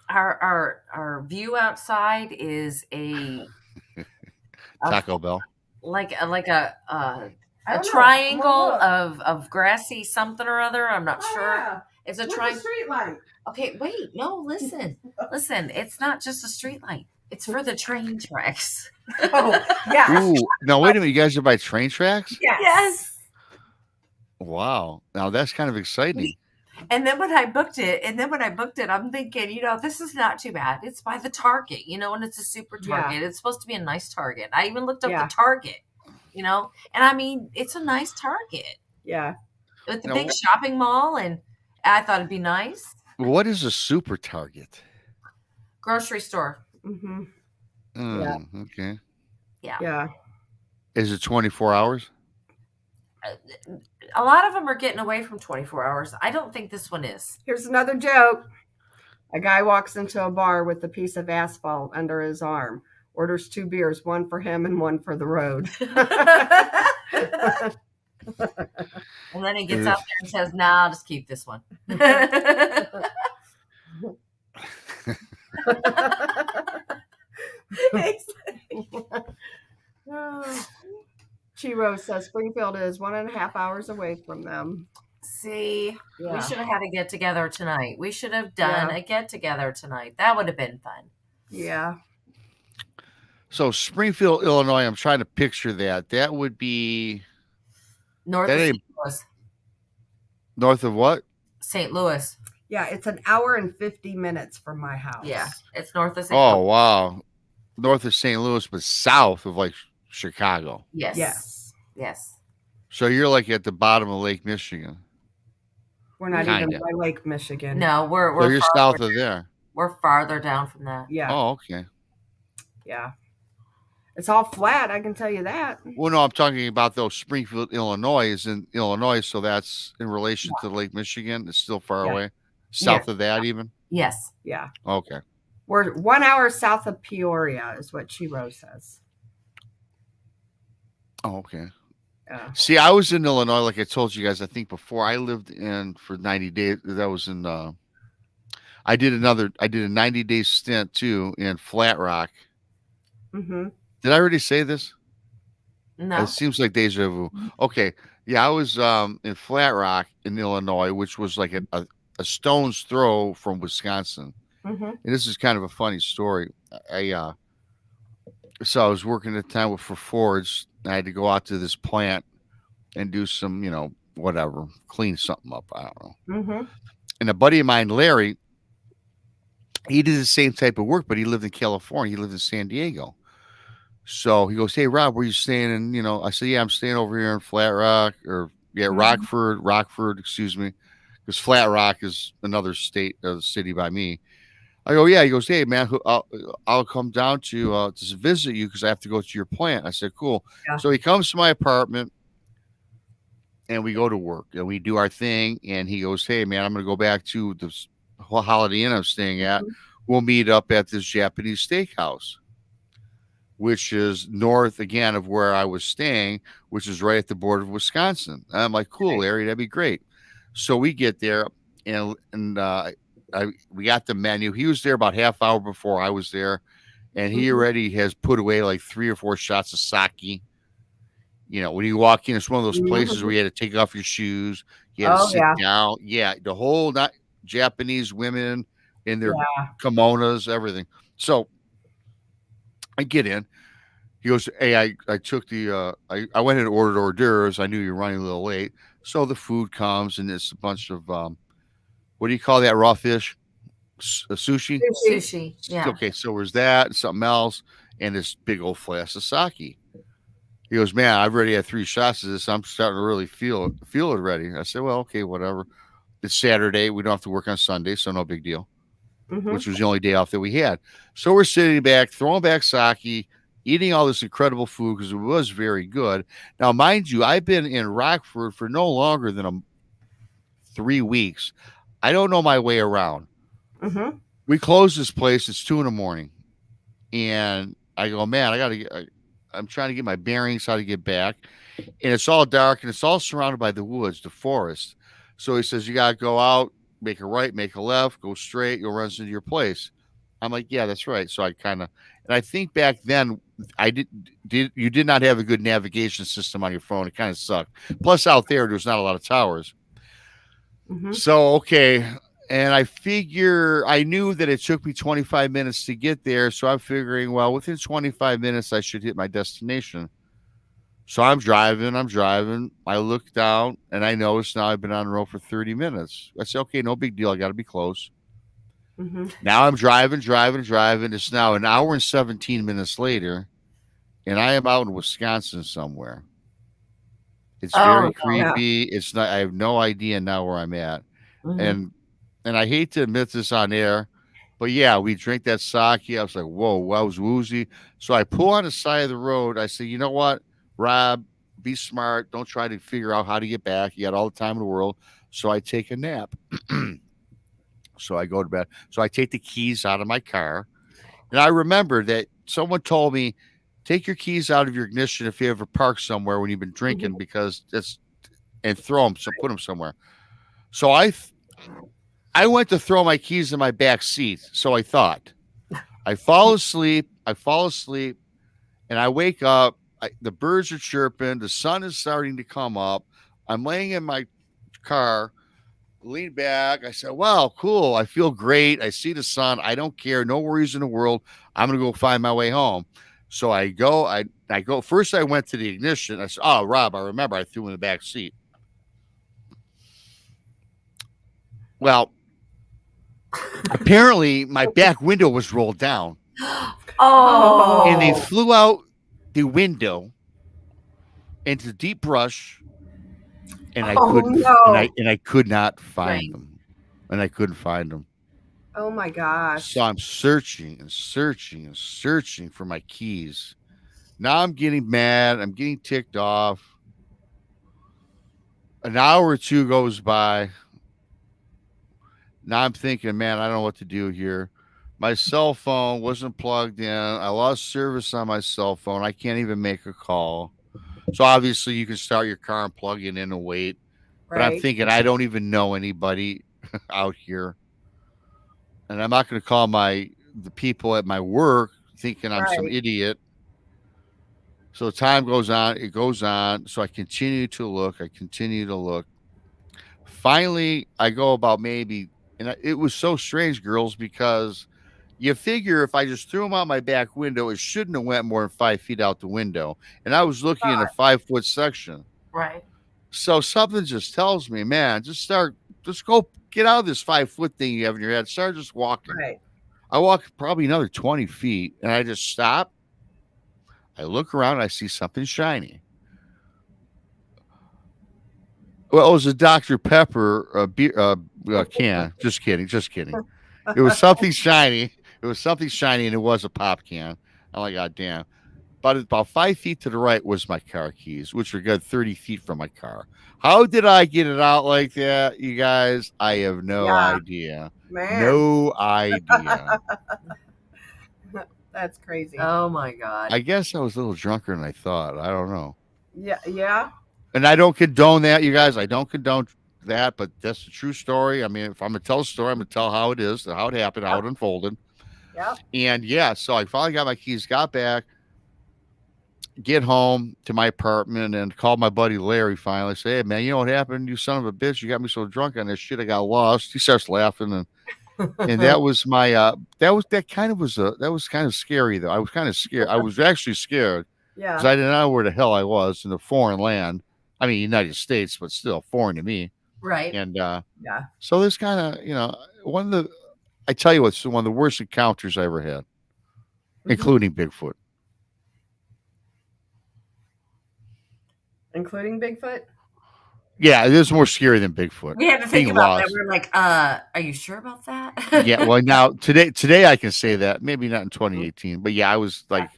Our view outside is a Taco Bell. like a I don't know. triangle Come on, of grassy something or other. I'm not sure. yeah. It's a Where's the triangle. street light? Okay, wait, no, listen. It's not just a street light. It's for the train tracks. Oh, yeah. Ooh, now wait a minute. You guys are by train tracks? Yes. Wow. Now that's kind of exciting. And then when I booked it, I'm thinking, this is not too bad. It's by the Target, and it's a super Target. Yeah. It's supposed to be a nice Target. I even looked up Yeah. the Target, and I mean, it's a nice Target Yeah. with the Now, big shopping mall, and I thought it'd be nice. What is a super Target? Grocery store. Mm-hmm. Okay. Yeah. Is it 24 hours? A lot of them are getting away from 24 hours. I don't think this one is. Here's another joke. A guy walks into a bar with a piece of asphalt under his arm, orders 2 beers, one for him and one for the road. And then he gets out there and says, "Nah, I'll just keep this one." Chiro says Springfield is 1.5 hours away from them. See, Yeah. we should have had a get together tonight. We should have done Yeah. a get together tonight. That would have been fun. Yeah. So Springfield, Illinois, I'm trying to picture that. That would be North That of ain't- St. Louis. north of what? St. Louis. Yeah, it's an hour and 50 minutes from my house. Yeah, it's north of St. Oh, Louis. wow. North of St. Louis, but south of like Chicago. Yes. Yes. Yes. So you're like at the bottom of Lake Michigan. We're not even Kinda. by Lake Michigan. No, So we're you're farther, south of there. we're farther down from that. Yeah. Oh, okay. Yeah. It's all flat, I can tell you that. Well, no, I'm talking about though Springfield, Illinois is in Illinois, so that's in relation to Lake Michigan. It's still far Yeah. away. South Yes. of that even? Yes. Yeah. Okay. We're 1 hour south of Peoria, is what Chiro says. Oh, okay. See, I was in Illinois, like I told you guys, I think before. I lived in for 90 days. That was in I did a 90-day stint too in Flat Rock. Mm-hmm. Did I already say this? No. It seems like deja vu. Okay. Yeah, I was in Flat Rock in Illinois, which was like a stone's throw from Wisconsin. Mm-hmm. And this is kind of a funny story. So I was working at the time for Ford's. I had to go out to this plant and do some, whatever, clean something up. I don't know. Mm-hmm. And a buddy of mine, Larry, he did the same type of work, but he lived in California. He lived in San Diego. So he goes, "Hey, Rob, where you staying?" And, I said, "Yeah, I'm staying over here in Flat Rock Rockford, excuse me, because Flat Rock is another city by me." I go, "Yeah." He goes, "Hey, man, I'll come down to visit you because I have to go to your plant." I said, "Cool." Yeah. So he comes to my apartment and we go to work and we do our thing. And he goes, "Hey, man, I'm going to go back to the Holiday Inn I'm staying at. Mhm. We'll meet up at this Japanese steakhouse, which is north again of where I was staying, which is right at the border of Wisconsin." And I'm like, "Cool, Larry, that'd be great." So we get there and we got the menu. He was there about half hour before I was there, and he Mhm. already has put away like 3 or 4 shots of sake. When you walk in, it's one of those places where you had to take off your shoes, you had to Oh, sit yeah. down. Yeah, the whole Japanese women in their Yeah. kimonos, everything. So I get in. He goes, "Hey, I took the I went and ordered hors d'oeuvres. I knew you were running a little late, so the food comes and it's a bunch of what do you call that raw fish? Sushi." Sushi. Yeah. Okay, so there's that and something else, and this big old flask of sake. He goes, "Man, I've already had 3 shots of this. I'm starting to really feel it already." I said, "Well, okay, whatever. It's Saturday. We don't have to work on Sunday, so no big deal." Mm-hmm. Which was the only day off that we had. So we're sitting back, throwing back sake, eating all this incredible food because it was very good. Now, mind you, I've been in Rockford for no longer than 3 weeks. I don't know my way around. Mm-hmm. We close this place. It's 2 a.m. And I go, "Man, I'm trying to get my bearings, how to get back." And it's all dark and it's all surrounded by the woods, the forest. So he says, "You got to go out, make a right, make a left, go straight, you'll run into your place." I'm like, "Yeah, that's right." So and I think back then you did not have a good navigation system on your phone. It kind of sucked. Plus out there's not a lot of towers. Mm-hmm. So, okay. And I knew that it took me 25 minutes to get there. So I'm figuring, well, within 25 minutes, I should hit my destination. So I'm driving. I look down and I notice now I've been on the road for 30 minutes. I say, okay, no big deal. I got to be close. Mm-hmm. Now I'm driving. It's now an hour and 17 minutes later, and I am out in Wisconsin somewhere. It's very creepy. It's not. I have no idea now where I'm at, Mm-hmm. and I hate to admit this on air, but yeah, we drink that sake. I was like, whoa, I was woozy. So I pull on the side of the road. I say, "You know what, Rob, be smart. Don't try to figure out how to get back. You got all the time in the world." So I take a nap. So I go to bed. So I take the keys out of my car. And I remember that someone told me, take your keys out of your ignition if you ever park somewhere when you've been drinking, because and throw them, so put them somewhere. So I went to throw my keys in my back seat. So I thought. I fall asleep, and I wake up. The birds are chirping. The sun is starting to come up. I'm laying in my car, lean back. I said, "Wow, cool. I feel great. I see the sun. I don't care. No worries in the world. I'm going to go find my way home." So I go. I go. First, I went to the ignition. I said, "Oh, Rob, I remember I threw in the back seat." Well, apparently my back window was rolled down, Oh. and they flew out the window into deep brush, and I couldn't. no. And I could not find Right. them, and I couldn't find them. Oh my gosh. So I'm searching for my keys. Now I'm getting mad. I'm getting ticked off. An hour or two goes by. Now I'm thinking, man, I don't know what to do here. My cell phone wasn't plugged in. I lost service on my cell phone. I can't even make a call. So obviously you can start your car and plug it in and wait. But I'm Right. thinking I don't even know anybody out here. And I'm not going to call the people at my work thinking I'm some Right. idiot. So time goes on, it goes on. So I continue to look. Finally, I go about maybe, and it was so strange, girls, because you figure if I just threw them out my back window, it shouldn't have went more than 5 feet out the window. And I was looking in a 5-foot section. Right. So something just tells me, man, just go get out of this 5-foot thing you have in your head. Start just walking. Right. I walk probably another 20 feet and I just stop. I look around, I see something shiny. Well, it was a Dr. Pepper beer can. Just kidding. It was something shiny. It was something shiny, and it was a pop can. I'm like, God damn. But about 5 feet to the right was my car keys, which were good 30 feet from my car. How did I get it out like that, you guys? I have no idea. Man. No idea. That's crazy. Oh my God. I guess I was a little drunker than I thought. I don't know. Yeah. Yeah. And I don't condone that, you guys. I don't condone that, but that's a true story. I mean, if I'm going to tell a story, I'm going to tell how it is, how it happened, how it unfolded. Yep. And yeah, so I finally got my keys, got back, get home to my apartment, and called my buddy Larry finally. Say, hey, man, you know what happened? You son of a bitch. You got me so drunk on this shit. I got lost. He starts laughing. And that was my, that was kind of scary, though. I was kind of scared. I was actually scared Yeah. because I didn't know where the hell I was in a foreign land. I mean, United States, but still foreign to me. Right. And Yeah. so this kind of, I tell you what, it's one of the worst encounters I ever had, including Bigfoot. Including Bigfoot. Yeah, it is more scary than Bigfoot. We had to think Being about that. lost. We're like, are you sure about that? Yeah, well, now today I can say that. Maybe not in 2018, but yeah, I was like,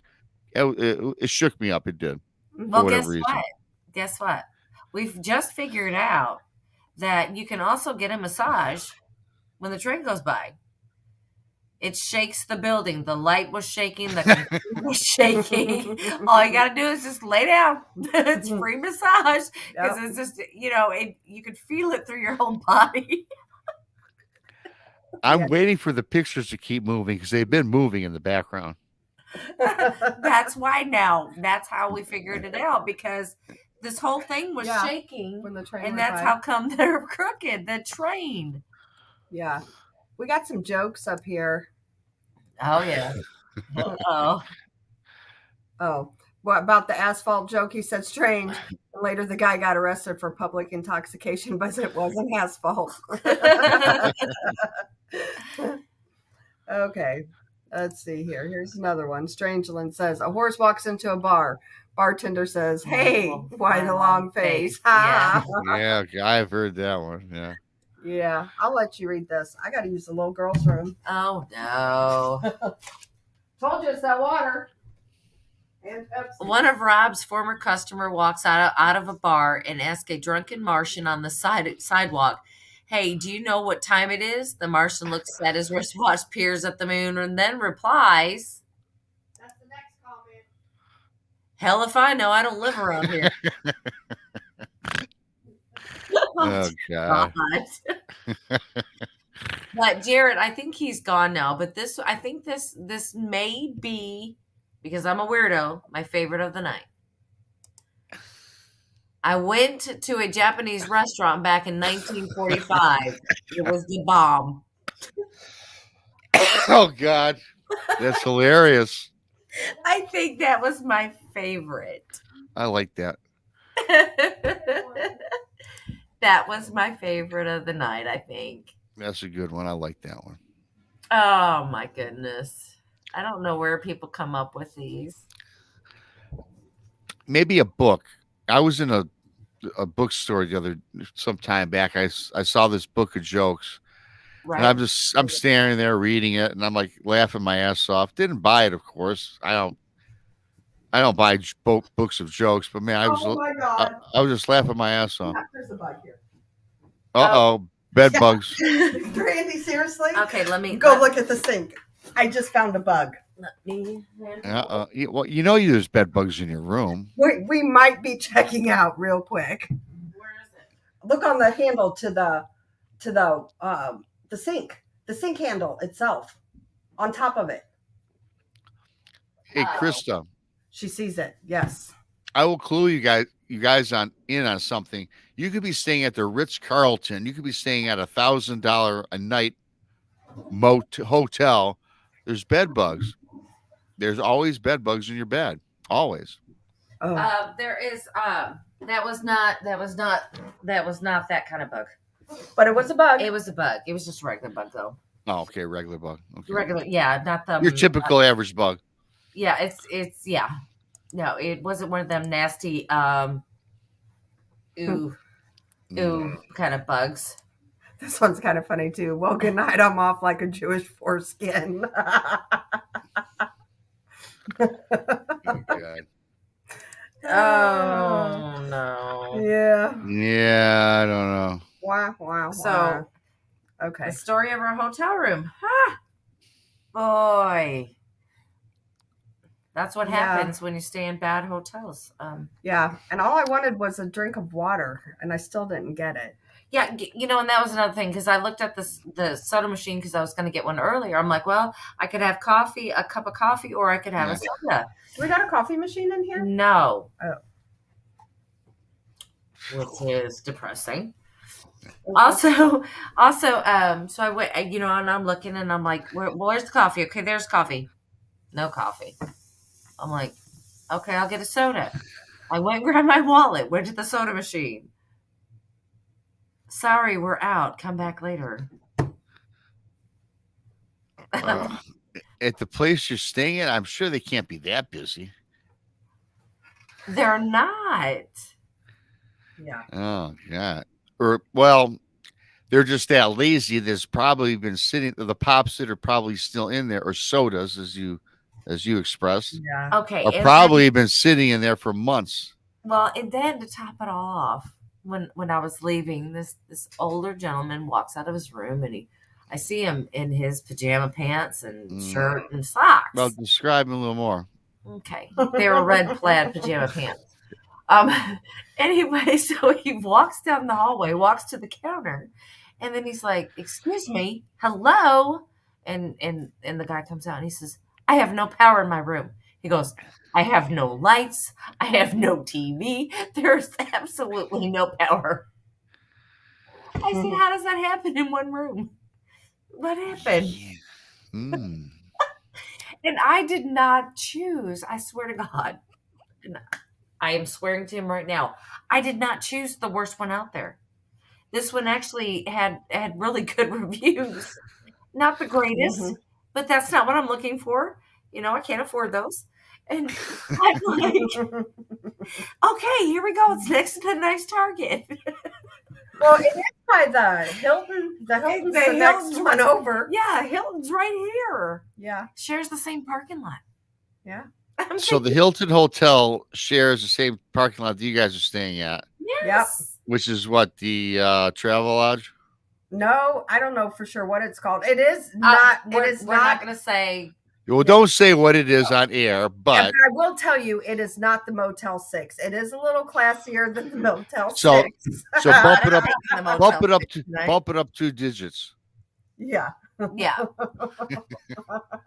it shook me up. It did. Well, for guess whatever reason. what? Guess what? We've just figured out that you can also get a massage when the train goes by. It shakes the building. The light was shaking. The computer was shaking. All you got to do is just lay down. It's free massage because it's just, you could feel it through your whole body. I'm waiting for the pictures to keep moving because they've been moving in the background. That's why now. That's how we figured it out because this whole thing was shaking. When the train And went that's by. how come they're crooked, the train. Yeah. We got some jokes up here. Oh, yeah. Oh. Oh, what about the asphalt joke? He said strange. And later the guy got arrested for public intoxication, but it wasn't asphalt. Okay. Let's see here. Here's another one. Strangeland says, a horse walks into a bar. Bartender says, hey, why the long face? Yeah. Yeah, I've heard that one. Yeah. Yeah, I'll let you read this. I got to use the little girl's room. Oh, no. Told you it's that water. And Pepsi. One of Rob's former customer walks out of a bar and asks a drunken Martian on the sidewalk, hey, do you know what time it is? The Martian looks at his wristwatch, peers at the moon, and then replies, That's the next comment. hell if I know, I don't live around here. Oh God. But Jared, I think he's gone now. But I think this may be, because I'm a weirdo, my favorite of the night. I went to a Japanese restaurant back in 1945. It was the bomb. Oh God. That's hilarious. I think that was my favorite. I like that. That was my favorite of the night, I think. That's a good one. I like that one. Oh my goodness. I don't know where people come up with these. Maybe a book. I was in a bookstore some time back. I saw this book of jokes. Right. And I'm standing there reading it and I'm like laughing my ass off. Didn't buy it, of course. I I don't buy books of jokes, but man, Oh my God. I was just laughing my ass off. There's a bug here. Bed bugs. Randy, seriously? Okay, let me Go look at the sink. I just found a bug. Let me. Well, there's bed bugs in your room. We might be checking out real quick. Where is it? Look on the handle to the sink. The sink handle itself. On top of it. Hey, Oh. Krista, She sees it. Yes. I will clue you guys in on something. You could be staying at the Ritz Carlton. You could be staying at $1,000 a night hotel. There's bed bugs. There's always bed bugs in your bed. Always. Oh. There is. That was not that kind of bug. But it was a bug. It was a bug. It was just a regular bug, though. Oh, okay, regular bug. Okay. Regular, yeah, not the Your typical average bug. Yeah, it's yeah. No, it wasn't one of them nasty ooh kind of bugs. This one's kind of funny too. Well, good night. I'm off like a Jewish foreskin. God. Oh no. Yeah. Yeah, I don't know. Wow. So Okay. the story of our hotel room. Ah, boy. That's what Yeah. happens when you stay in bad hotels. Yeah. And all I wanted was a drink of water, and I still didn't get it. Yeah, and that was another thing because I looked at the soda machine because I was going to get one earlier. I'm like, well, I could have coffee, a cup of coffee, or I could have a soda. We got a coffee machine in here? No. Oh. Which is depressing. Also, so I went, and I'm looking and I'm like, where's the coffee? Okay, there's coffee. No coffee. I'm like, okay, I'll get a soda. I went and grabbed my wallet, went to the soda machine. Sorry, we're out. Come back later. At the place you're staying at, I'm sure they can't be that busy. They're not. Yeah. Oh, God. Or, well, they're just that lazy. There's probably been sitting, the pops that are probably still in there, or sodas, as you expressed, Yeah. Okay. are and probably been sitting in there for months. Well, and then to top it all off, when I was leaving, this older gentleman walks out of his room and I see him in his pajama pants and shirt and socks. Well, describe him a little more. Okay. They were red plaid pajama pants. Anyway, so he walks down the hallway, walks to the counter, and then he's like, "Excuse me, hello?" And the guy comes out and he says, "I have no power in my room." He goes, "I have no lights. I have no TV. There's absolutely no power." I said, "How does that happen in one room? What happened?" Yeah. Mm. And I did not choose. I swear to God. And I am swearing to him right now. I did not choose the worst one out there. This one actually had really good reviews. Not the greatest, but that's not what I'm looking for. I can't afford those. And I'm like, okay, here we go. It's next to the nice Target. Well, it is by the Hilton. The Hilton's the next Hilton's one over. Yeah, Hilton's right here. Yeah. Shares the same parking lot. Yeah. I'm So the thinking, Hilton Hotel shares the same parking lot that you guys are staying at, yes. which is what, the Travel Lodge? No, I don't know for sure what it's called. It is not. We're It is not not. going to say. Well, don't say what it is on air, Yeah, but but I will tell you, it is not the Motel 6. It is a little classier than the Motel So- 6. so bump it up, The Motel bump it up to Right. bump it up 2 digits. Yeah. Yeah.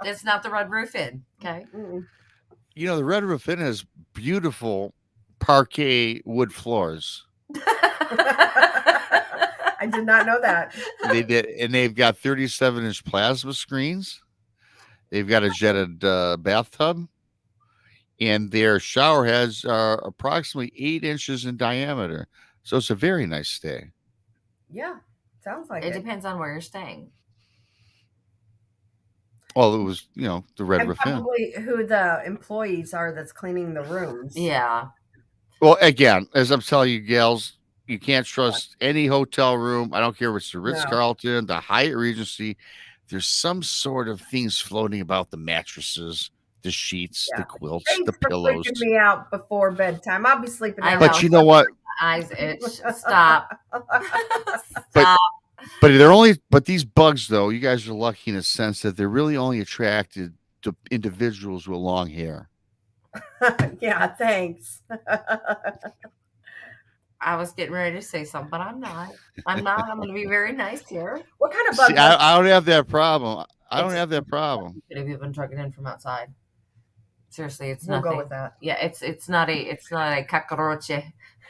It's not the Red Roof Inn. Okay. Mm-mm. The Red Roof Inn has beautiful parquet wood floors. I did not know that. They did, and they've got 37-inch plasma screens. They've got a jetted bathtub, and their shower heads are approximately 8 inches in diameter. So it's a very nice stay. Yeah. Sounds like It it. depends on where you're staying. Well, it was, the Red And Roof Inn. probably who the employees are that's cleaning the rooms. Yeah. Well, again, as I'm telling you, gals, you can't trust any hotel room. I don't care if it's the Ritz Carlton, the Hyatt Regency. There's some sort of things floating about the mattresses the sheets, Yeah. the quilts, Thanks the for pillows. freaking me out before bedtime. I'll be sleeping I out. know. But you know what? Eyes itch. Stop. But- Stop. But these bugs, though, you guys are lucky in a sense that they're really only attracted to individuals with long hair. Yeah, thanks. I was getting ready to say something, but I'm not. I'm not. I'm going to be very nice here. What kind of bug? See, I don't have that problem. I don't It's- have that problem. Could have even trucking in from outside. Seriously, it's We'll nothing. go with that. Yeah, it's not a cockroach.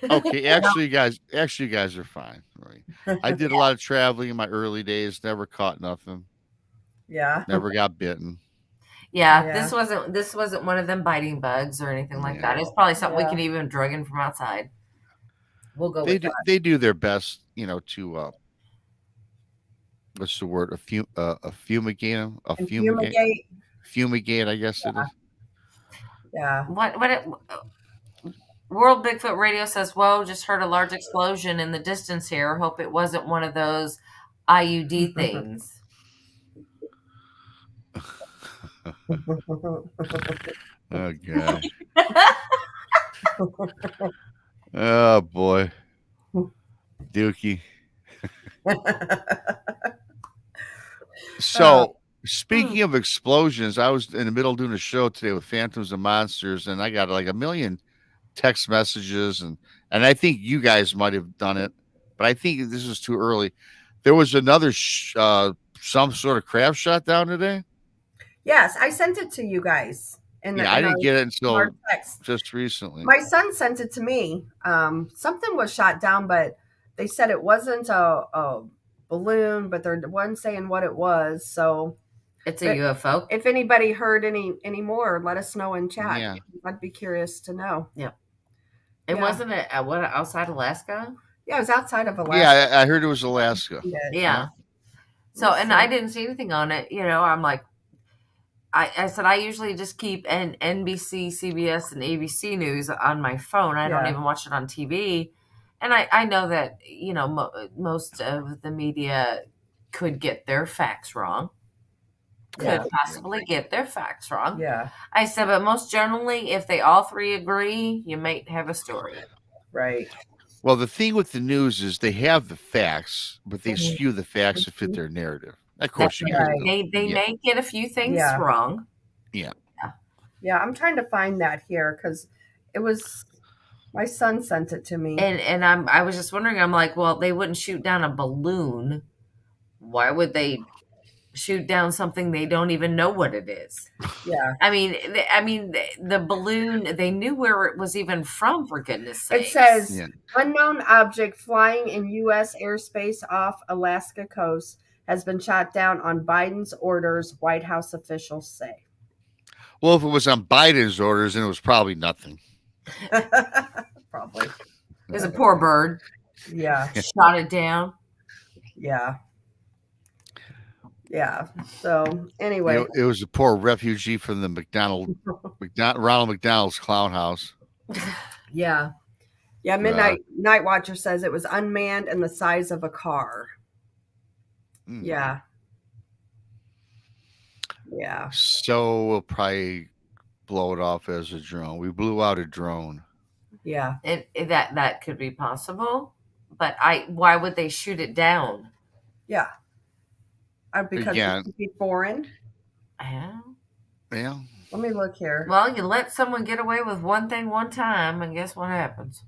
Okay, actually, you guys are fine. Right? I did a lot of traveling in my early days. Never caught nothing. Yeah. Never got bitten. Yeah, Yeah. this wasn't one of them biting bugs or anything like Yeah. that. It's probably something Yeah. we can even drug in from outside. We'll go with that. They do their best, to what's the word? Fumigate them. And fumigate. Fumigate, I guess it is. Yeah. World Bigfoot Radio says, "Whoa, just heard a large explosion in the distance here. Hope it wasn't one of those IUD things." Oh god. Oh boy. Dookie. So speaking of explosions, I was in the middle of doing a show today with Phantoms and Monsters, and I got like a million text messages, and I think you guys might have done it, but I think this is too early. There was another some sort of craft shot down today. Yes, I sent it to you guys. Yeah, I didn't get it until our text. just recently. My son sent it to me. Something was shot down, but they said it wasn't a balloon, but they're one saying what it was. So It's a But- UFO. if anybody heard any more, let us know in chat. Yeah. I'd be curious to know. It Yeah. wasn't what outside Alaska. Yeah, it was outside of Alaska. Yeah, I heard it was Alaska. Yeah. So, and I didn't see anything on it. I'm like, I said, I usually just keep NBC, CBS, and ABC News on my phone. I don't Yeah. even watch it on TV. And I know that, most of the media could get their facts wrong. Could Yeah. possibly get their facts wrong. Yeah, I said, but most generally, if they all three agree, you might have a story. right. Well, the thing with the news is they have the facts, but they Mhm. skew the facts to fit their narrative. Of course, you That's guys right. know. They Yeah. may get a few things Yeah. wrong. Yeah, I'm trying to find that here because it was my son sent it to me. And I was just wondering, I'm like, well, they wouldn't shoot down a balloon. Why would they shoot down something they don't even know what it is? Yeah, I mean, the balloon, they knew where it was even from, for goodness sake. it says Yeah. unknown object flying in U.S. airspace off Alaska coast has been shot down on Biden's orders. White House officials say. Well, if it was on Biden's orders, then it was probably nothing. Probably. It was a poor bird. Yeah. Shot it down. Yeah. Yeah. So anyway, It was a poor refugee from the Ronald McDonald's clown house. yeah. Yeah. Midnight Night Watcher says it was unmanned and the size of a car. Mm. Yeah. Yeah. So we'll probably blow it off as a drone. We blew out a drone. Yeah. That could be possible. But why would they shoot it down? Yeah. Because Again. it could be foreign. Yeah. Yeah. Let me look here. Well, you let someone get away with one thing one time, and guess what happens?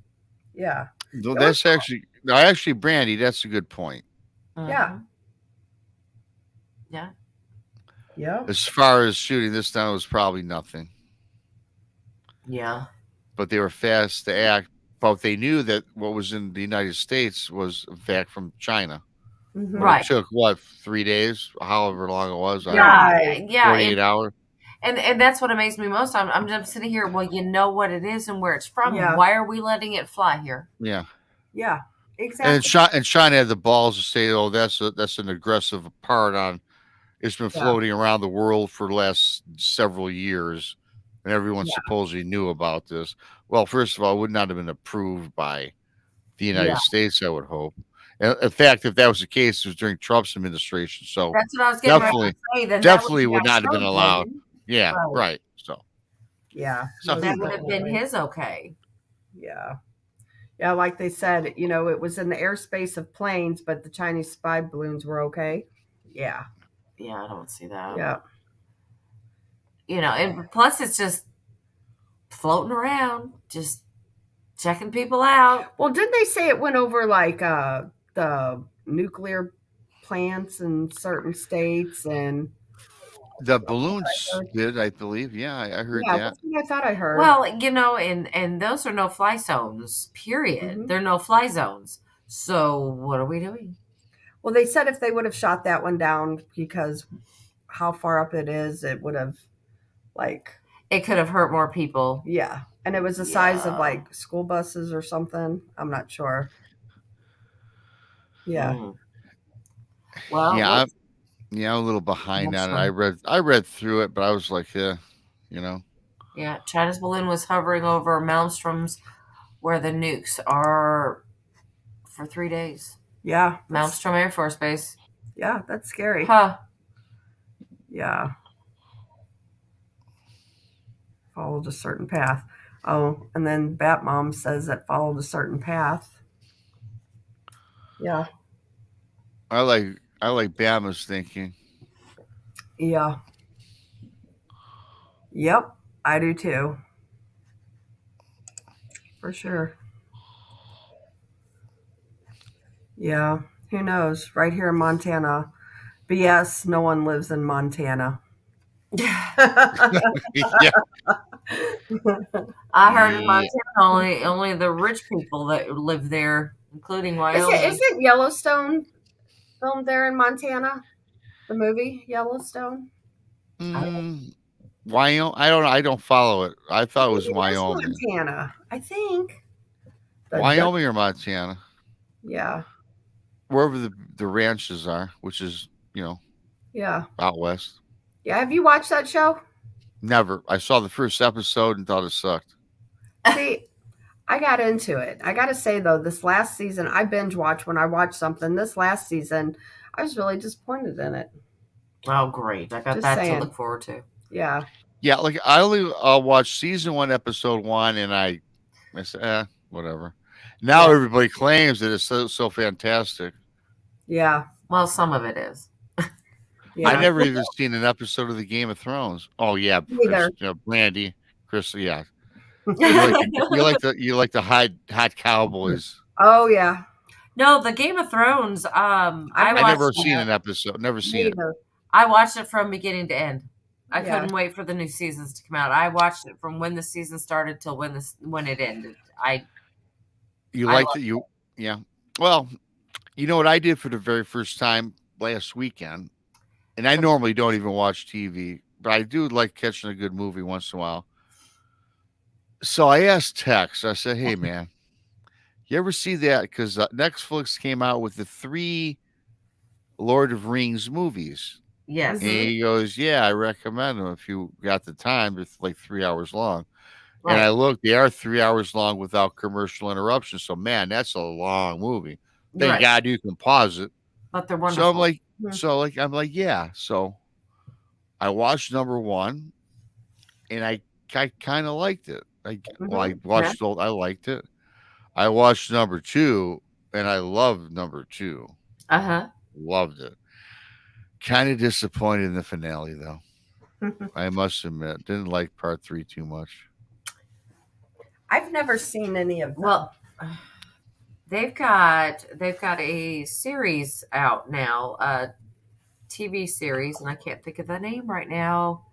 Yeah. No, that's actually, Brandy, that's a good point. Yeah. Mhm. Yeah. Yeah. As far as shooting this down, it was probably nothing. Yeah. But they were fast to act. But they knew that what was in the United States was, in fact, from China. Mhm. Right. It took, 3 days? However long it was. I don't Yeah. know, Yeah. 48 hours. And that's what amazed me most. I'm just sitting here. Well, you know what it is and where it's from. Yeah. Why are we letting it fly here? Yeah. Yeah. Exactly. And China had the balls to say, "Oh, that's an aggressive part on." It's been Yeah. floating around the world for the last several years, and everyone Yeah. supposedly knew about this. Well, first of all, it would not have been approved by the United Yeah. States, I would hope. And in fact, if that was the case, it was during Trump's administration. So That's what I was getting ready definitely, to say. Then definitely that would not have been Trump allowed. voting. Yeah, Right. right. So Yeah. So most That would have been definitely. his okay. Yeah. Yeah, like they said, you know, it was in the airspace of planes, but the Chinese spy balloons were okay. Yeah. Yeah, I don't see that. Yeah. You know, and plus it's just floating around, just checking people out. Well, didn't they say it went over like the nuclear plants in certain states and the balloons did, I believe. Yeah, I heard yeah, that. that's what I thought I heard. Well, you know, and those are no fly zones, period. Mhm. They're no fly zones. So what are we doing? Well, they said if they would have shot that one down because how far up it is, it would have like It could have hurt more people. yeah. And it was the size of Yeah. like school buses or something. I'm not sure. Yeah. Mm. Well, Yeah, I'm a little behind on it. I read through it, but I was like, yeah, you know. yeah, China's balloon was hovering over Malmstrom's, where the nukes are, for 3 days. Yeah. Malmstrom Air Force Base. Yeah, that's scary. Huh. Yeah. Followed a certain path. Oh, and then Bat Mom says that followed a certain path. Yeah. I like Bama's thinking. Yeah. Yep. I do too. For sure. Yeah. Who knows? Right here in Montana. BS, no one lives in Montana. Yeah. I heard in Yeah. Montana only the rich people that live there, including Wyoming. Isn't Yellowstone filmed there in Montana? The movie Yellowstone? Wyoming. I don't know. I don't follow it. I thought it was Maybe Wyoming. Montana, I think. Wyoming or Montana, Yeah. wherever the ranches are, which is Yeah. out west. Yeah. Have you watched that show? Never. I saw the first episode and thought it sucked. See, I got into it. I got to say, though, this last season, I binge watch when I watch something. This last season, I was really disappointed in it. Oh, great. I got Just that saying. to look forward to. Yeah. Yeah, like I only watched season 1, episode 1, and I said, whatever. Now Yeah. everybody claims that it's so fantastic. Yeah. Well, some of it is. Yeah. I never even seen an episode of the Game of Thrones. Oh yeah, Neither. Brandy, Chris. Yeah, you like the hot cowboys. Oh, yeah. No, the Game of Thrones. I I never watched seen it. an episode. Never seen it. Neither. I watched it from beginning to end. I Yeah. couldn't wait for the new seasons to come out. I watched it from when the season started till when it ended. You I liked it. Yeah. Well, you know what I did for the very first time last weekend, and I normally don't even watch TV, but I do like catching a good movie once in a while. So I asked Tex. I said, "Hey, man, you ever see that? Because Netflix came out with the 3 Lord of Rings movies." Yes. And he goes, "Yeah, I recommend them if you got the time. It's like 3 hours long." And I looked; they are 3 hours long without commercial interruption. So, man, that's a long movie. Thank Right. God you can pause it. But they're wonderful. So I'm like, Mhm. I'm like, yeah. So I watched number 1, and I kind of liked it. I watched I liked it. I watched number 2, and I loved number 2. Uh-huh. Loved it. Kind of disappointed in the finale, though. I must admit, didn't like part 3 too much. I've never seen any of them. Well, they've got a series out now, a TV series, and I can't think of the name right now.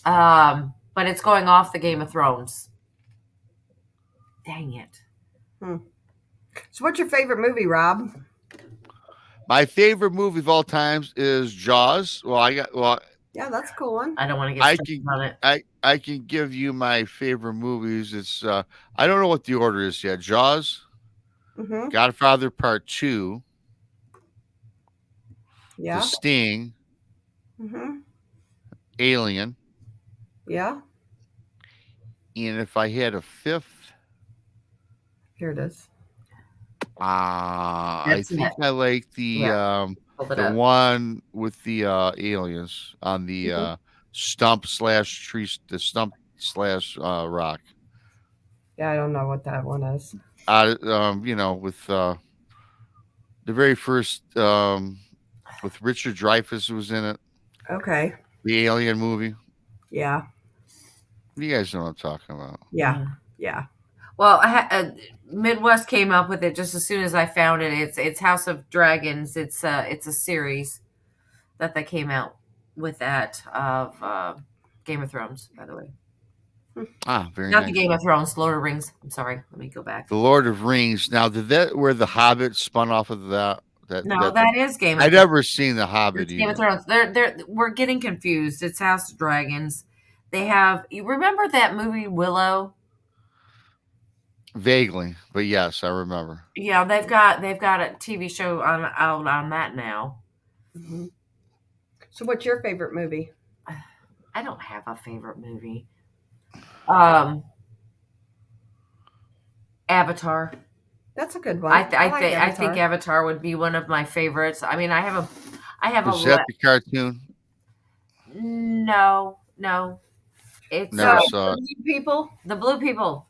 But it's going off the Game of Thrones. Dang it. So, what's your favorite movie, Rob? My favorite movie of all times is Jaws. Yeah, that's a cool one. I don't want to get I started can- on it. I can give you my favorite movies. It's I don't know what the order is yet. Jaws, Mm-hmm. Godfather Part 2, Yeah. The Sting, Mm-hmm. Alien, Yeah. and if I had a 5th, Here it is. I That's think it. I like the Hold it the up. one with the aliens on the stump slash tree, the stump slash rock. Yeah, I don't know what that one is. With the very first with Richard Dreyfuss was in it, Okay. the Alien movie. Yeah. You guys know what I'm talking about. Yeah. Yeah. Well, Midwest came up with it just as soon as I found it. It's House of Dragons. It's a series that they came out with that of Game of Thrones, by the way. Very Not nice. the Game of Thrones, Lord of Rings. I'm sorry. Let me go back. The Lord of Rings. Now, did that where the Hobbit spun off of that? No, that is Game of I'd Thrones. never seen the Hobbit It's Game of either. Thrones. We're getting confused. It's House of Dragons. They have. You remember that movie Willow? Vaguely, but yes, I remember. Yeah, they've got a TV show out on that now. Hmm. So, what's your favorite movie? I don't have a favorite movie. Avatar. That's a good one. I like think Avatar would be one of my favorites. I mean, I have Was that the cartoon? No. It's Never saw it. People. the Blue People.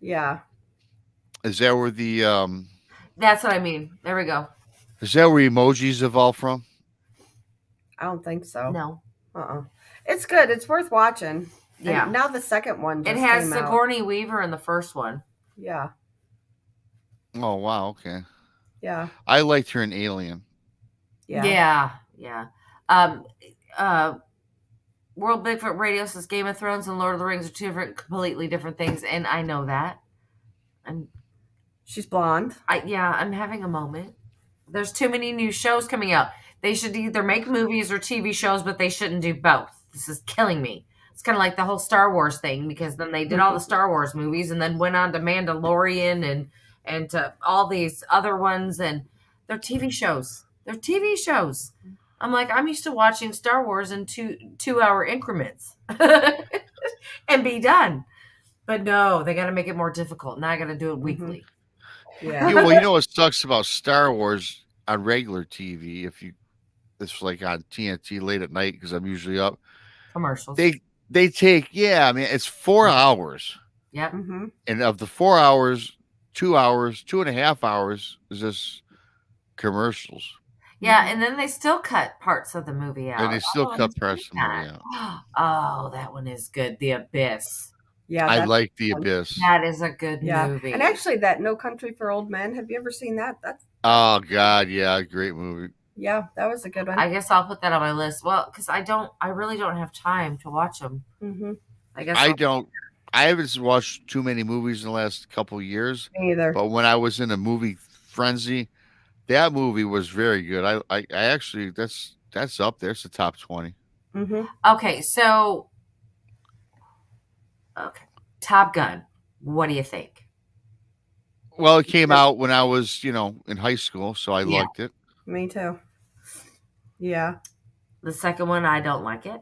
Yeah. Is that where the That's what I mean. There we go. is that where emojis evolved from? I don't think so. No. It's good. It's worth watching. Yeah. And now the second one It just has came out. Sigourney Weaver in the first one. Yeah. Oh wow, okay. Yeah. I liked her in Alien. Yeah. Yeah. World Bigfoot Radio says Game of Thrones and Lord of the Rings are two completely different things, and I know that. She's blonde. I'm having a moment. There's too many new shows coming out. They should either make movies or TV shows, but they shouldn't do both. This is killing me. It's kind of like the whole Star Wars thing, because then they did all the Star Wars movies and then went on to Mandalorian and to all these other ones, and they're TV shows. They're TV shows. I'm like, I'm used to watching Star Wars in 2-hour increments and be done. But no, they got to make it more difficult. Now I got to do it weekly. Yeah. Well, you know what sucks about Star Wars on regular TV? It's like on TNT late at night because I'm usually up. Commercials. They take it's 4 hours, Yep. Mm-hmm. and of the 4 hours, 2 hours, 2.5 hours is just commercials, Yeah, and then they still cut parts of the movie out. and they still cut I parts of the movie out. Oh, that one is good. The Abyss. Yeah. I that's like The fun. Abyss. That is a good Yeah. movie. And actually, that No Country for Old Men. Have you ever seen that? Oh God, yeah, great movie. Yeah, that was a good one. I guess I'll put that on my list. Well, because I really don't have time to watch them. Mm-hmm. I guess I haven't watched too many movies in the last couple of years, Me either. but when I was in a movie frenzy, that movie was very good. I actually that's up there. It's the top 20. Mm-hmm. Okay, so Top Gun. What do you think? Well, it came out when I was, in high school, so I Yeah. liked it. Me too. Yeah. The second one, I don't like it.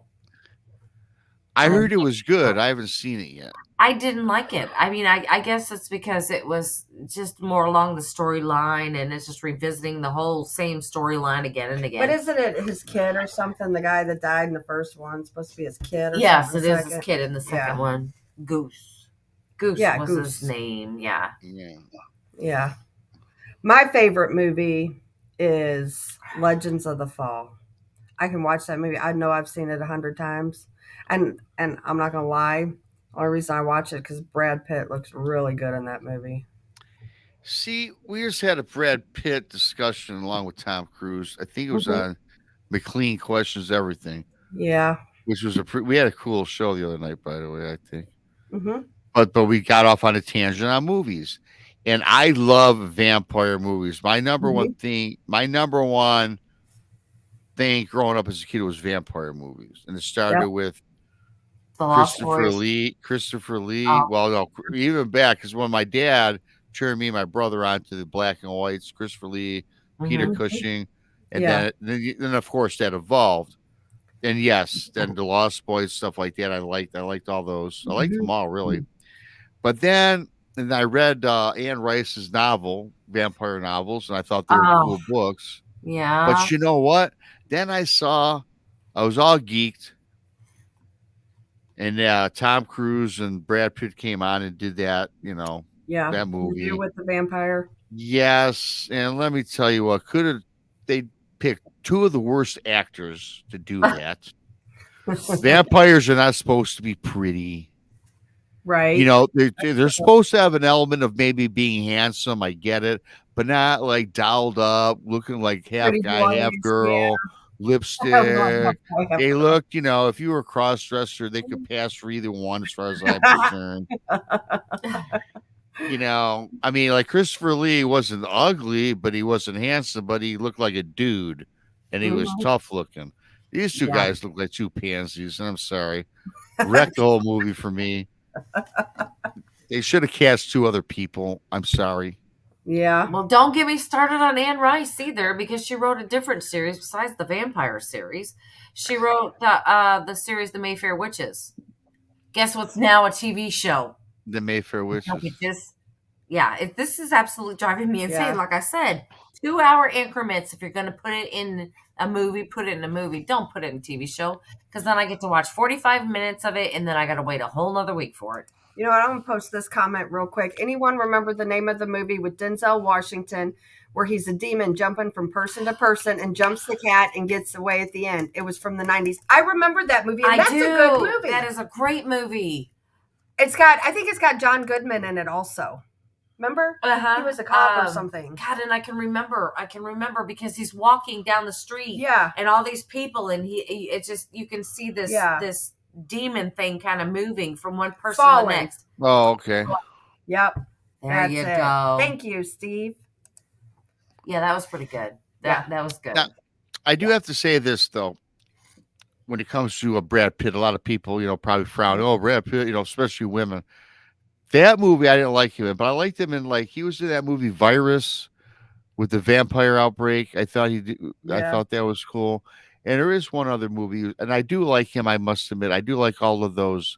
I heard it was good. I haven't seen it yet. I didn't like it. I mean, I guess it's because it was just more along the storyline, and it's just revisiting the whole same storyline again and again. But isn't it his kid or something? The guy that died in the first one supposed to be his kid or Yes, something? it is his kid in the second Yeah. one. Goose. Goose Yeah, was Goose. his name. Yeah. Yeah. Yeah. My favorite movie is Legends of the Fall. I can watch that movie. I know I've seen it 100 times. And I'm not going to lie. The only reason I watch it because Brad Pitt looks really good in that movie. See, we just had a Brad Pitt discussion along with Tom Cruise. I think it was Mhm. on McLean Questions Everything, Yeah. which was we had a cool show the other night, by the way, I think. Mm-hmm. But we got off on a tangent on movies. And I love vampire movies. My number one thing growing up as a kid was vampire movies. And it started with The Lost Christopher Boys. Lee. Christopher Lee. Oh. Well, no, even back because when my dad turned me and my brother onto the black and whites, Christopher Lee, Peter Mhm. Cushing, and Yeah. then of course that evolved. And yes, then the Lost Boys, stuff like that. I liked all those. I liked them all really. But then and I read Anne Rice's novel, vampire novels, and I thought they were Oh. cool books. Yeah. But you know what? Then I was all geeked. And Tom Cruise and Brad Pitt came on and did that, Yeah. that movie. Interview with the Vampire. Yes, and let me tell you what, they picked two of the worst actors to do that. Vampires are not supposed to be pretty. Right. They're supposed to have an element of maybe being handsome. I get it, but not like dolled up, looking like half Pretty guy, half boys, girl, lipstick. They looked, if you were a cross dresser, they could pass for either one as far as I'm concerned. I mean, like Christopher Lee wasn't ugly, but he wasn't handsome, but he looked like a dude and he was tough looking. These two guys look like two pansies, and I'm sorry. Wrecked the whole movie for me. They should have cast two other people. I'm sorry. Yeah. Well, don't get me started on Anne Rice either, because she wrote a different series besides the vampire series. She wrote the series The Mayfair Witches. Guess what's now a TV show? The Mayfair Witches. This is absolutely driving me insane. Yeah. Like I said, 2-hour increments. If you're going to put it in a movie, put it in a movie. Don't put it in a TV show, because then I get to watch 45 minutes of it, and then I got to wait a whole nother week for it. You know what? I'm going to post this comment real quick. Anyone remember the name of the movie with Denzel Washington where he's a demon jumping from person to person and jumps the cat and gets away at the end? It was from the 90s. I remember that movie. And that's a good movie. That is a great movie. I think it's got John Goodman in it also. Remember? Uh-huh. He was a cop or something. God, and I can remember because he's walking down the street. Yeah. And all these people, and it's just, you can see this this demon thing kind of moving from one person to the next. Oh, okay. Yep. There you go. Thank you, Steve. Yeah, that was pretty good. That was good. Now, I do have to say this though. When it comes to a Brad Pitt, a lot of people, probably frown. Oh, Brad Pitt, especially women. That movie, I didn't like him in, but I liked him in, he was in that movie Virus with the vampire outbreak. I thought I thought that was cool. And there is one other movie, and I do like him, I must admit. I do like all of those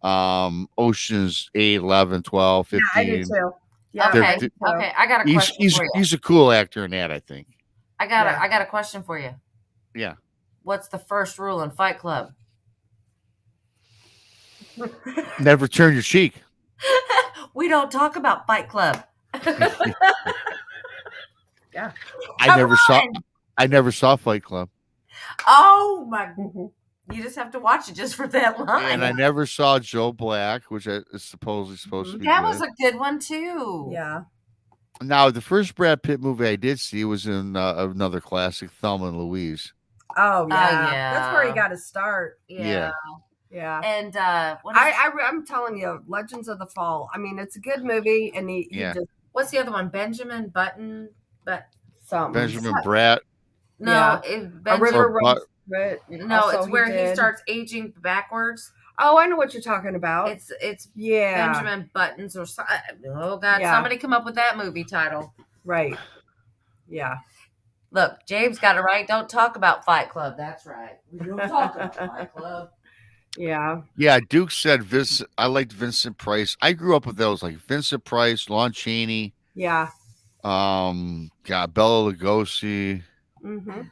Oceans 8, 11, 12, 15. Yeah, I do too. Yeah. Okay. I got a question for you. He's a cool actor in that, I think. I got a question for you. Yeah. What's the first rule in Fight Club? Never turn your cheek. We don't talk about Fight Club. Yeah. I never saw Fight Club. Oh my! You just have to watch it just for that line. And I never saw Joe Black, which is supposedly supposed to be that good. was a good one too. Yeah. Now, the first Brad Pitt movie I did see was in another classic, Thelma and Louise. Oh yeah. yeah. That's where he got to start. Yeah. Yeah. And I'm telling you, Legends of the Fall. I mean, it's a good movie, and he just what's the other one? Benjamin Button, but something. Benjamin Bratt. no, Yeah. A River Runs Through It. No, Also, it's where he did. starts aging backwards. Oh, I know what you're talking about. It's yeah, Benjamin Buttons or oh god, Yeah. somebody come up with that movie title. right. Yeah. Look, James got it right. Don't talk about Fight Club. That's right. We don't talk about Fight Club. Yeah. Yeah, Duke said I liked Vincent Price. I grew up with those, like Vincent Price, Lon Chaney, Yeah. Bella Lugosi. Mm-hmm. When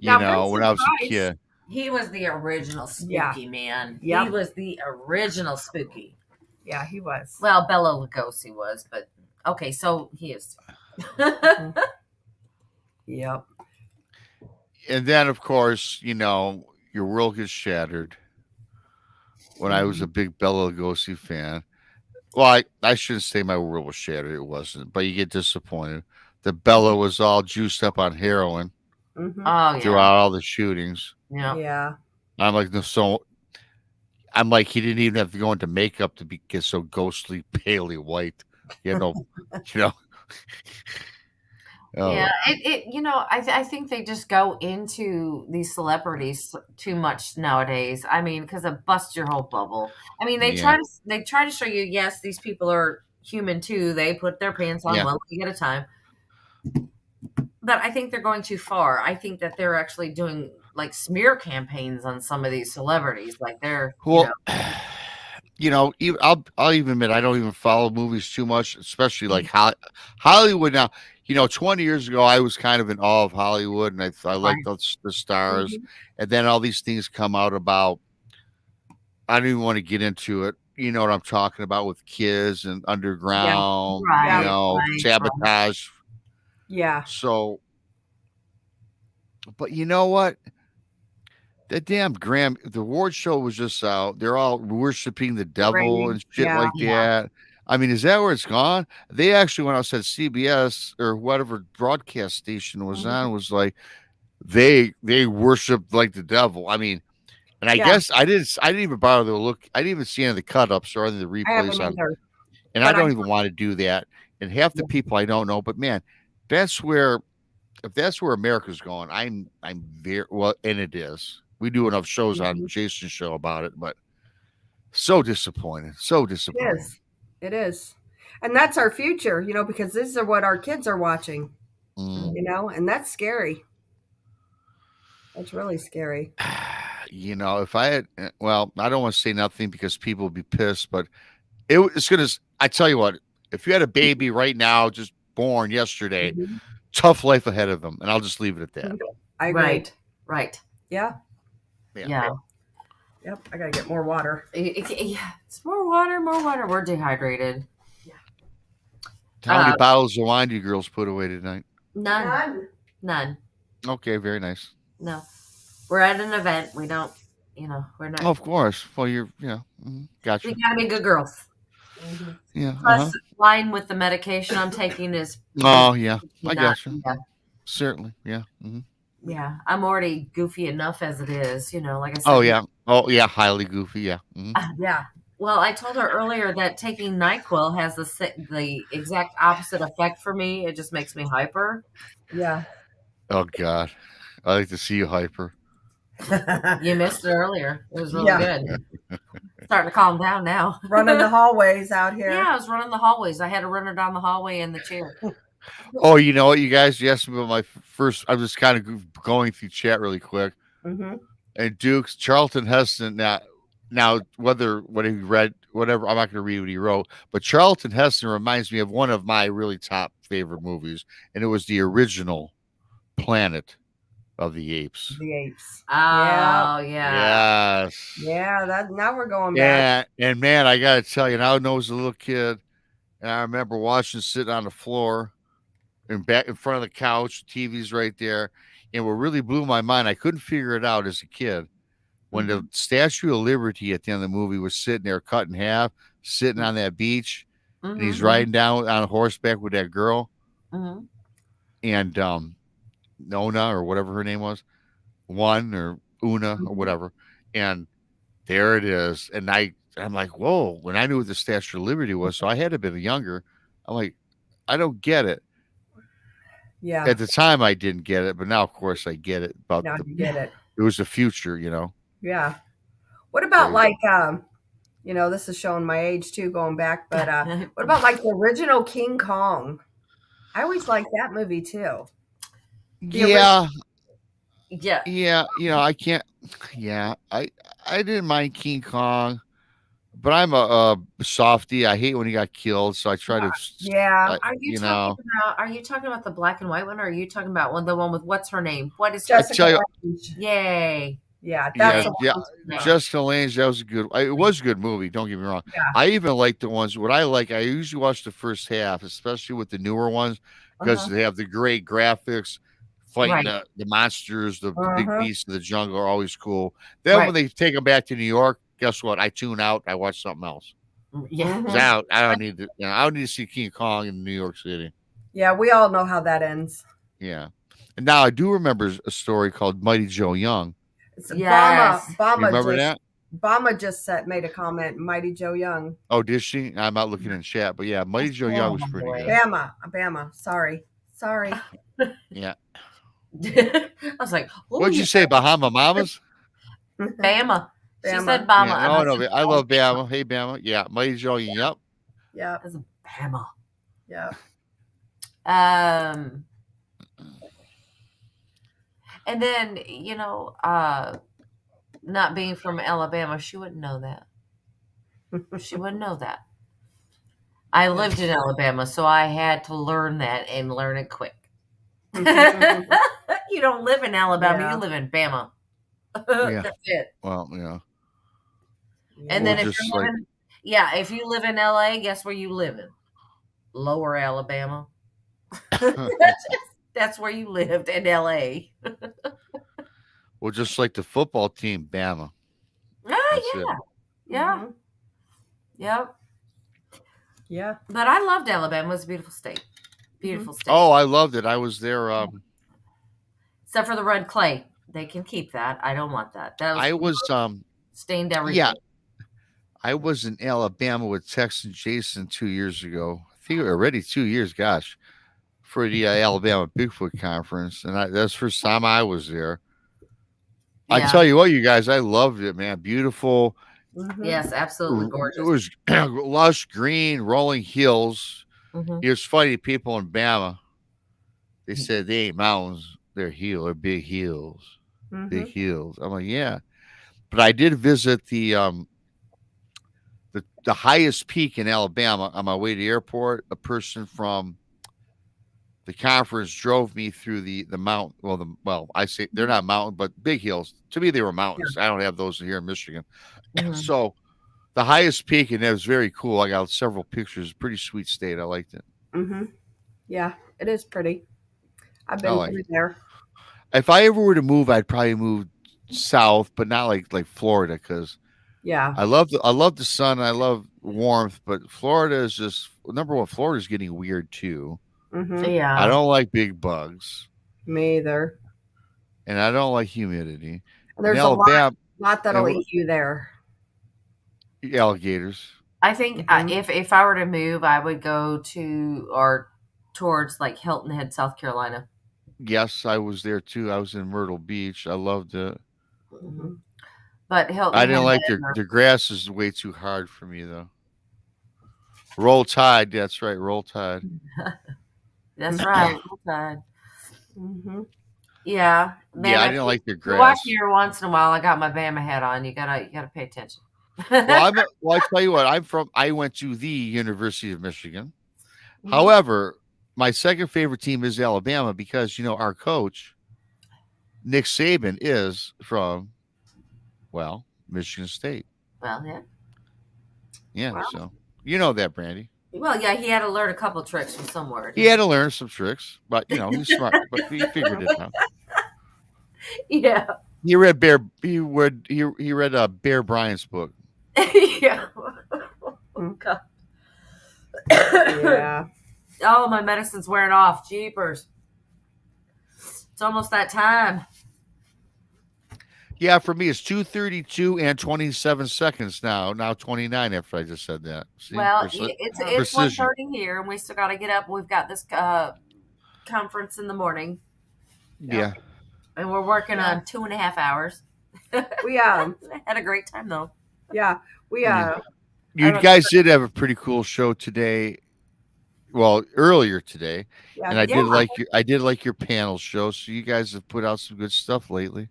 Vincent I was a Price- kid. He was the original spooky man. Yep. He was the original spooky. Yeah, he was. Well, Bella Lugosi was, but okay, so he is. Yep. And then, of course, your world gets shattered. When I was a big Bella Lugosi fan, well, I shouldn't say my world was shattered. It wasn't, but you get disappointed. The Bella was all juiced up on heroin Mm-hmm. Oh throughout all the shootings. yeah. Yeah. I'm like, no, so I'm like, he didn't even have to go into makeup to get so ghostly, palely white. Oh. Yeah, I think they just go into these celebrities too much nowadays. I mean, because it busts your whole bubble. I mean, they try to show you, yes, these people are human too. They put their pants on one leg at a time. But I think they're going too far. I think that they're actually doing like smear campaigns on some of these celebrities. Like they're I'll even admit I don't even follow movies too much, especially like Hollywood now. 20 years ago, I was kind of in awe of Hollywood, and I liked the stars. Mm-hmm. And then all these things come out about, I don't even want to get into it. You know what I'm talking about with kids and underground, Right. you sabotage. Yeah. So, but you know what? That damn Graham, the award show was just out. They're all worshiping the devil and shit Yeah. like that. I mean, is that where it's gone? They actually, when I said CBS or whatever broadcast station was on, was like they worshiped like the devil. I mean, and I Yeah. guess I didn't even bother to look. I didn't even see any of the cut ups or any of the I haven't replays on, either. and I But don't even want to do that. And half the people I don't know, but man, that's where if that's where America's going, I'm very well, and it is. We do enough shows on Jason's show about it, but so disappointed. So It disappointed. is. It is. And that's our future, because these are what our kids are watching, Mm. and that's scary. That's really scary. If I had, well, I don't want to say nothing because people will be pissed, but it's gonna. I tell you what, if you had a baby right now, just born yesterday, Mhm. tough life ahead of them, and I'll just leave it at that. I agree. Right. Yeah. Yeah. Yep. I got to get more water. Yeah. It's more water, more water. We're dehydrated. How many bottles of wine do you girls put away tonight? None. Okay, very nice. No. We're at an event. We don't, we're not. Oh, of course. Well, you're, gotcha. We gotta be good girls. Yeah. Plus, wine with the medication I'm taking is. Oh, yeah. I not- gotcha. Yeah. Certainly. Yeah. Yeah, I'm already goofy enough as it is, like I said. Oh, yeah. Oh, yeah. Highly goofy. Yeah. Yeah. Well, I told her earlier that taking NyQuil has the exact opposite effect for me. It just makes me hyper. Yeah. Oh, God. I like to see you hyper. You missed it earlier. It was really Yeah. good. Starting to calm down now. Running the hallways out here. Yeah, I was running the hallways. I had to run her down the hallway in the chair. Oh, you know what, you guys? You asked me about my first. I'm just kind of going through chat really quick. Mm-hmm. And Dukes, Charlton Heston. Now, what he read, whatever, I'm not going to read what he wrote, but Charlton Heston reminds me of one of my really top favorite movies, and it was the original Planet of the Apes. The apes. Oh, yeah. Yes. Yeah. Now we're going back. And man, I got to tell you, now I know as a little kid, and I remember watching, sitting on the floor and back in front of the couch, TV's right there. And what really blew my mind, I couldn't figure it out as a kid. When the Statue of Liberty at the end of the movie was sitting there cut in half, sitting on that beach, and he's riding down on horseback with that girl. Mm-hmm. And Nona or whatever her name was, Una or whatever. And there it is. And I'm like, whoa, when I knew what the Statue of Liberty was, so I had to be younger. I'm like, I don't get it. Yeah. At the time, I didn't get it, but now, of course, I get it. Now you get it. It was the future, Yeah. What about this is showing my age too, going back, but what about like the original King Kong? I always liked that movie too. Yeah. Yeah. I can't. Yeah, I didn't mind King Kong, but I'm a softie. I hate when he got killed, so I try to. Yeah. Are you talking about the black and white one, or are you talking about the one with what's her name? What is Jessica Lange. Yay. Yeah, that's Jessica Lange. That was a good. It was a good movie. Don't get me wrong. Yeah. I even like the ones. What I like, I usually watch the first half, especially with the newer ones, because they have the great graphics. Fighting the monsters, the big beasts of the jungle are always cool. Then when they take them back to New York, guess what? I tune out. I watch something else. Yeah. I don't need to. I don't need to see King Kong in New York City. Yeah, we all know how that ends. Yeah, and now I do remember a story called Mighty Joe Young. Yes. Bama just made a comment. Mighty Joe Young. Oh, did she? I'm not looking in chat, but yeah, Mighty Joe Young was pretty good. Bama. Sorry. Yeah. I was like, what'd you say, Bahama Mamas? Bama. She said Bama. Yeah, no, I love Bama. Hey, Bama. Yeah, Mighty Joe Young. Yep. That's Bama. Yeah. And then, not being from Alabama, she wouldn't know that. She wouldn't know that. I lived in Alabama, so I had to learn that and learn it quick. You don't live in Alabama, you live in Bama. Yeah. That's it. Well, yeah. And Or then if just you're like- living, yeah, if you live in LA, guess where you live in? Lower Alabama. That's where you lived in LA. Well, just like the football team, Bama. Ah, That's yeah, it. yeah, Mhm. yep. Yeah. But I loved Alabama. It was a beautiful state. Beautiful state. Oh, I loved it. I was there. Except for the red clay. They can keep that. I don't want that. That I was stained everything. yeah. I was in Alabama with Tex and Jason 2 years ago. I think already 2 years. Gosh, for the Alabama Bigfoot Conference, and that's the first time I was there. I Yeah. tell you what, you guys, I loved it, man. Beautiful. Mhm. Yes, absolutely It gorgeous. was lush green, rolling hills. Mhm. It was funny. People in Bama, they said they ain't mountains; they're hills, they're big hills, big Mhm. hills. I'm like, yeah, but I did visit the highest peak in Alabama on my way to the airport. A person from the conference drove me through the mountain. Well, I say they're not mountain, but big hills. To me, they were mountains. I don't have those here in Michigan. Mhm. So the highest peak, and it was very cool. I got several pictures. Pretty sweet state. I liked it. Mhm. Yeah, it is pretty. I've I been like through it. there. If I ever were to move, I'd probably move south, but not like Florida, because Yeah. I love the sun. I love warmth, but Florida is just number one. Florida is getting weird too. Mhm. Yeah. I don't like big bugs, Me either. and I don't like humidity. And there's In a Alabama, lot that'll and eat you there. alligators. I think Mhm. if I were to move, I would go to or towards like Hilton Head, South Carolina. Yes, I was there too. I was in Myrtle Beach. I loved it. Mhm. But Hilton I didn't Head like is- the grass is way too hard for me though. Roll Tide, that's right, Roll Tide. That's right. Okay. Mhm. Yeah. Yeah, I if didn't like the you watch grass. me every once in a while. I got my Bama hat on. You gotta pay attention. Well, I tell you what, I went to the University of Michigan. Mhm. However, my second favorite team is Alabama because our coach, Nick Saban, is from Michigan State. Well, yeah. Yeah, Wow. so you know that, Brandy. Well, yeah. He had to learn a couple tricks from somewhere. He had to learn some tricks, but he's smart. But he figured it out. Yeah. He read Bear Bryant's book. Yeah. Oh, God. Yeah. Oh, my medicine's wearing off. Jeepers. It's almost that time. Yeah, for me it's 2:32 and 27 seconds now. Now 29 after I just said that. See? Well, Preci- it's precision. 1:30 here, and we still got to get up. We've got this conference in the morning, Yeah. and we're working Yeah. on 2.5 hours. We Had a great time though. yeah, we Yeah. I You don't- guys did have a pretty cool show today. Well, earlier today, yeah, and I Yeah. did like your panel show. So you guys have put out some good stuff lately.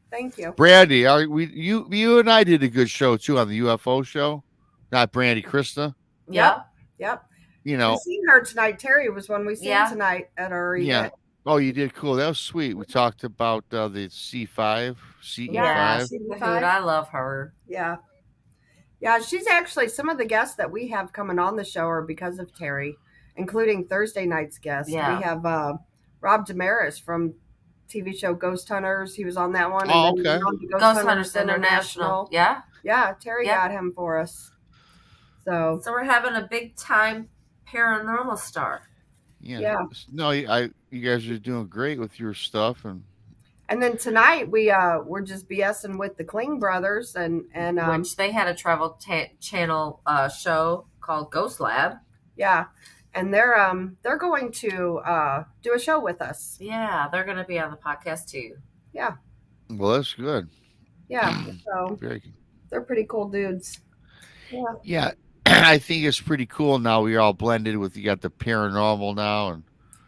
thank you. Brandy, you and I did a good show too on the UFO show. Not Brandy, Krista. Yeah. Yep. You We know, seen her tonight. Terry was one we seen Yeah. tonight at our yeah. event. Oh, you did cool. That was sweet. We talked about the CE5. Yeah, CE5. she's a hoot. I love her. Yeah. Yeah, she's actually some of the guests that we have coming on the show are because of Terry, including Thursday night's guest. Yeah. We have Rob Damaris from TV show Ghost Hunters. He was on that one. Oh, and then he okay. was on the Ghost Hunters International. Yeah. Yeah, Terry Yeah. got him for us. So So we're having a big time paranormal star. Yeah. Yeah. No, you guys are doing great with your stuff, and and then tonight we're just BSing with the Kling brothers and Which they had a travel channel show called Ghost Lab. yeah. And they're going to do a show with us. Yeah, they're going to be on the podcast too. well, that's good. Yeah. So Very good. they're pretty cool dudes. Yeah. Yeah, I think it's pretty cool now. We're all blended with you got the paranormal now and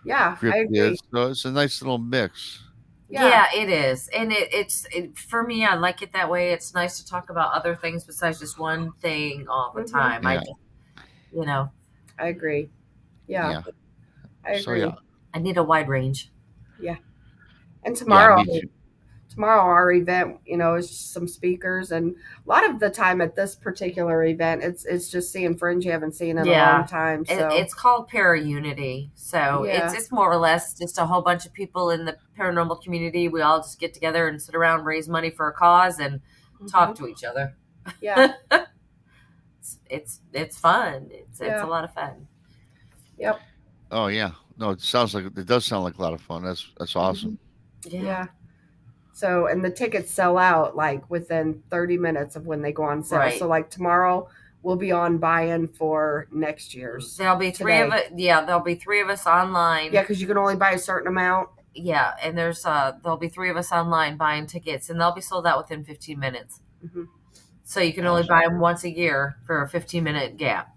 Yeah, I agree. cryptids, so it's a nice little mix. Yeah, it is, and it's for me. I like it that way. It's nice to talk about other things besides just one thing all the Mhm. time. Yeah. I agree. Yeah. I agree. So yeah, I need a wide range. And tomorrow, me too. tomorrow our event, is just some speakers, and a lot of the time at this particular event, it's just seeing friends you haven't seen in a Yeah. long time. So It's called Para Unity. So Yeah. it's more or less just a whole bunch of people in the paranormal community. We all just get together and sit around, raise money for a cause, and talk to each other. Yeah. It's fun. It's Yeah. a lot of fun. Yep. Oh yeah. No, it does sound like a lot of fun. That's awesome. Yeah. So, and the tickets sell out like within 30 minutes of when they go on sale. Right. So, like tomorrow, we'll be on buy-in for next year's. There'll be three of it. Yeah, there'll be three of us online. Yeah, because you can only buy a certain amount. Yeah, and there'll be three of us online buying tickets, and they'll be sold out within 15 minutes. Mhm. So you can only buy them once a year for a 15-minute gap.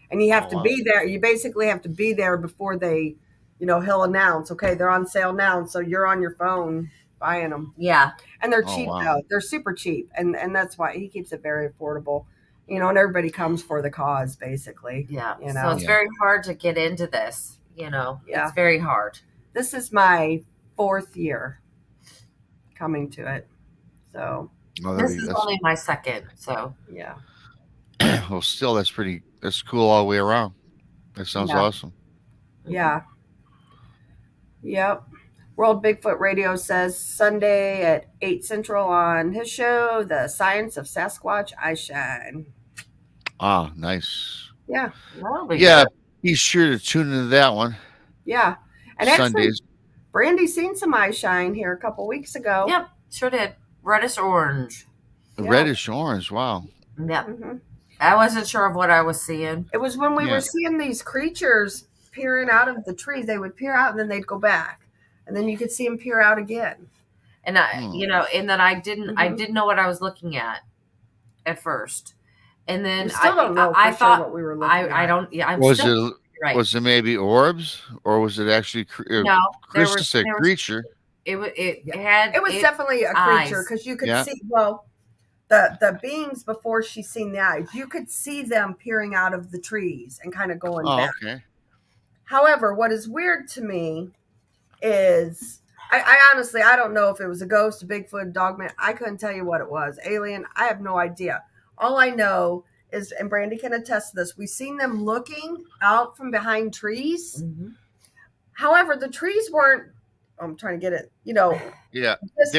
And you have Oh, to wow. be there. You basically have to be there before they, he'll announce, okay, they're on sale now. So you're on your phone buying them. Yeah, And they're Oh, cheap, wow. though. They're super cheap. And that's why he keeps it very affordable. And everybody comes for the cause, basically. yeah. You So know. it's very hard to get into this. Yeah. It's very hard. This is my 4th year coming to it. So, Oh, This is only my second. So yeah. well, still, that's cool all the way around. That sounds Yeah. awesome. Yeah. Yep. World Bigfoot Radio says Sunday at 8 Central on his show, The Science of Sasquatch I Shine. Ah, nice. Yeah. that'll be Yeah, good. be sure to tune into that one. Yeah. And actually, Sundays. Brandy seen some eye shine here a couple weeks ago. Yep, sure did. Reddish orange. Yeah. Reddish orange. Wow. Yep. Mhm. I wasn't sure of what I was seeing. It was when we Yeah. were seeing these creatures peering out of the trees. They would peer out and then they'd go back. And then you could see them peer out again. And I, Hmm. in that I didn't Mhm. know what I was looking at first. And then We still don't know I for thought sure what we were looking at. I don't. Yeah, I'm Was still it right. was it maybe orbs or was it actually? No, Krista said creature. It had. It was definitely a creature eyes. because you could Yeah. see, the beings before she seen the eyes, you could see them peering out of the trees and kind of going Oh, back. okay. However, what is weird to me is I honestly, I don't know if it was a ghost, a Bigfoot, dogman. I couldn't tell you what it was. Alien, I have no idea. All I know is, and Brandy can attest to this, we've seen them looking out from behind trees. Mhm. However, the trees weren't, I'm trying to get it, Yeah, just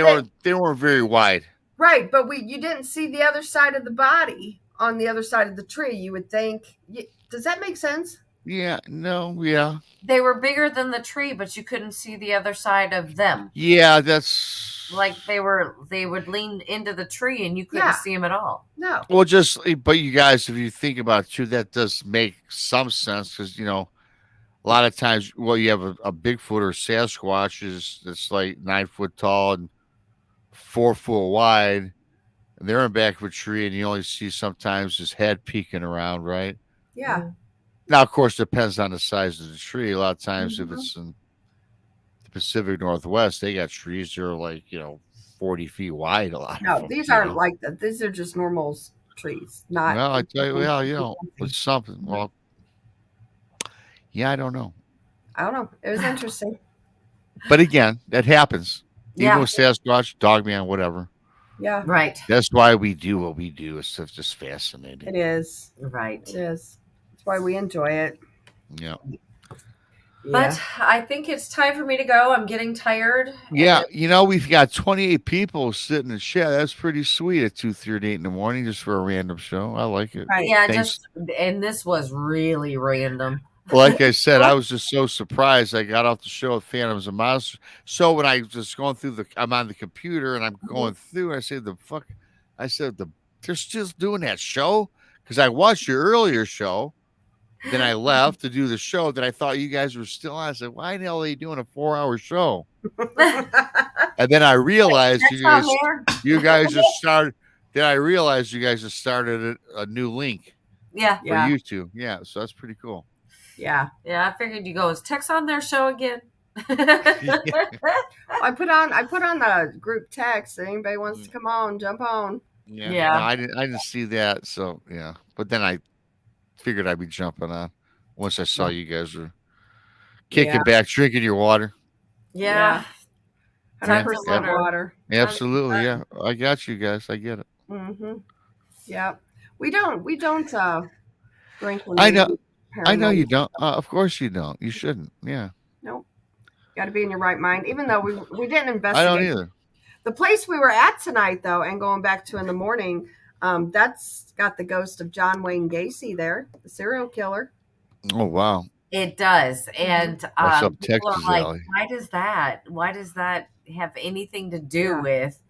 they weren't very wide. right, but you didn't see the other side of the body on the other side of the tree. You would think, does that make sense? Yeah, no, yeah, They were bigger than the tree, but you couldn't see the other side of them. yeah. That's Like they would lean into the tree, and you couldn't Yeah. see them at all. No. well, but you guys, if you think about it too, that does make some sense because a lot of times, you have a Bigfoot or Sasquatch that's like 9 foot tall and 4 foot wide, and they're in back of a tree, and you only see sometimes his head peeking around, right? Yeah. Now, of course, it depends on the size of the tree. A lot of times, Mhm. if it's in the Pacific Northwest, they got trees that are like 40 feet wide. A lot. of No, them, these you aren't know. like that. These are just normal trees, not. Well, I tell you, it's something. Well, yeah, I don't know, I don't know. It was interesting. but again, that happens. Yeah. Even with Sasquatch, Dogman, whatever. Yeah, Right. That's why we do what we do. It's just fascinating. it is. Right. It is. That's why we enjoy it. Yeah. But I think it's time for me to go. I'm getting tired. Yeah, we've got 28 people sitting in chat. That's pretty sweet at 2:38 in the morning just for a random show. I like it. Right. Yeah, Thanks. and this was really random. Like I said, I was just so surprised. I got off the show with Phantoms and Monsters. So when I was going through I'm on the computer and I'm going through, I said, they're still doing that show? Because I watched your earlier show. Then I left to do the show that I thought you guys were still on. I said, why the hell are they doing a 4-hour show? And then I realized you guys just started. Then I realized you guys just started a new link Yeah. for Yeah. YouTube. Yeah, so that's pretty cool. Yeah. Yeah, I figured you go, is Tex on their show again? I put on the group text. Anybody wants to come on, jump on. Yeah, Yeah. no, I didn't see that. So yeah, but then I figured I'd be jumping on once I saw you guys were kicking Yeah. back, drinking your water. Yeah. 100% Tons of water. water. Absolutely, yeah. I got you guys. I get it. Mm-hmm. Yep. We don't drink when I we know. do I know you paranormal. don't. Of course you don't. You shouldn't. Yeah. Nope. Got to be in your right mind. Even though we didn't I don't investigate either. the place we were at tonight, though, and going back to in the morning, that's got the ghost of John Wayne Gacy there, the serial killer. Oh wow. It does. And That's up people are Texas like, alley. why does that have anything to do Yeah. with,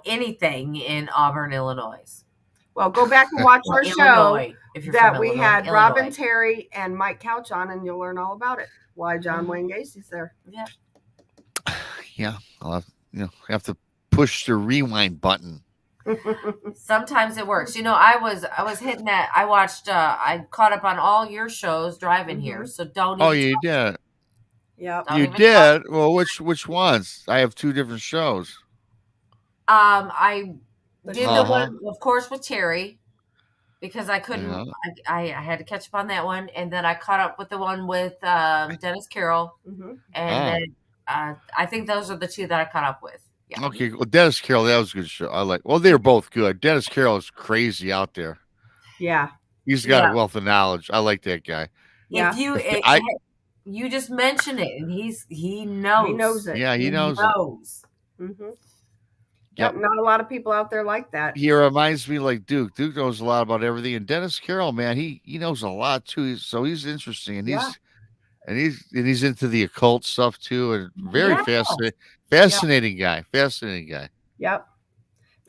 anything in Auburn, Illinois? Well, go back and watch Or our show Illinois, if you're that from we Illinois, had Robin Illinois. Terry and Mike Couch on, and you'll learn all about it. Why John Mhm. Wayne Gacy's there. Yeah. Yeah. I'll have to push the rewind button. Sometimes it works. I was hitting that. I watched I caught up on all your shows driving here. So don't Oh, even you did. Yep. Don't You even did. Well, which ones? I have two different shows. I did the Uh-huh. one, of course, with Terry, because I couldn't. Yeah. I had to catch up on that one, and then I caught up with the one with Dennis Carroll, Mm-hmm. and then I think those are the two that I caught up with. Yeah. Okay. Well, Dennis Carroll, that was a good show. I like. Well, they were both good. Dennis Carroll is crazy out there. Yeah. He's got Yeah. a wealth of knowledge. I like that guy. Yeah. You just mention it, and he knows. He knows it. Yeah, he knows it. knows. Mm-hmm. Yep. Yep. Not a lot of people out there like that. He reminds me like Duke. Duke knows a lot about everything, and Dennis Carroll, man, he knows a lot too. He's interesting, and Yeah. he's into the occult stuff too, and very Yeah. fascinating guy. Fascinating guy. Yep.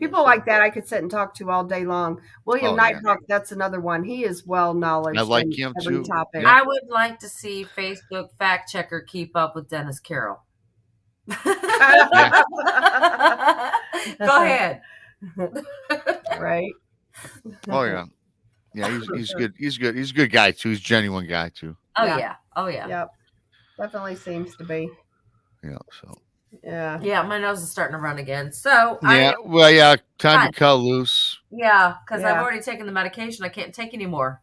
People like that I could sit and talk to all day long. William Oh, yeah. Nighthawk, that's another one. He is well knowledge. I like him, every too. topic. Yeah. I would like to see Facebook fact checker keep up with Dennis Carroll. Go ahead. Right. Oh yeah, yeah. He's good. He's good. He's a good guy too. He's a genuine guy too. Oh Yeah. yeah. Oh yeah. Yep. Definitely seems to be. Yeah. So. Yeah. Yeah, my nose is starting to run again. So Yeah. Well, yeah. Time Fine. to cut loose. because I've Yeah. already taken the medication. I can't take anymore.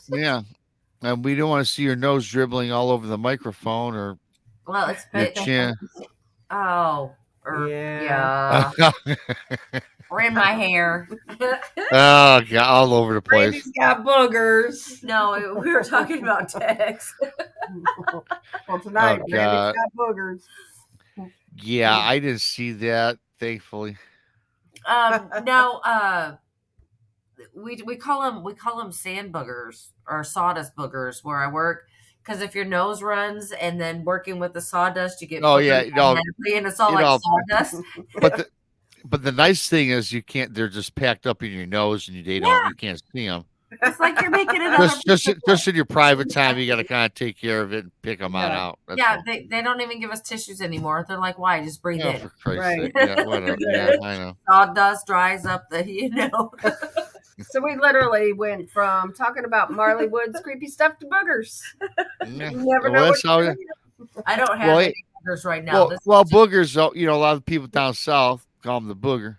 Yeah. And we don't want to see your nose dribbling all over the microphone or Well, it's your chin. Yeah. or in my hair. Oh, God, all over the place. Brandy's got boogers. No, we were talking about Tex. Well, tonight, Oh, Brandy's God. got boogers. Yeah, I didn't see that. Thankfully. No, we call them sand boogers or sawdust boogers where I work. Because if your nose runs and then working with the sawdust, you get Oh, yeah, boogers no, automatically, and it's all you like know, sawdust. But the nice thing is you can't. They're just packed up in your nose, and you can't see them. It's like you're making it other Just in your private time, you got to kind of take care of it and pick them out. That's Yeah, all. they don't even give us tissues anymore. They're like, why? Just breathe Oh, in. for Christ's Right. sake. Yeah, whatever. Yeah, I know. Sawdust dries up the, So we literally went from talking about Marley Wood's creepy stuff to boogers. Yeah. You never know Well, what that's how you're it- gonna I don't have Well, any boogers right now. well, boogers, though, a lot of people down south call them the booger.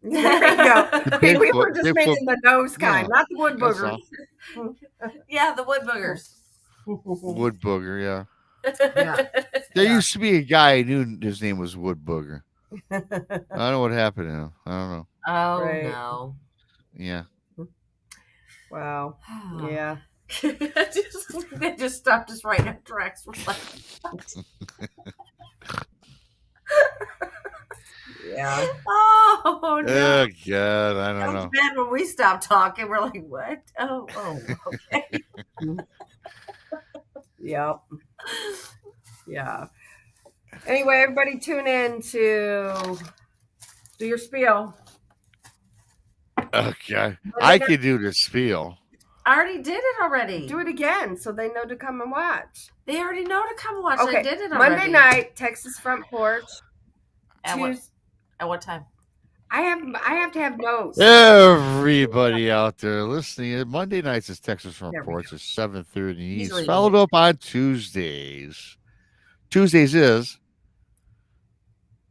get. There you go. big we foot- were just big making foot- the nose kind, Yeah, not the wood that's boogers. Yeah, the wood boogers. Wood booger, yeah. Yeah. There used to be a guy I knew his name was Wood Booger. I don't know what happened to him. I don't know. Oh Right. no. Yeah. Wow. Yeah. They just stopped us right in our tracks. We're like, Yeah. oh no. Oh, God. I don't know. Then when we stopped talking, we're like, what? Oh, okay. Yep. Yeah. Anyway, everybody tune in to do your spiel. Okay. I could do the spiel. I already did it already. Do it again so they know to come and watch. They already know to come watch. Okay. I did it already. Monday night, Texas Front Porch. At what, Tues- at what time? I have to have notes. Everybody out there listening, Monday nights is Texas Front There we Porch at 7:30 East. Usually- Followed up on Tuesdays. Tuesdays is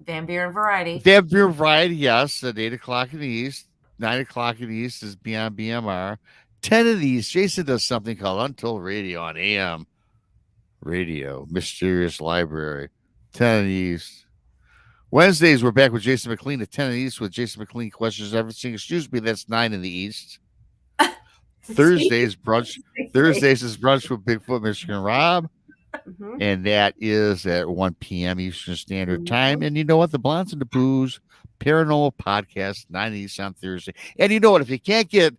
Van Beer and Variety. Van Beer Variety, yes, at 8 o'clock in the East. 9 o'clock in the East is Beyond BMR. 10 of these, Jason does something called Untold Radio on AM Radio, Mysterious Library. 10 of these. Wednesdays, we're back with Jason McLean at 10 in the East with Jason McLean questions everything. Excuse me, that's 9 in the East. Thursdays brunch. Thursdays is brunch with Bigfoot Michigan Rob, Mhm. and that is at 1 p.m. Eastern Standard Mhm. Time. And you know what? The Blondes and the Booze Paranormal Podcast, 9 East on Thursday. And you know what? If you can't get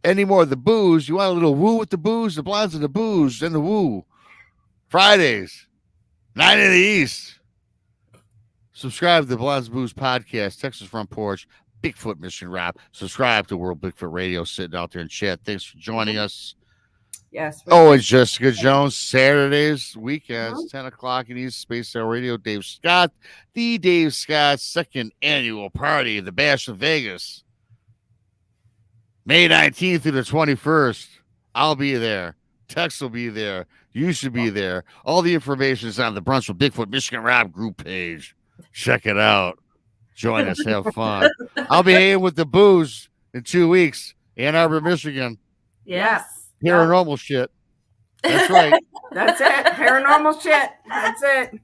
any more of the booze, you want a little woo with the booze, the Blondes and the Booze, and the woo. Fridays, 9 in the East. Subscribe to the Blondes and Booze Podcast, Texas Front Porch, Bigfoot Michigan Rob. Subscribe to World Bigfoot Radio, sitting out there in chat. Thanks for joining us. Yes. Oh, it's Jessica Jones, Saturdays, weekends, 10 o'clock in East Space Cell Radio. Dave Scott, the Dave Scott second annual party, the Bash in Vegas. May 19th through the 21st. I'll be there. Tex will be there. You should be there. All the information is on the Brunch with Bigfoot Michigan Rob group page. Check it out. Join us. Have fun. I'll be hanging with the Booze in 2 weeks. Ann Arbor, Michigan. Yes. Paranormal shit. That's right. That's it. Paranormal shit. That's it.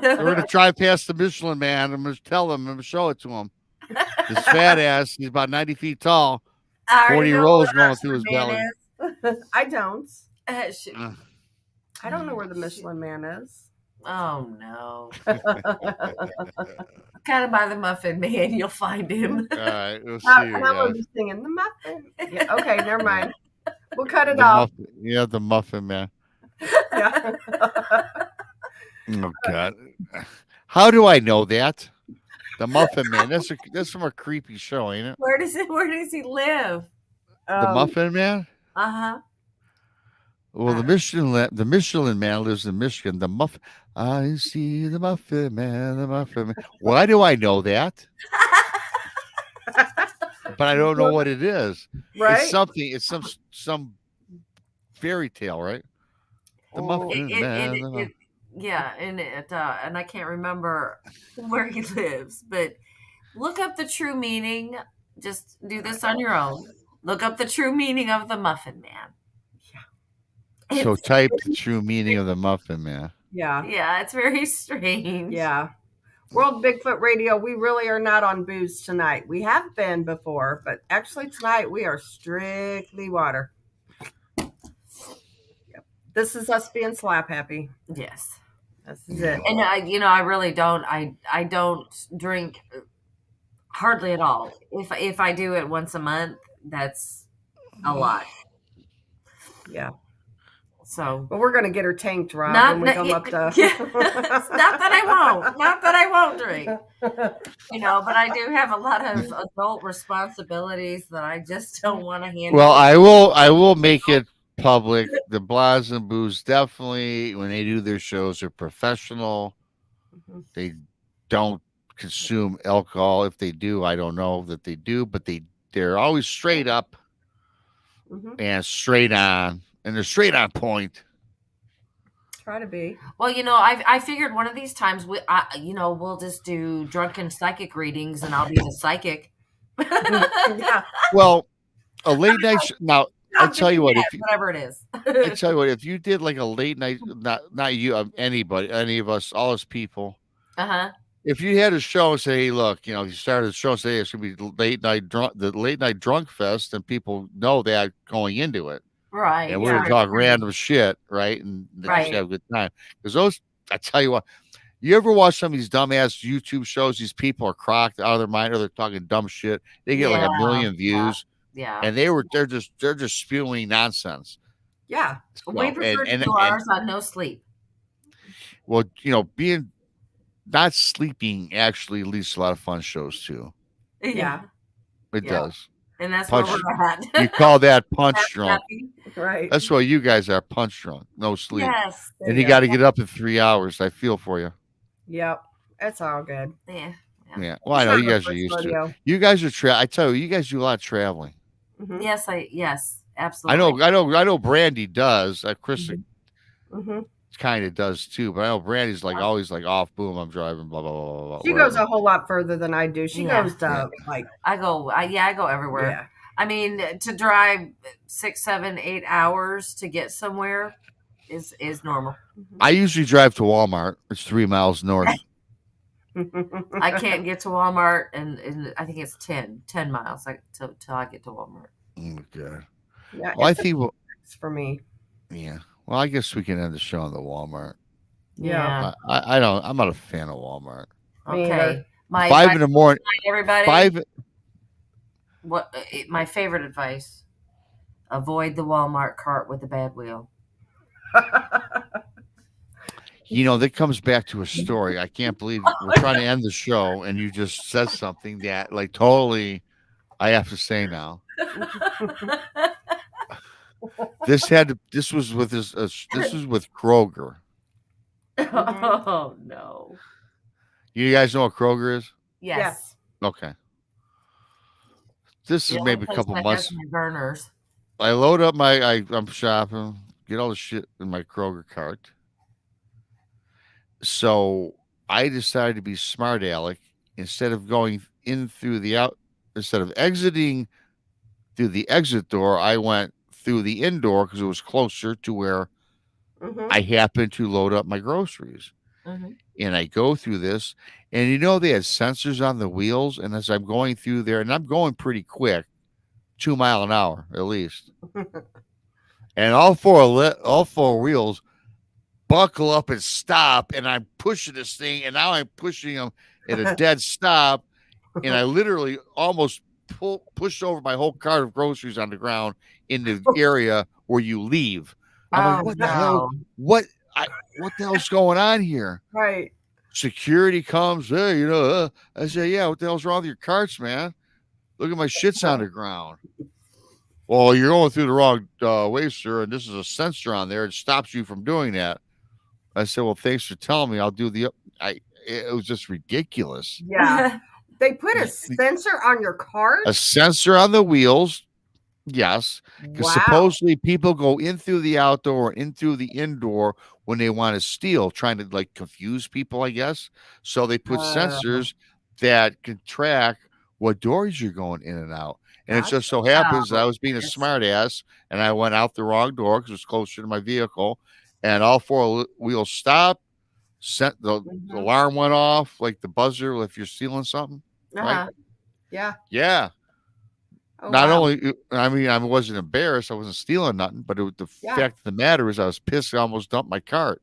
We're going to drive past the Michelin Man. I'm going to tell him. I'm going to show it to him. This fat ass. He's about 90 feet tall. I already 40 know rolls what going our through his man belly. is. I don't. Shit. I don't know where the Michelin Man is. Oh no. Kind of by the Muffin Man, you'll find him. All right. We'll see Now you we're guys. just singing the muffin. Yeah, okay, never mind. We'll cut it The off. muffin, yeah, the Muffin Man. Yeah. Oh, God. How do I know that? The Muffin Man. That's from a creepy show, ain't it? Where does he live? The Muffin Man? Uh-huh. Well, the Michelin Man lives in Michigan. The Muffin. I see the Muffin Man, the Muffin Man. Why do I know that? But I don't know what it is. Right? It's something. It's some fairy tale, right? The Oh. Muffin Man. And I can't remember where he lives, but look up the true meaning. Just do this on your own. Look up the true meaning of the Muffin Man. So type the true meaning of the Muffin Man. Yeah. Yeah, it's very strange. Yeah. World Bigfoot Radio, we really are not on booze tonight. We have been before, but actually tonight we are strictly water. Yep. This is us being slap happy. Yes. This is it. And I really don't. I don't drink hardly at all. If I do it once a month, that's a lot. Yeah. So But we're going to get her tanked, Rob, not, when we come up to... yeah, not that I won't. Not that I won't drink. But I do have a lot of adult responsibilities that I just don't want to handle. Well, I will make it public. The Blondes and Booze definitely, when they do their shows, are professional. Mhm. They don't consume alcohol. If they do, I don't know that they do, but they're always straight up Mhm. and straight on, and they're straight on point. Try to be. Well, I figured one of these times we'll just do drunken psychic readings, and I'll be the psychic. Yeah. Well, a late night. Now, I I'll tell do you what, that, if you, whatever it is. I tell you what, if you did like a late night, not you, anybody, any of us, all us people. Uh-huh. If you had a show and say, hey, look, you started a show and say it's gonna be the late night drunk fest, and people know that going into it, Right. and we're gonna talk random shit, right? And Right. just have a good time. Because those, I tell you what, you ever watch some of these dumbass YouTube shows? These people are crocked out of their mind, or they're talking dumb shit. They get like Yeah. 1 million views, Yeah. and they're just spewing nonsense. Yeah. We So, prefer and- 2 hours on no sleep. Well, being not sleeping actually leads to a lot of fun shows too. Yeah. It Yeah. does. And that's Punch- where we're at. You call that punch That's drunk. happy. Right. That's why you guys are punch drunk, no sleep, Yes. There and you you go. got to get up in 3 hours. I feel for you. Yep. It's all good. Yeah. Yeah. Well, I know you guys are used to it. You guys are I tell you guys do a lot of traveling. Mm-hmm. Yes, I absolutely. know. Brandy does. Chris Mm-hmm. kind of does too, but I know Brandy's like always like off. Boom, I'm driving. Blah blah blah blah. blah She whatever. goes a whole lot further than I do. She Yeah. goes to like, I go everywhere. yeah. I mean, to drive 6, 7, 8 hours to get somewhere, is normal. I usually drive to Walmart. It's 3 miles north. I can't get to Walmart, and I think it's 10 miles till I get to Walmart. Oh, God. Yeah, Well, I it's think, well, for me. yeah. Well, I guess we can end the show on the Walmart. Yeah. I don't. I'm not a fan of Walmart. Me Okay. either. My 5 advice in the morning. to everybody. 5. My favorite advice: avoid the Walmart cart with the bad wheel. You know, that comes back to a story. I can't believe we're trying to end the show, and you just said something that, like, totally, I have to say now. This was with this was with Kroger. Oh no! You guys know what Kroger is? Yes. Okay. This is The maybe only a place couple that months. has my burners. I load up I'm shopping, get all the shit in my Kroger cart. So I decided to be smart aleck. Instead of going in through instead of exiting through the exit door, I went through the indoor because it was closer to where Mhm. I happened to load up my groceries. Mhm. And I go through this, and they had sensors on the wheels. And as I'm going through there, and I'm going pretty quick, 2 mile an hour at least, and all four wheels buckle up and stop, and I'm pushing this thing, and now I'm pushing them at a dead stop, and I literally almost pushed over my whole cart of groceries on the ground in the area where you leave. I'm like, what the hell? What the hell's going on here? Right. Security comes, hey, I say, yeah, what the hell's wrong with your carts, man? Look at my shit's on the ground. Well, you're going through the wrong way, sir, and this is a sensor on there. It stops you from doing that. I said, well, thanks for telling me. I'll do it was just ridiculous. Yeah. They put a sensor on your cart? A sensor on the wheels, yes, because Wow. supposedly people go in through the outdoor and in through the indoor when they want to steal, trying to like confuse people, I guess. So they put sensors that can track what doors you're going in and out. And it just so happens that I was being a smart ass and I went out the wrong door because it was closer to my vehicle, and all four wheels stopped. The alarm went off, like the buzzer if you're stealing something. Uh-huh. Yeah. Yeah. Oh, Not wow. only, I mean, I wasn't embarrassed. I wasn't stealing nothing, but the Yeah. fact of the matter is I was pissed. I almost dumped my cart.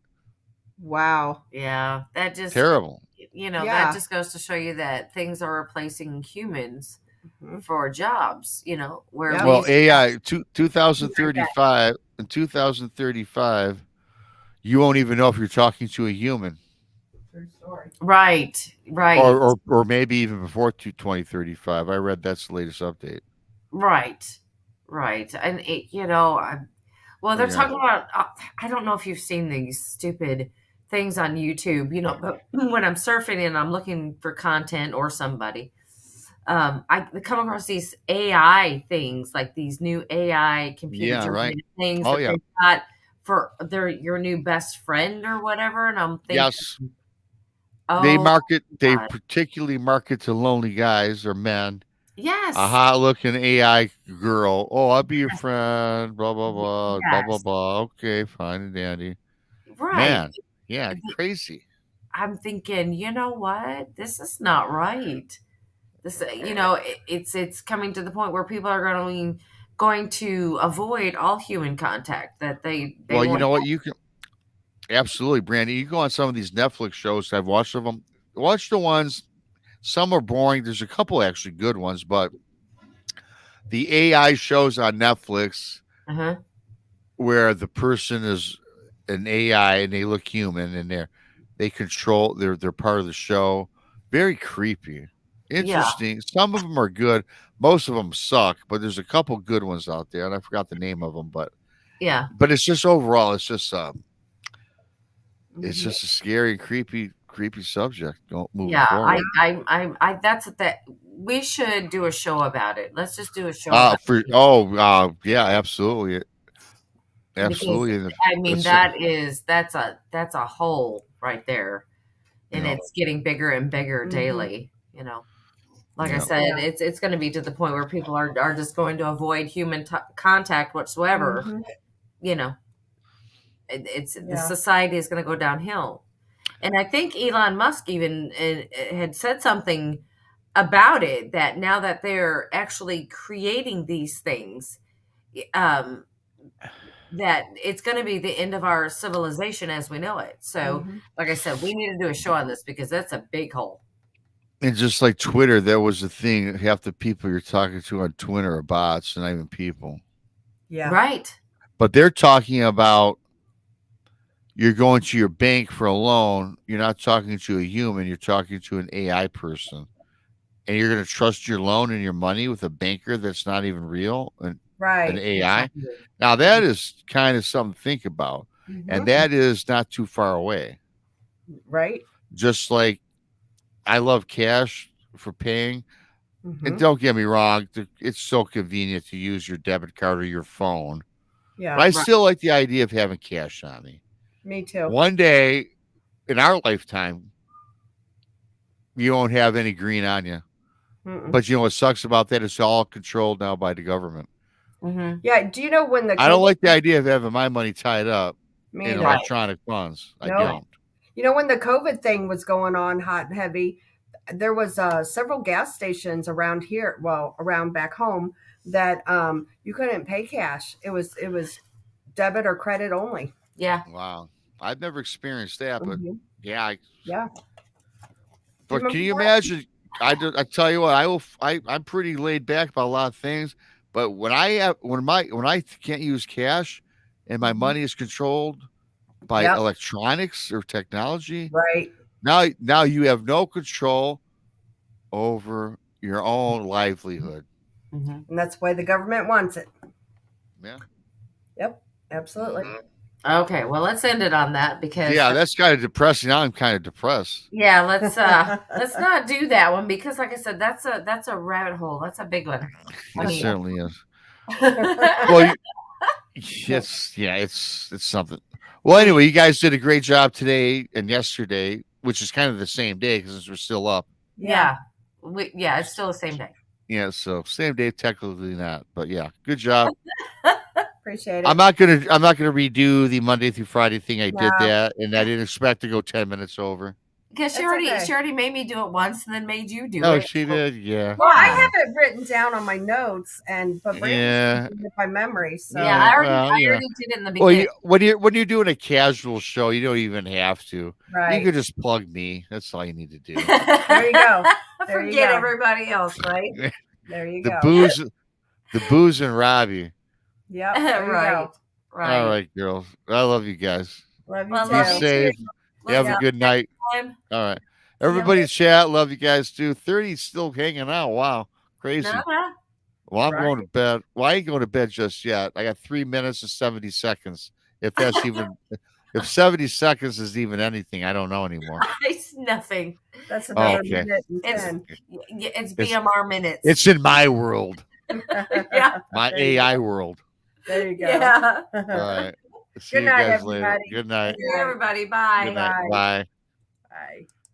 Wow. Yeah, that just Terrible. Yeah. that just goes to show you that things are replacing humans Mhm. for jobs. Where Yeah. we Well, used to- AI, 2035, in 2035, you won't even know if you're talking to a human. True story. right, Or maybe even before 2035. I read that's the latest update. right, and they're Yeah. talking about. I don't know if you've seen these stupid things on YouTube, but when I'm surfing and I'm looking for content or somebody, I come across these AI things, like these new AI computer Yeah, right. generated things Oh, that yeah. they've got for your new best friend or whatever, and I'm thinking, Yes. They God. particularly market to lonely guys or men. Yes, A hot looking AI girl. Oh, I'll be your friend. Blah, blah, blah. Blah, blah, Yes. blah. Okay, fine and dandy. right. Man. Yeah, crazy. I'm thinking, you know what? This is not right. This, it's coming to the point where people are going to avoid all human contact. That they Well, you want- know what? You can absolutely, Brandy. You go on some of these Netflix shows. I've watched of them. Watch the ones. Some are boring. There's a couple actually good ones, but the AI shows on Netflix Uh-huh. where the person is an AI and they look human and they're part of the show. Very creepy. Interesting. Some of them are good. Most of them suck, but there's a couple good ones out there, and I forgot the name of them. But Yeah. it's just overall, it's just a scary and creepy subject. Moving Yeah, forward. I that's that we should do a show about it. Let's just do a show. About it. Yeah, absolutely, absolutely. Because, I mean, that's a hole right there, and Yeah. it's getting bigger and bigger daily. Like I Yeah. said, it's going to be to the point where people are just going to avoid human contact whatsoever. Mhm. it's the Yeah. society is going to go downhill. And I think Elon Musk even had said something about it, that now that they're actually creating these things, um, that it's going to be the end of our civilization as we know it. So, Mhm. like I said, we need to do a show on this because that's a big hole. And just like Twitter, that was the thing. Half the people you're talking to on Twitter are bots, and not even people. Yeah. Right. But they're talking about you're going to your bank for a loan. You're not talking to a human. You're talking to an AI person, and you're going to trust your loan and your money with a banker that's not even real and Right. an AI. Exactly. Now that is kind of something to think about, Mhm. and that is not too far away. Right. Just like I love cash for paying. Mhm. And don't get me wrong, it's so convenient to use your debit card or your phone. Yeah. But I still like the idea of having cash on me. Me too. One day in our lifetime, you won't have any green on you. Mm-mm. But you know what sucks about that? It's all controlled now by the government. Mm-hmm. Yeah. Do you know when the I don't COVID- like the idea of having my money tied up Me in either. electronic funds. I No. don't. You know, when the COVID thing was going on hot and heavy, there was several gas stations around here, well, around back home, that you couldn't pay cash. It was debit or credit only. Yeah. Wow. I've never experienced that, but Mhm. yeah. Yeah. But remember can you that? imagine? I tell you what, I'm pretty laid back about a lot of things, but when I can't use cash and my Mhm. money is controlled by Yep. electronics or technology, Right. now you have no control over your own livelihood. Mm-hmm. And that's why the government wants it. Yeah. Yep. Absolutely. Okay. Well, let's end it on that because Yeah, that's kind of depressing. Now I'm kind of depressed. yeah, let's not do that one because, like I said, that's a rabbit hole. That's a big one. I It mean- certainly is. Well, it's something. Well, anyway, you guys did a great job today and yesterday, which is kind of the same day because we're still up. yeah, it's still the same day. Yeah, so same day, technically not, but yeah, good job. Appreciate it. I'm not gonna redo the Monday through Friday thing. I did No. that, and I didn't expect to go 10 minutes over. Because she That's okay. already made me do it once and then made you do Oh, it. she did, yeah. Well, I have it written down on my notes, but Yeah. Brandon's keeping it by memory. So Yeah, I Well, already yeah. did it in the Well, beginning. when you're doing a casual show, you don't even have to. You right. can just plug me. That's all you need to do. There you go. There you Forget go. everybody else, right? There you the go. booze and Robbie. Yep. There you right. go. Right. All right, girls. I love you guys. Love you Well, too. Be love you safe. too. You have Let's a good night. time. All right. you Everybody in chat, love you guys too. 30's still hanging out. Wow. Crazy. Uh-huh. Well, I'm Right. going to bed. Well, I ain't going to bed just yet. I got 3 minutes and 70 seconds. If that's even, if 70 seconds is even anything, I don't know anymore. It's nothing. That's about Okay. a minute and It's 10. it's BMR minutes. It's in my world, yeah. my There you AI world. There you go. Yeah. All right. See Good you night, guys later. everybody. Good night. See you, everybody. Bye. Good night. Bye. Bye. Bye.